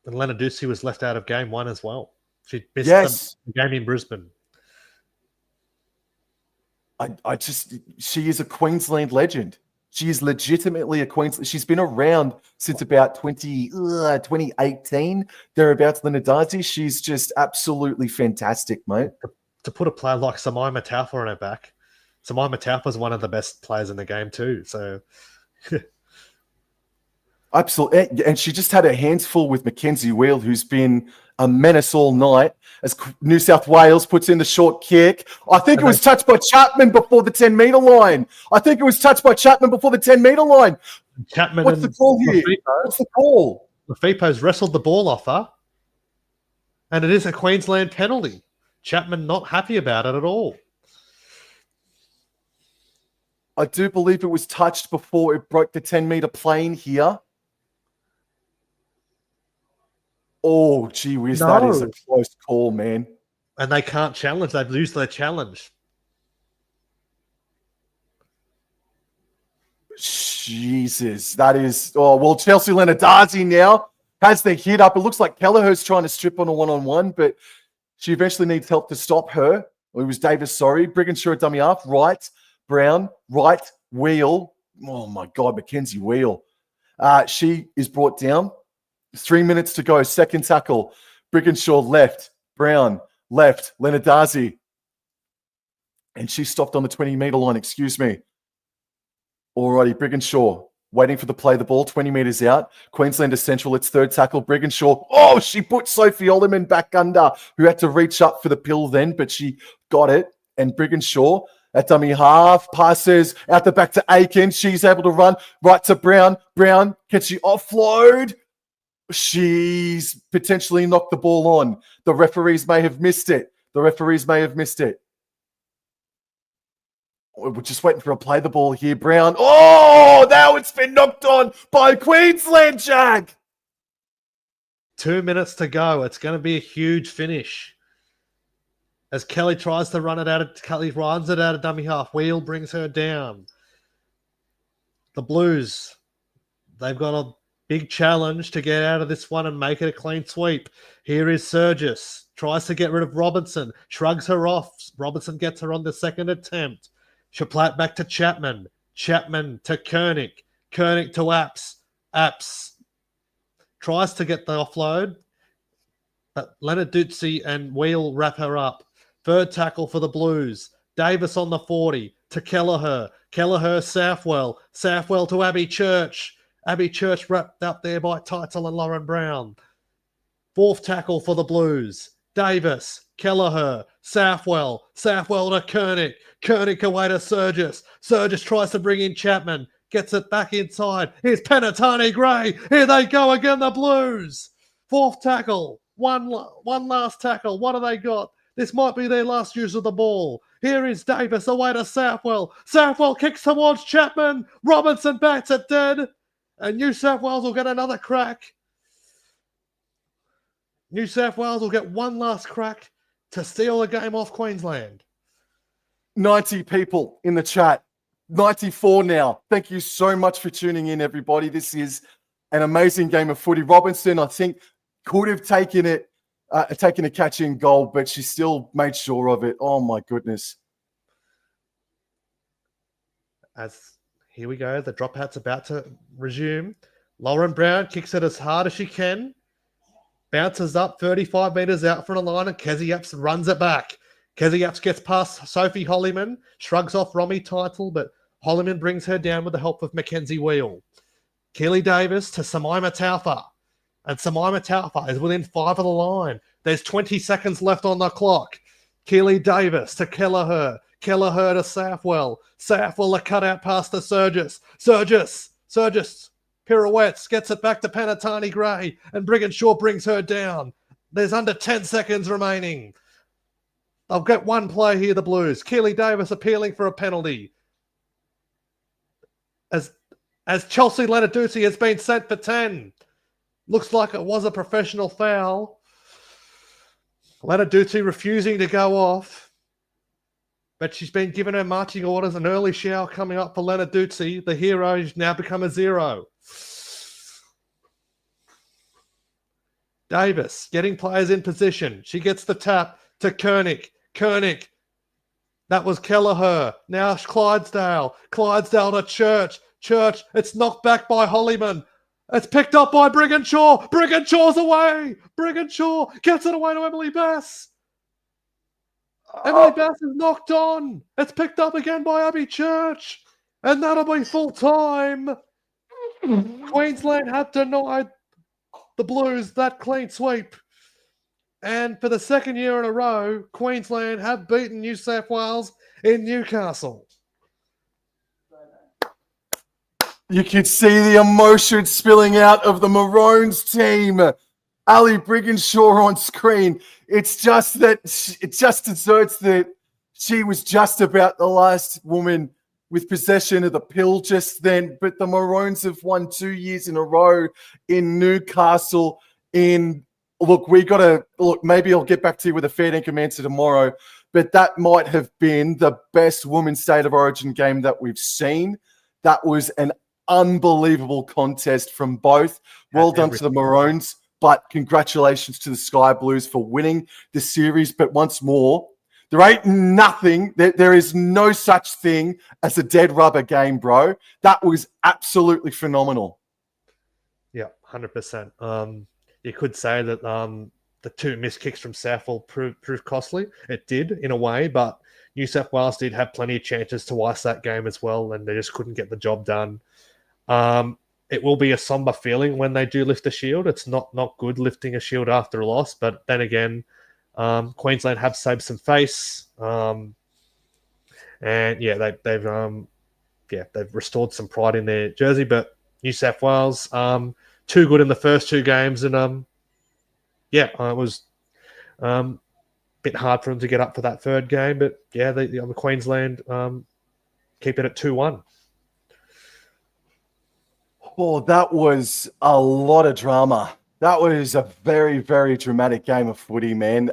And Leonard-Darcy was left out of game 1 as well. She missed the game in Brisbane. She is a Queensland legend. She is legitimately a Queensland. She's been around since about 2018, thereabouts, Linadazi. She's just absolutely fantastic, mate. To put a player like Samai Mataufa on her back, Samai Mataufa is one of the best players in the game too. So, absolutely. And she just had her hands full with Mackenzie Wheel, who's been a menace all night as New South Wales puts in the short kick. I think it was touched by Chapman before the 10-metre line. Chapman, what's the call here? What's the call? Lafipo's wrestled the ball off her, and it is a Queensland penalty. Chapman not happy about it at all. I do believe it was touched before it broke the 10-metre plane here. Oh, gee whiz, that is a close call, man. And they can't challenge. They've lost their challenge. Jesus, that is... Oh, well, Chelsea Lenarduzzi now has the hit up. It looks like Kelleher's trying to strip on a one-on-one, but she eventually needs help to stop her. It was Davis, sorry. Brigginshaw dummy half. Right, Brown. Right, Wheel. Oh, my God, Mackenzie Wheel. She is brought down. 3 minutes to go. Second tackle. Brigginshaw left. Brown left. Lenarduzzi. And she stopped on the 20-metre line. Excuse me. Alrighty, Brigginshaw waiting for the play. The ball 20 metres out. Queensland is central. It's third tackle. Brigginshaw. Oh, she put Sophie Olliman back under, who had to reach up for the pill then, but she got it. And Brigginshaw at dummy half passes out the back to Aiken. She's able to run right to Brown. Brown, can she offload? She's potentially knocked the ball on. The referees may have missed it. We're just waiting for a play the ball here. Brown. Oh, now it's been knocked on by Queensland, Jag. 2 minutes to go. It's going to be a huge finish. As Kelly tries to run it out of... Kelly runs it out of dummy half. Wheel brings her down. The Blues, they've got a big challenge to get out of this one and make it a clean sweep. Here is Surgis. Tries to get rid of Robinson. Shrugs her off. Robinson gets her on the second attempt. Shaplat back to Chapman. Chapman to Koenig. Koenig to Apps. Apps tries to get the offload, but Lenarduzzi and Wheel wrap her up. Third tackle for the Blues. Davis on the 40 to Kelleher. Kelleher, Southwell. Southwell to Abby Church. Abby Church wrapped up there by Teitzel and Lauren Brown. Fourth tackle for the Blues. Davis, Kelleher, Southwell. Southwell to Koenig. Koenig away to Surgis. Surgis tries to bring in Chapman. Gets it back inside. Here's Penatani Gray. Here they go again, the Blues. Fourth tackle. One last tackle. What have they got? This might be their last use of the ball. Here is Davis away to Southwell. Southwell kicks towards Chapman. Robinson bats it dead. And New South Wales will get another crack. New South Wales will get one last crack to steal the game off Queensland. 90 people in the chat. 94 now. Thank you so much for tuning in, everybody. This is an amazing game of footy. Robinson, I think, could have taken a catch-in goal, but she still made sure of it. Oh, my goodness. Here we go. The dropout's about to resume. Lauren Brown kicks it as hard as she can. Bounces up 35 metres out from the line, and Kezzy Apps runs it back. Kezzy Apps gets past Sophie Hollyman, shrugs off Romy Title, but Hollyman brings her down with the help of Mackenzie Wheel. Keely Davis to Samai Mataufa. And Samai Mataufa is within 5 of the line. There's 20 seconds left on the clock. Keely Davis to Kelleher. Kelleher to Southwell. Southwell a cutout pass to Surgis. Surgis pirouettes, gets it back to Penatani Gray, and Brigginshaw brings her down. There's under 10 seconds remaining. They'll get one play here, the Blues. Keely Davis appealing for a penalty. As Chelsea Lenarduzzi has been sent for 10. Looks like it was a professional foul. Lenarduzzi refusing to go off. But she's been given her marching orders. An early shower coming up for Lenarduzzi. The hero has now become a 0. Davis getting players in position. She gets the tap to Koenig. Koenig That was Kelleher. Now Clydesdale. Clydesdale to Church. Church, it's knocked back by Hollyman. It's picked up by Briganshaw. Briganshaw's away. Briganshaw gets it away to Emily Bass. Emily Bass is knocked on. It's picked up again by Abby Church. And that'll be full time. Queensland have denied the Blues that clean sweep. And for the second year in a row, Queensland have beaten New South Wales in Newcastle. You could see the emotion spilling out of the Maroons team. Ali Briganshaw on screen. It's just that it just deserts that she was just about the last woman with possession of the pill just then. But the Maroons have won 2 years in a row in Newcastle. Look, maybe I'll get back to you with a fair dinkum answer tomorrow. But that might have been the best women's state of origin game that we've seen. That was an unbelievable contest from both. Well done to the Maroons, but congratulations to the Sky Blues for winning the series. But once more, there ain't nothing, there is no such thing as a dead rubber game, bro. That was absolutely phenomenal. Yeah, 100%. You could say that the 2 missed kicks from Southall proved costly. It did, in a way, but New South Wales did have plenty of chances to ice that game as well, and they just couldn't get the job done. It will be a somber feeling when they do lift a shield. It's not good lifting a shield after a loss, but then again, Queensland have saved some face, and yeah, they've restored some pride in their jersey. But New South Wales, too good in the first 2 games, and it was a bit hard for them to get up for that third game. But yeah, the Queensland keep it at 2-1. Oh, that was a lot of drama. That was a very, very dramatic game of footy, man.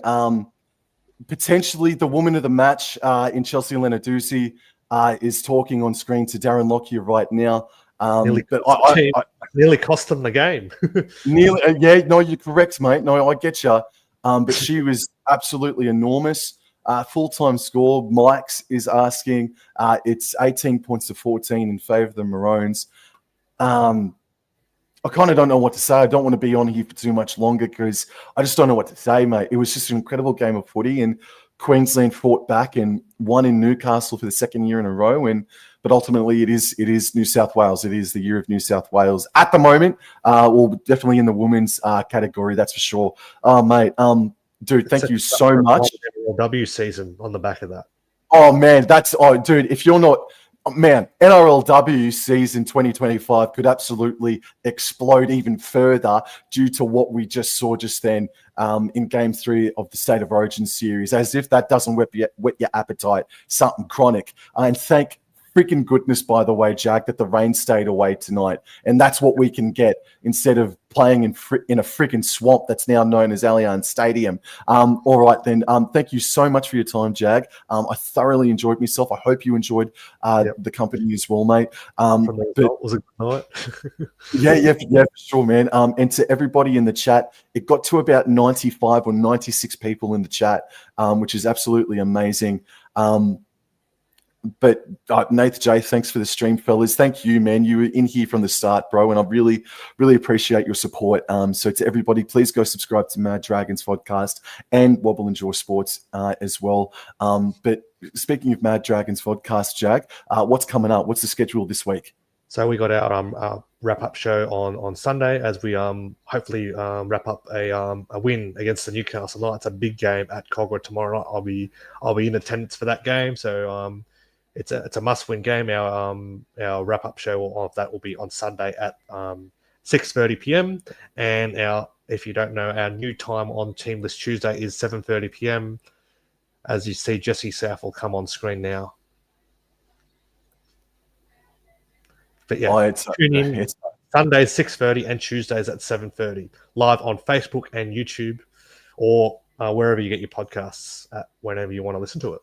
Potentially the woman of the match in Chelsea Lenarduzzi is talking on screen to Darren Lockyer right now. Nearly cost them the game. You're correct, mate. No, I get you. But she was absolutely enormous. Full-time score, Mike's is asking. It's 18 points to 14 in favour of the Maroons. I kind of don't know what to say. I don't want to be on here for too much longer because I just don't know what to say, mate. It was just an incredible game of footy, and Queensland fought back and won in Newcastle for the second year in a row. But ultimately, it is New South Wales. It is the year of New South Wales at the moment. Well, definitely in the women's category, that's for sure. Oh, mate, dude, thank you so much. NRLW season on the back of that. Oh man, dude. If you're not. Man, NRLW season 2025 could absolutely explode even further due to what we just saw just then in Game 3 of the State of Origin series. As if that doesn't whet your appetite, something chronic. And thank freaking goodness, by the way, Jack, that the rain stayed away tonight. And that's what we can get instead of playing in a freaking swamp that's now known as Allianz Stadium. All right, then. Thank you so much for your time, Jag. I thoroughly enjoyed myself. I hope you enjoyed the company as well, mate. Was a good night. yeah, for sure, man. And to everybody in the chat, it got to about 95 or 96 people in the chat, which is absolutely amazing. But Nath J, thanks for the stream, fellas. Thank you, man. You were in here from the start, bro, and I really, really appreciate your support. So to everybody, please go subscribe to Mad Dragons podcast and Wobble and Jaw Sports as well. But speaking of Mad Dragons podcast, Jag, what's coming up? What's the schedule this week? So we got our wrap-up show on Sunday as we hopefully wrap up a win against the Newcastle Knights. A big game at Cogra tomorrow night. I'll be in attendance for that game. So it's a must-win game. Our wrap-up show of that will be on Sunday at 6:30 p.m. And if you don't know, our new time on Team List Tuesday is 7:30 p.m. As you see, Jesse South will come on screen now. But yeah, tune in. Sundays 6:30 and Tuesdays at 7:30, live on Facebook and YouTube, or wherever you get your podcasts at, whenever you want to listen to it.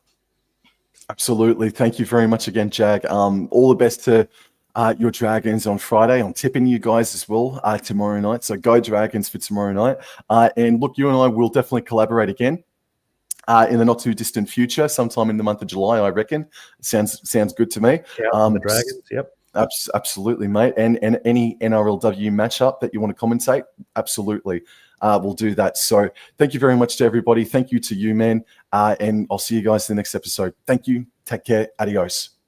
Absolutely. Thank you very much again, Jag. All the best to your Dragons on Friday. I'm tipping you guys as well tomorrow night. So go Dragons for tomorrow night. And look, you and I will definitely collaborate again. in the not too distant future, sometime in the month of July, I reckon. Sounds good to me. The Dragons, yep. Absolutely, mate. And any NRLW matchup that you want to commentate, absolutely. We'll do that. So thank you very much to everybody. Thank you to you, man. And I'll see you guys in the next episode. Thank you. Take care. Adios.